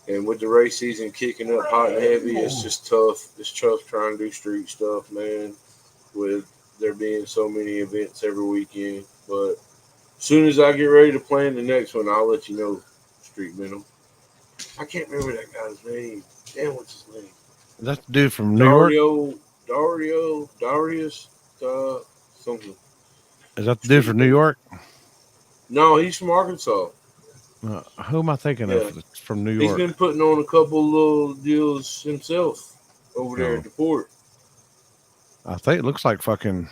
And with the race season kicking up hot and heavy, it's just tough. It's tough trying to do street stuff, man, with there being so many events every weekend. But as soon as I get ready to plan the next one, I'll let you know, Street Venom. I can't remember that guy's name. Damn, what's his name? Is that the dude from New York? Darius, something. Is that the dude from New York? No, he's from Arkansas. Who am I thinking of that's from New York? He's been putting on a couple little deals himself over there at the port. I think it looks like fucking.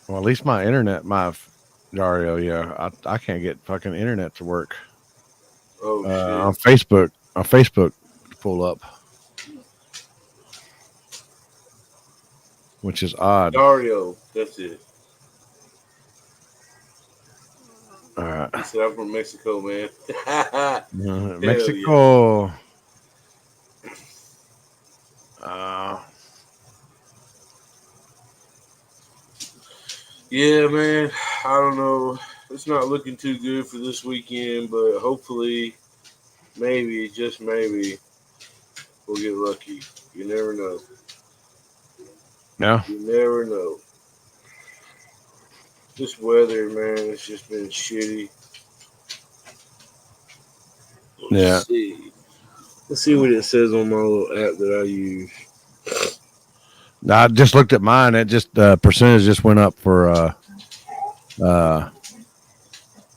Well, at least my internet, my Dario, yeah, I can't get fucking internet to work. Oh shit! On Facebook, to pull up, which is odd. Dario, that's it. All right. He said I'm from Mexico, man. Mexico. Yeah, man. I don't know. It's not looking too good for this weekend, but hopefully, maybe, just maybe, we'll get lucky. You never know. Yeah. You never know. This weather, man, it's just been shitty. Let's see. Let's see what it says on my little app that I use. I just looked at mine. It just percentage just went up for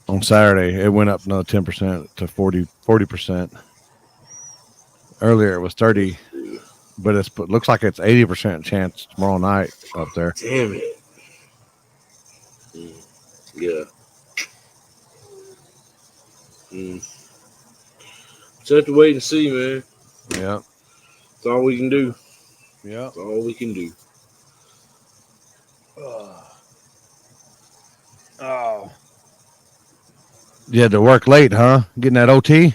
on Saturday. It went up another 10% to 40%. Earlier it was 30, but it looks like it's 80% chance tomorrow night up there. Damn it. Yeah. Just have to wait and see, man. Yeah. That's all we can do. Yeah. That's all we can do. Oh. You had to work late, huh? Getting that OT?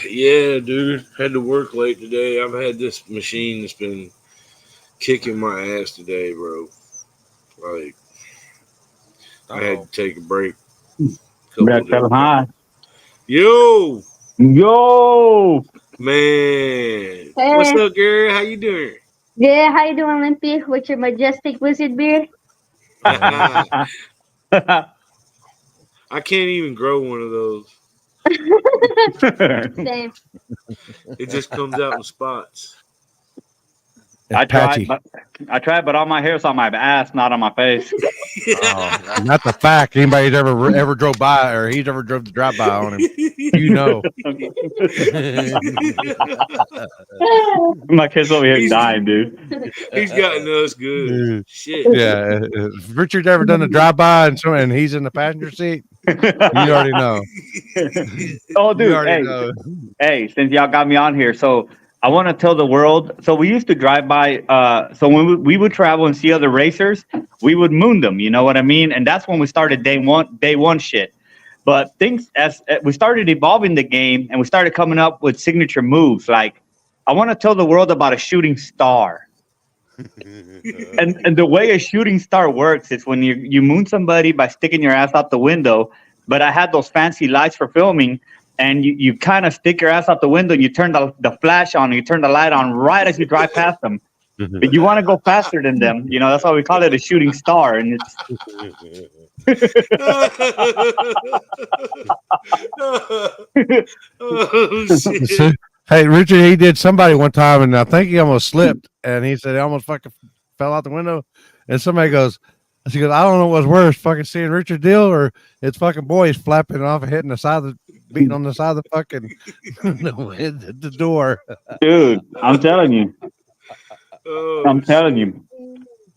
Yeah, dude. Had to work late today. I've had this machine that's been kicking my ass today, bro. Like, I had to take a break. Better tell him hi. Yo, man. Hey. What's up, girl? How you doing? Yeah, how you doing, Limpy? With your majestic wizard beard? I can't even grow one of those. Same. It just comes out in spots. I tried, but all my hair's on my ass, not on my face. Not the fact anybody's ever drove by or he's ever drove the drive by on him. You know. My kid's over here dying, dude. He's gotten us good. Shit. Yeah. If Richard's ever done a drive by and he's in the passenger seat, you already know. Oh, dude. Hey, since y'all got me on here, so I want to tell the world. So we used to drive by. So when we would travel and see other racers, we would moon them. You know what I mean? And that's when we started day one shit. But things as we started evolving the game and we started coming up with signature moves. Like I want to tell the world about a shooting star. and the way a shooting star works is when you moon somebody by sticking your ass out the window. But I had those fancy lights for filming. And you kind of stick your ass out the window and you turn the flash on and you turn the light on right as you drive past them. But you want to go faster than them. You know, that's why we call it a shooting star. And it's Oh, shit. Hey, Richard, he did somebody one time and I think he almost slipped and he said he almost fucking fell out the window. And somebody goes, I don't know what's worse, fucking seeing Richard deal or it's fucking boys flapping off and hitting the side of the beating on the side of the fucking the door. Dude, I'm telling you. I'm telling you.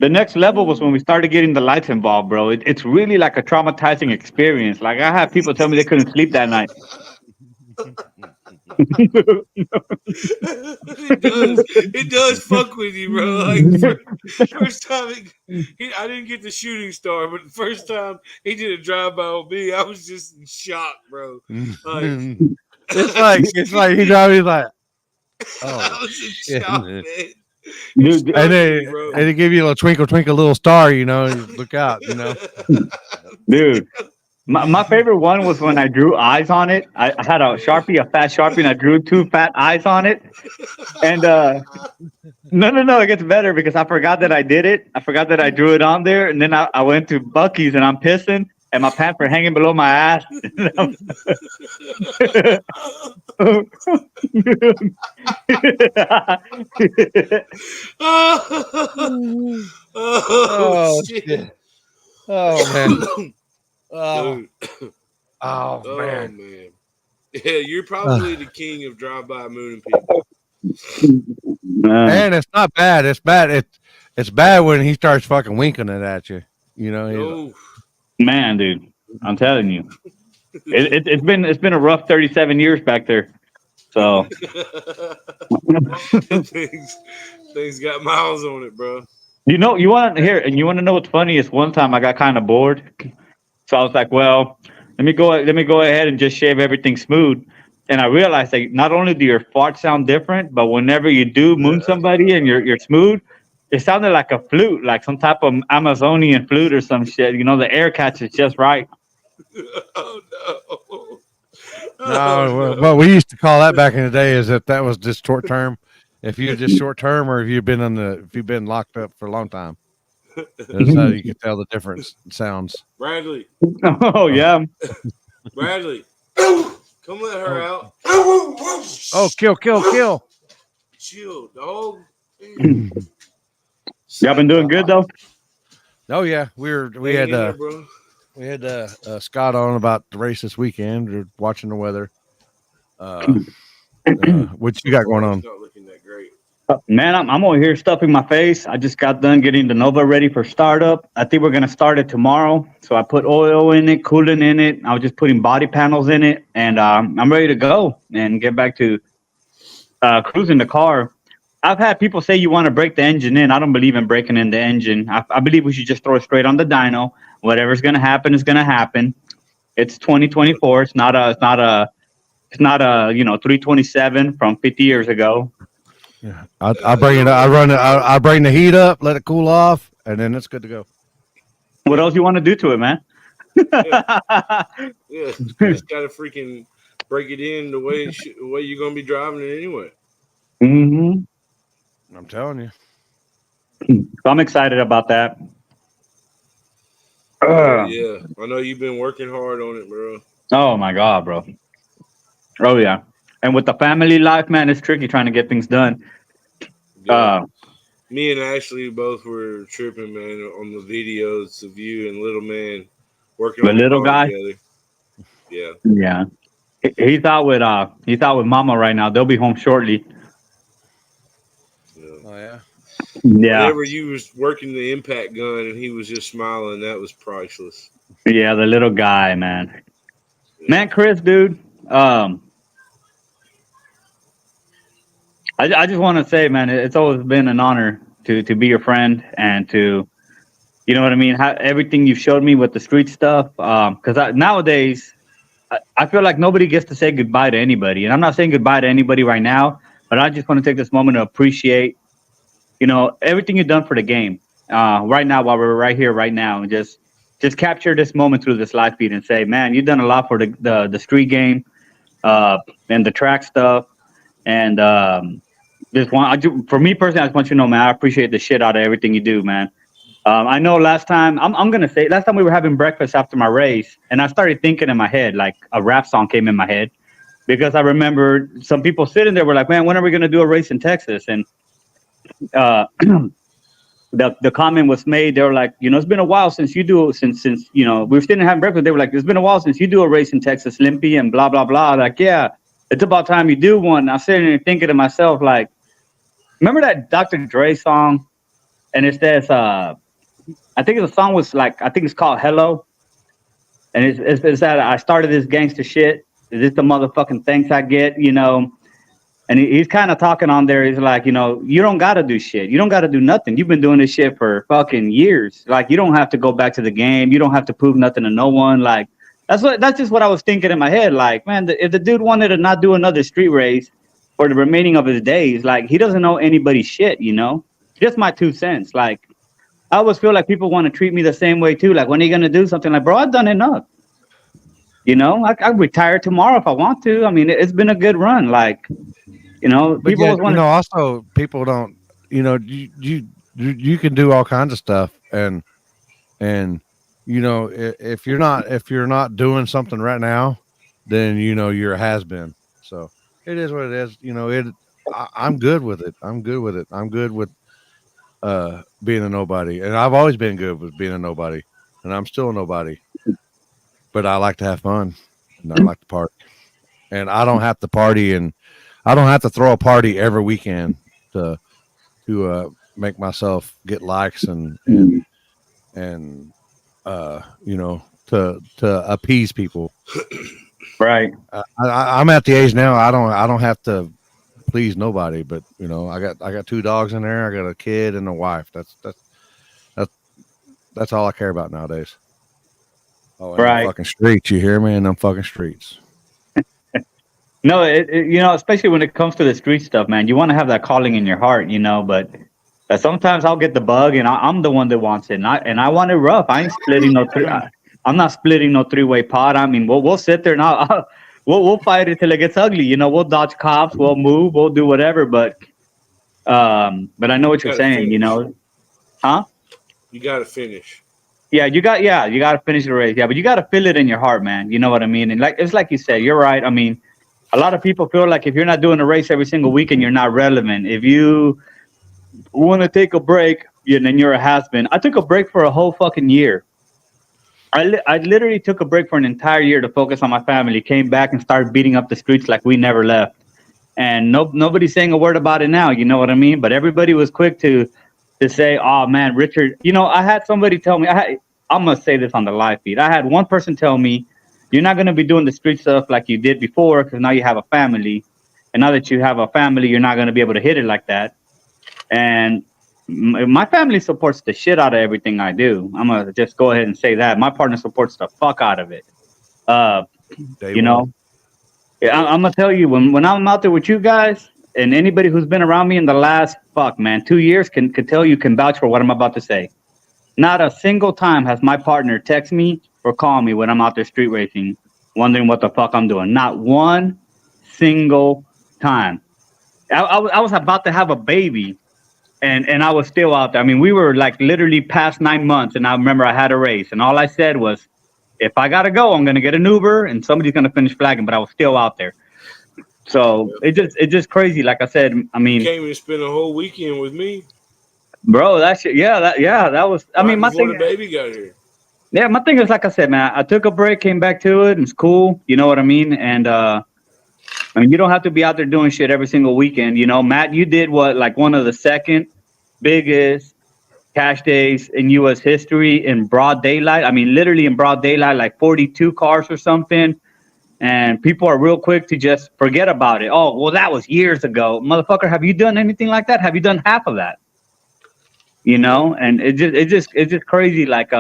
The next level was when we started getting the lights involved, bro. It's really like a traumatizing experience. Like I had people tell me they couldn't sleep that night. It does fuck with you, bro. Like first time I didn't get the shooting star, but the first time he did a drive by on me, I was just in shock, bro. Like, it's like he's always like, I was in shock, man. Dude, and they give you a little twinkle little star, you know, look out, you know. Dude. My favorite one was when I drew eyes on it. I had a fat Sharpie, and I drew 2 fat eyes on it. And no, it gets better because I forgot that I did it. I forgot that I drew it on there, and then I went to Buc-ee's and I'm pissing, and my pants are hanging below my ass. Oh, shit. Oh man. Dude. Oh man. Yeah, you're probably the king of drive-by mooning people. And it's not bad. It's bad. It's bad when he starts fucking winking it at you. You know. Man, dude, I'm telling you, it's been a rough 37 years back there. So things got miles on it, bro. You want to know what's funny is one time I got kind of bored. So I was like, well, let me go ahead and just shave everything smooth. And I realized that not only do your farts sound different, but whenever you do moon somebody and you're smooth, it sounded like a flute, like some type of Amazonian flute or some shit. You know, the air catches just right. Oh no. No, what we used to call that back in the day is that was just short term. If you're just short term, or if you've been locked up for a long time. That's how you can tell the difference in sounds. Bradley. Oh yeah. Bradley. Come let her out. Oh, kill. Chill, dog. Y'all been doing good though? Oh yeah. We had Scott on about the race this weekend. We're watching the weather. What you got going on? Not looking that great. Man, I'm over here stuffing my face. I just got done getting the Nova ready for startup. I think we're gonna start it tomorrow. So I put oil in it, coolant in it. I was just putting body panels in it, and I'm ready to go and get back to cruising the car. I've had people say you want to break the engine in. I don't believe in breaking in the engine. I believe we should just throw it straight on the dyno. Whatever's gonna happen is gonna happen. It's 2024. It's not a 327 from 50 years ago. Yeah, I bring it. I bring the heat up, let it cool off, and then it's good to go. What else you want to do to it, man? Yeah, you just gotta freaking break it in the way you're gonna be driving it anyway. Mm-hmm. I'm telling you. So I'm excited about that. Yeah, I know you've been working hard on it, bro. Oh my God, bro. Oh yeah. And with the family life, man, it's tricky trying to get things done. Yeah. Me and Ashley both were tripping, man, on the videos of you and little man working The on the little car guy. together. Yeah. Yeah. He's out with Mama right now. They'll be home shortly. Oh yeah. Yeah. Whenever you was working the impact gun and he was just smiling, that was priceless. Yeah, the little guy, man. Yeah. Man, Chris, dude. I just want to say, man, it's always been an honor to be your friend and to, you know what I mean? Everything you've showed me with the street stuff. Because nowadays, I feel like nobody gets to say goodbye to anybody. And I'm not saying goodbye to anybody right now, but I just want to take this moment to appreciate, everything you've done for the game. Right now, while we're right here, right now, and just capture this moment through this live feed and say, man, you've done a lot for the street game, and the track stuff. And for me personally, I just want you to know, man, I appreciate the shit out of everything you do, man. I know last time, I'm going to say, last time we were having breakfast after my race, and I started thinking in my head, like a rap song came in my head, because I remember some people sitting there were like, man, when are we going to do a race in Texas? And the comment was made, they were like, it's been a while since we were sitting having breakfast. They were like, it's been a while since you do a race in Texas, Limpy, and blah, blah, blah. Like, yeah, it's about time you do one. And I'm sitting there thinking to myself, like, remember that Dr. Dre song? And it says, I think the song was like, I think it's called Hello. And it's that I started this gangster shit. Is this the motherfucking thanks I get, And he's kind of talking on there. He's like, you don't got to do shit. You don't got to do nothing. You've been doing this shit for fucking years. Like, you don't have to go back to the game. You don't have to prove nothing to no one. Like, that's just what I was thinking in my head. Like, man, if the dude wanted to not do another street race for the remaining of his days, like, he doesn't know anybody's shit, Just my 2 cents. Like, I always feel like people want to treat me the same way too. Like, when are you gonna do something? Like, bro, I've done enough. I retire tomorrow if I want to. I mean, it's been a good run. Like, people always want. Also people don't. You can do all kinds of stuff, and if you're not doing something right now, then you're a has been. So it is what it is. I'm good with it. I'm good with it. I'm good with being a nobody, and I've always been good with being a nobody, and I'm still a nobody, but I like to have fun and I like to party, and I don't have to party, and I don't have to throw a party every weekend to make myself get likes and to appease people. Right. I'm at the age now. I don't have to please nobody, but I got 2 dogs in there. I got a kid and a wife. That's all I care about nowadays. Oh, and right. them fucking streets, you hear me? And them fucking streets. No, especially when it comes to the street stuff, man, you want to have that calling in your heart, but sometimes I'll get the bug, and I'm the one that wants it, and I want it rough. I ain't splitting no I'm not splitting no 3-way pot. I mean, we'll sit there now. We'll fight it till it gets ugly. We'll dodge cops. We'll move. We'll do whatever. But I know what you're saying. Finish. Huh? You got to finish. Yeah, you got to finish the race. Yeah, but you got to feel it in your heart, man. You know what I mean? And it's like you said, you're right. I mean, a lot of people feel like if you're not doing a race every single weekend, you're not relevant. If you want to take a break, then you're a has-been. I took a break for a whole fucking year. I literally took a break for an entire year to focus on my family, came back and started beating up the streets like we never left. And nobody's saying a word about it now, you know what I mean? But everybody was quick to say, oh, man, Richard, I had somebody tell me, I'm going to say this on the live feed. I had one person tell me, you're not going to be doing the street stuff like you did before because now you have a family. And now that you have a family, you're not going to be able to hit it like that. And my family supports the shit out of everything I do. I'm going to just go ahead and say that. My partner supports the fuck out of it. I'm going to tell you, when I'm out there with you guys, and anybody who's been around me in the last 2 years can tell you, can vouch for what I'm about to say. Not a single time has my partner text me or call me when I'm out there street racing, wondering what the fuck I'm doing. Not one single time. I was about to have a baby, and I was still out there. I mean, we were like literally past 9 months, and I remember I had a race, and all I said was, if I gotta go, I'm gonna get an Uber, and somebody's gonna finish flagging. But I was still out there. So it's just crazy. Like I said, I mean, you came and spent a whole weekend with me, bro. That shit, that was. I mean, my before thing. the baby got here. Yeah, my thing is, like I said, man, I took a break, came back to it, and it's cool. You know what I mean? And I mean, you don't have to be out there doing shit every single weekend. You know, Matt, you did what, like one of the second biggest cash days in U.S. history in broad daylight. I mean, literally in broad daylight, like 42 cars or something. And people are real quick to just forget about it. Oh, well, that was years ago. Motherfucker, have you done anything like that? Have you done half of that? You know, and it's just crazy. Like,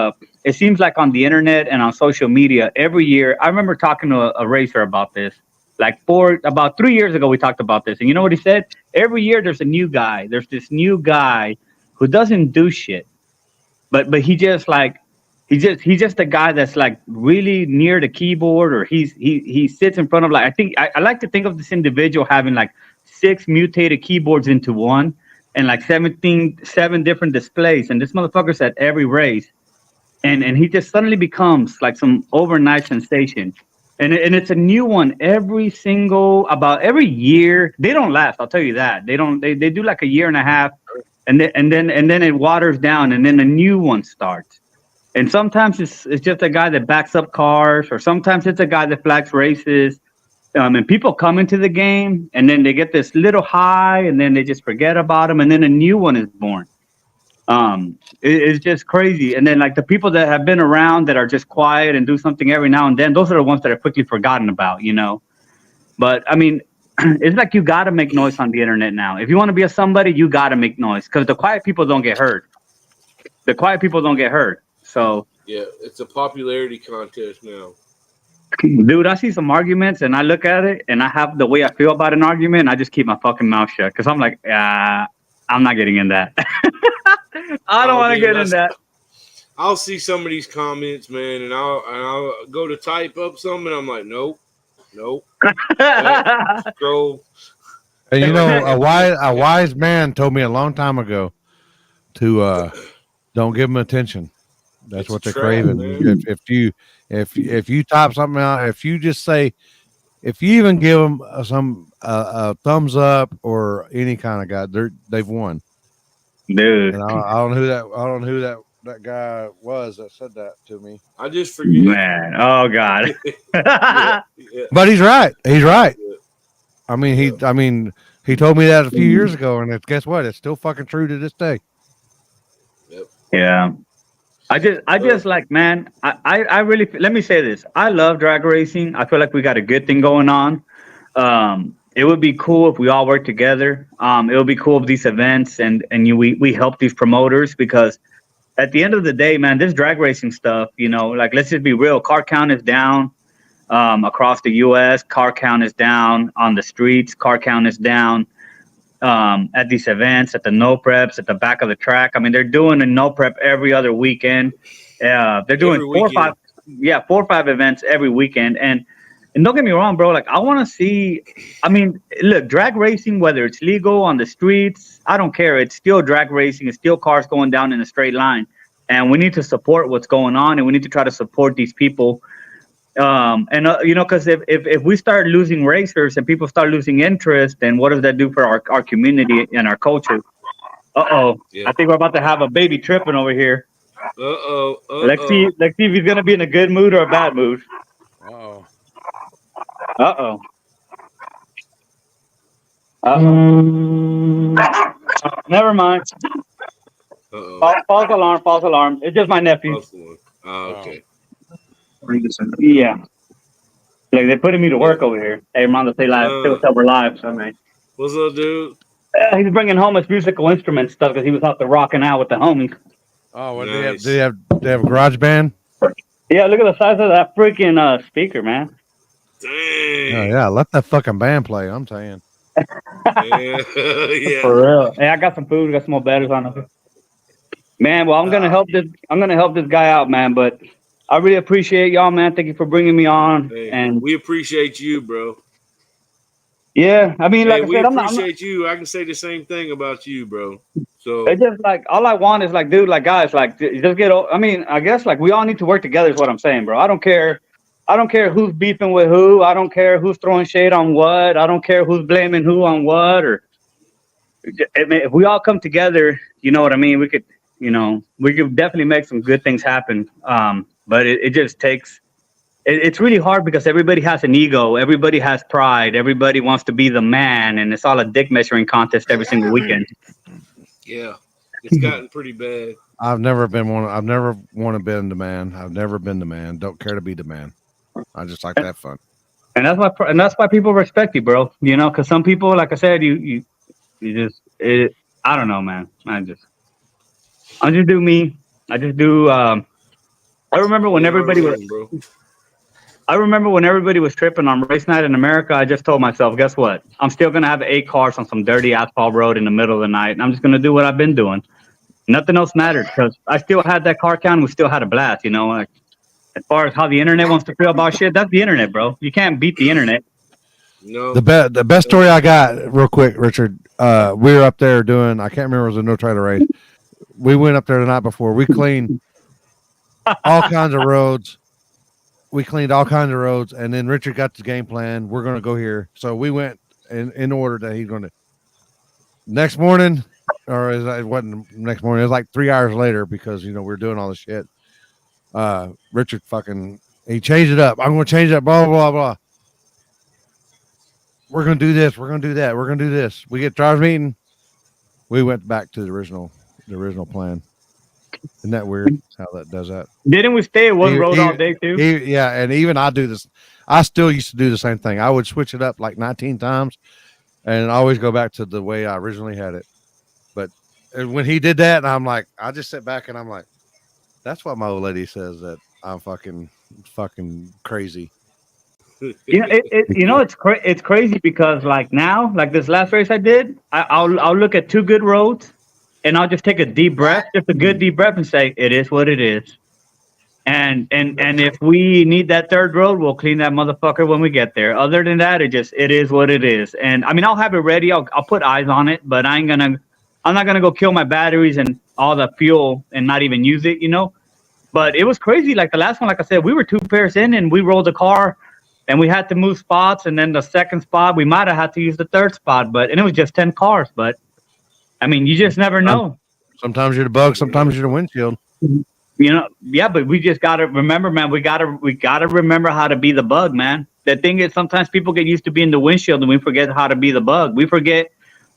it seems like on the internet and on social media every year. I remember talking to a racer about this. Like about 3 years ago, we talked about this, and you know what he said? Every year there's a new guy. There's this new guy who doesn't do shit, but he's just a guy that's like really near the keyboard, or he sits in front of, like, I like to think of this individual having like 6 mutated keyboards into one, and like 7 different displays, and this motherfucker's at every race, and he just suddenly becomes like some overnight sensation. And it's a new one every year. They don't last, I'll tell you that. They do like a year and a half, and then it waters down, and then a new one starts. And sometimes it's just a guy that backs up cars, or sometimes it's a guy that flags races. And people come into the game, and then they get this little high, and then they just forget about them, and then a new one is born. It's just crazy. And then, like, the people that have been around that are just quiet and do something every now and then, those are the ones that are quickly forgotten about, you know. But I mean, it's like you got to make noise on the internet now. If you want to be a somebody, you got to make noise, because the quiet people don't get heard. So yeah, it's a popularity contest now. Dude, I see some arguments, and I look at it, and I have the way I feel about an argument, and I just keep my fucking mouth shut, because I'm like, I'm not getting in that. I don't want to get in that. I'll see some of these comments, man, and I'll go to type up something, and I'm like, nope. Scroll. And you know, a wise man told me a long time ago to don't give them attention. That's It's what they're trap, craving. man. If you type something out, if you just say, if you even give them some thumbs up or any kind of guy, they've won. Dude, and I don't know who that guy was that said that to me. I just forget. Man, oh God. Yeah. But he's right. Yeah. I mean, he told me that a few years ago, and guess what? It's still fucking true to this day. Yep. Yeah. I just like, man, I really, let me say this. I love drag racing. I feel like we got a good thing going on. It would be cool if we all work together. It would be cool if these events and we help these promoters, because at the end of the day, man, this drag racing stuff, you know, like, let's just be real. Car count is down across the U.S. Car count is down on the streets. Car count is down at these events, at the no preps, at the back of the track. I mean, they're doing a no prep every other weekend. They're doing 4 or 5 events every weekend. And don't get me wrong, bro. Like, I want to see. I mean, look, drag racing, whether it's legal on the streets, I don't care. It's still drag racing. It's still cars going down in a straight line. And we need to support what's going on, and we need to try to support these people. You know, because if we start losing racers and people start losing interest, then what does that do for our community and our culture? Yeah. I think we're about to have a baby tripping over here. Let's see if he's gonna be in a good mood or a bad mood. Never mind. False alarm. It's just my nephew. Okay. Yeah. Like, they're putting me to work over here. Hey, Mondo, say live. Still we're live. So, man. What's up, dude? He's bringing home his musical instrument stuff because he was out there rocking out with the homies. Oh, what nice. Do they have a garage band? Yeah, look at the size of that freaking speaker, man. Dang. Oh, yeah, let that fucking band play. I'm saying. Yeah. For real. Hey, I got some food. Got some more batteries on it. Man, well, I'm gonna help this guy out, man. But I really appreciate y'all, man. Thank you for bringing me on. Hey, And we appreciate you, bro. yeah, I mean, Hey, like I we said, I'm not. appreciate you. I can say the same thing about you, bro. So It's just like all I want is like, dude, like guys, like just get. I mean, I guess like we all need to work together. Is what I'm saying, bro. I don't care. I don't care who's beefing with who. I don't care who's throwing shade on what. I don't care who's blaming who on what. Or I mean, if we all come together, you know what I mean. We could definitely make some good things happen. But it just takes. It's really hard because everybody has an ego. Everybody has pride. Everybody wants to be the man, and it's all a dick measuring contest every single weekend. yeah, it's gotten pretty bad. I've never want to be the man. I've never been the man. Don't care to be the man. I just like that fun. And that's why people respect you, bro. You know, because some people, like I said, you just I don't know, man. I just do me. I just do. I remember when everybody was. Bro. I remember when everybody was tripping on race night in America. I just told myself, guess what? I'm still gonna have 8 cars on some dirty asphalt road in the middle of the night, and I'm just gonna do what I've been doing. Nothing else mattered because I still had that car count. And we still had a blast, you know. Like, as far as how the internet wants to feel about shit, that's the internet, bro. You can't beat the internet. No. The best story I got, real quick, Richard. We were up there doing. I can't remember. It was a no trailer race. We went up there the night before. We cleaned all kinds of roads. And then Richard got the game plan. We're going to go here. So we went in order that he's going to. Next morning, or it wasn't next morning. It was like 3 hours later because we're doing all this shit. Richard he changed it up. I'm going to change it up. Blah blah blah. We're going to do this. We're going to do that. We're going to do this. We get driver's meeting. We went back to the original plan. Isn't that weird how that does that? Didn't we stay at one road all day too? Yeah, and even I do this. I still used to do the same thing. I would switch it up like 19 times and always go back to the way I originally had it. But when he did that, and I'm like, I just sit back and I'm like, that's what my old lady says, that I'm fucking crazy. It's crazy because like now, like this last race I did, I'll look at 2 good roads. And I'll just take a deep breath, just a good deep breath, and say, "It is what it is." And if we need that 3rd road, we'll clean that motherfucker when we get there. Other than that, it is what it is. And I mean, I'll have it ready. I'll put eyes on it, but I'm not gonna go kill my batteries and all the fuel and not even use it, you know. But it was crazy. Like the last one, like I said, we were 2 pairs in, and we rolled the car, and we had to move spots. And then the 2nd spot, we might have had to use the 3rd spot, and it was just 10 cars, but. I mean, you just never know. Sometimes you're the bug, sometimes you're the windshield. You know, yeah, but we just gotta remember, man. We gotta remember how to be the bug, man. The thing is, sometimes people get used to being the windshield, and we forget how to be the bug. We forget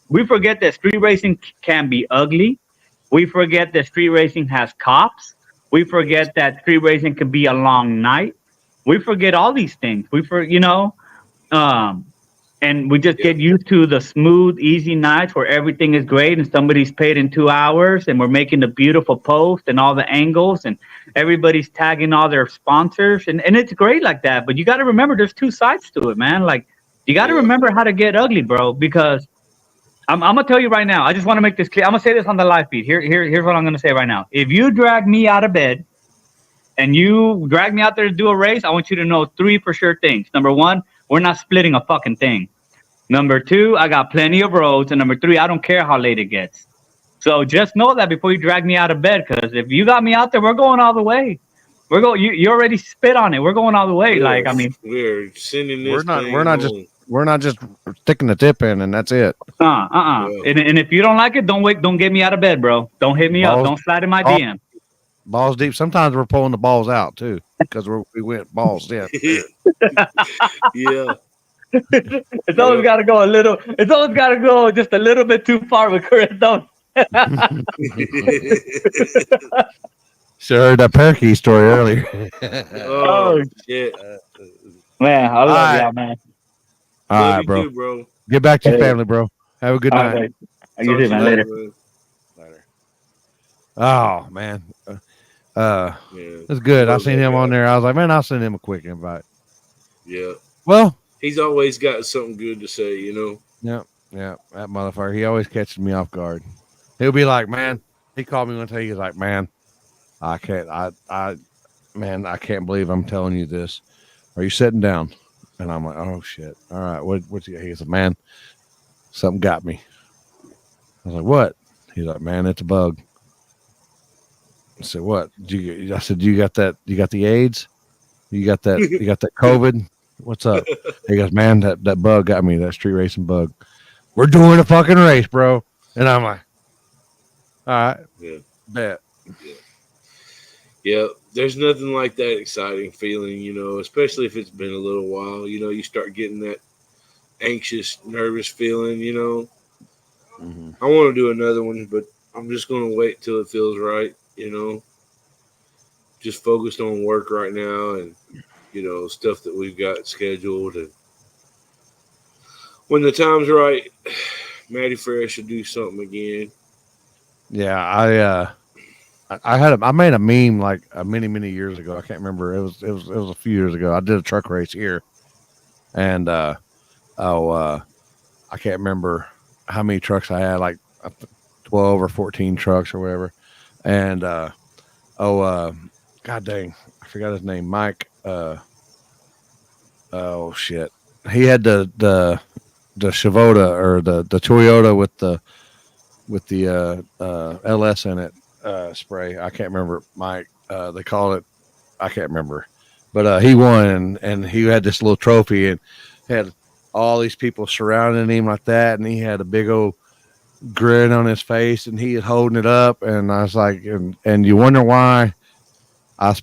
that street racing can be ugly. We forget that street racing has cops. We forget that street racing can be a long night. We forget all these things. And we just get used to the smooth, easy nights where everything is great and somebody's paid in 2 hours and we're making a beautiful post and all the angles and everybody's tagging all their sponsors. And it's great like that. But you got to remember there's 2 sides to it, man. Like, you got to remember how to get ugly, bro, because I'm going to tell you right now. I just want to make this clear. I'm going to say this on the live feed. Here's what I'm going to say right now. If you drag me out of bed and you drag me out there to do a race, I want you to know 3 for sure things. Number 1, we're not splitting a fucking thing. Number 2, I got plenty of roads. And number 3, I don't care how late it gets. So just know that before you drag me out of bed, because if you got me out there, we're going all the way. You already spit on it. We're going all the way. Yeah, like, I mean, we're sending this. We're not just sticking the tip in and that's it. Yeah. And if you don't like it, don't get me out of bed, bro. Don't hit me up. Don't slide in my DM. Balls deep. Sometimes we're pulling the balls out too because we went balls in. Yeah. It's always got to go a little. It's always got to go just a little bit too far with Chris, don't. Sure heard that parakeet story earlier. Oh shit, man! I love y'all, man. All right, bro. Too, bro. Get back to your family, bro. Have a good night. You too, man. Later. Oh man, that's good. I seen him on there. I was like, man, I'll send him a quick invite. Yeah. Well, he's always got something good to say, you know. Yeah. That motherfucker. He always catches me off guard. He'll be like, man. He called me one day. He's like, "Man, I can't. Man, I can't believe I'm telling you this. Are you sitting down?" And I'm like, "Oh shit! All right, what's he?" He said, "Man, something got me." I was like, "What?" He's like, "Man, it's a bug." I said, "What? I said, "You got that? You got the AIDS? You got that? You got that COVID? What's up?" He goes, "Man, that bug got me. That street racing bug. We're doing a fucking race, bro." And I'm like, "All right, Yeah. bet." Yeah, there's nothing like that exciting feeling, you know, especially if it's been a little while. You know, you start getting that anxious, nervous feeling, you know. Mm-hmm. I want to do another one, but I'm just going to wait till it feels right, you know. Just focused on work right now and, you know, stuff that we've got scheduled. And when the time's right, Matty Fresh should do something again. Yeah, I made a meme like many years ago. I can't remember. It was a few years ago. I did a truck race here, and oh, I can't remember how many trucks I had, like 12 or 14 trucks or whatever. And oh, god dang, I forgot his name. Mike. Oh shit, he had the Shavoda or the Toyota with the LS in it spray. I can't remember. Mike. They call it. I can't remember, but he won, and he had this little trophy and had all these people surrounding him like that, and he had a big old grin on his face, and he was holding it up, and I was like, and you wonder why I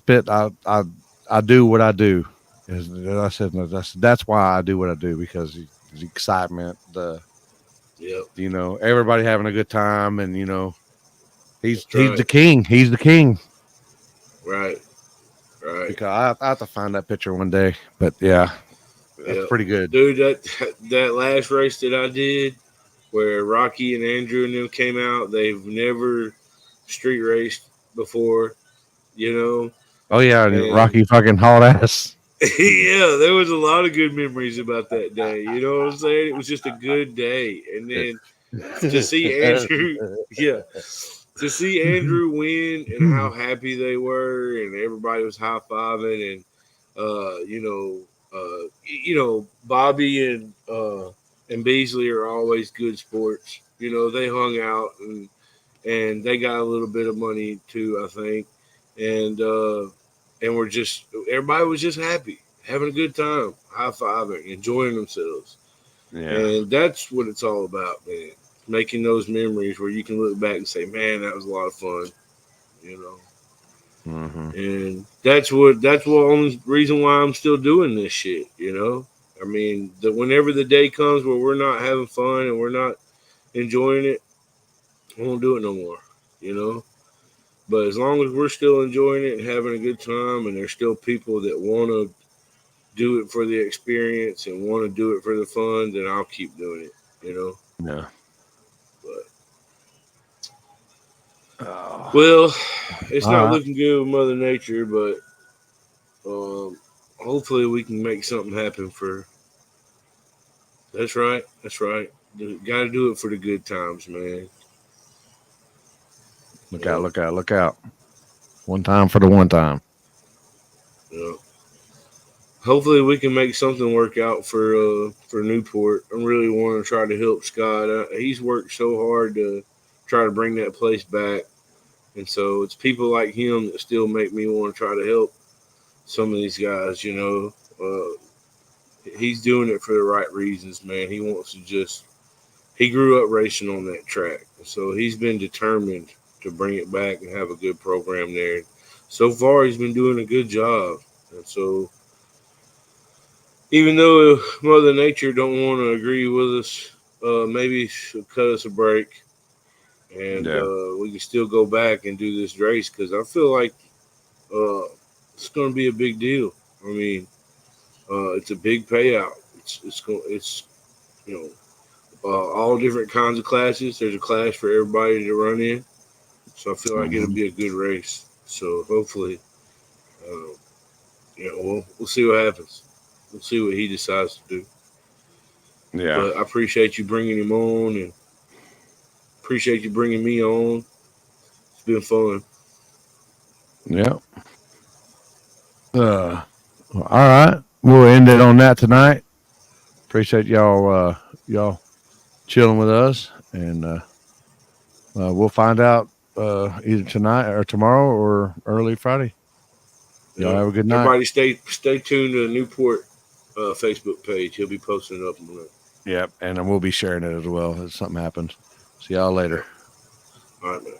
do what I do. I said that's why I do what I do, because the excitement, Yep. Everybody having a good time, and he's That's right. the king. He's the king. Right. Right. Because I have to find that picture one day. But yeah, that's Yep. pretty good. Dude, that last race that I did where Rocky and Andrew and them came out, they've never street raced before, you know. Oh yeah, and And Rocky fucking hauled ass. yeah, there was a lot of good memories about that day. You know what I'm saying? It was just a good day. And then to see Andrew, yeah, to see Andrew win and how happy they were, and everybody was high fiving, and Bobby and Beasley are always good sports. You know, they hung out and they got a little bit of money too, I think, and we're just everybody was just happy, having a good time, high fiving, enjoying themselves. Yeah. And that's what it's all about, man. Making those memories where you can look back and say, man, that was a lot of fun, you know. Mm-hmm. And that's the only reason why I'm still doing this shit, you know. I mean, whenever the day comes where we're not having fun and we're not enjoying it, I won't do it no more, you know. But as long as we're still enjoying it and having a good time, and there's still people that want to do it for the experience and want to do it for the fun, then I'll keep doing it, you know. Yeah. Well, it's All not right. looking good with Mother Nature, but hopefully we can make something happen for. That's right. That's right. Got to do it for the good times, man. Look out! Look out! Look out! One time for the one time. Yeah. Hopefully we can make something work out for Newport. I really want to try to help Scott. He's worked so hard to try to bring that place back, and so it's people like him that still make me want to try to help some of these guys. You know, he's doing it for the right reasons, man. He wants to he grew up racing on that track, so he's been determined to bring it back and have a good program there. So far, he's been doing a good job, and so even though Mother Nature don't want to agree with us, maybe she'll cut us a break, and Yeah. we can still go back and do this race because I feel like it's going to be a big deal. I mean, it's a big payout. It's you know all different kinds of classes. There's a class for everybody to run in, so I feel like it'll Mm-hmm. be a good race. So hopefully, we'll see what happens. We'll see what he decides to do. Yeah. But I appreciate you bringing him on and appreciate you bringing me on. been fun. Yeah. All right. We'll end it on that tonight. Appreciate y'all chilling with us, and we'll find out either tonight or tomorrow or early Friday. Y'all have a good night. Everybody stay tuned to the Newport Facebook page. He'll be posting it up on it. Yep, and we'll be sharing it as well if something happens. See y'all later. All right, man.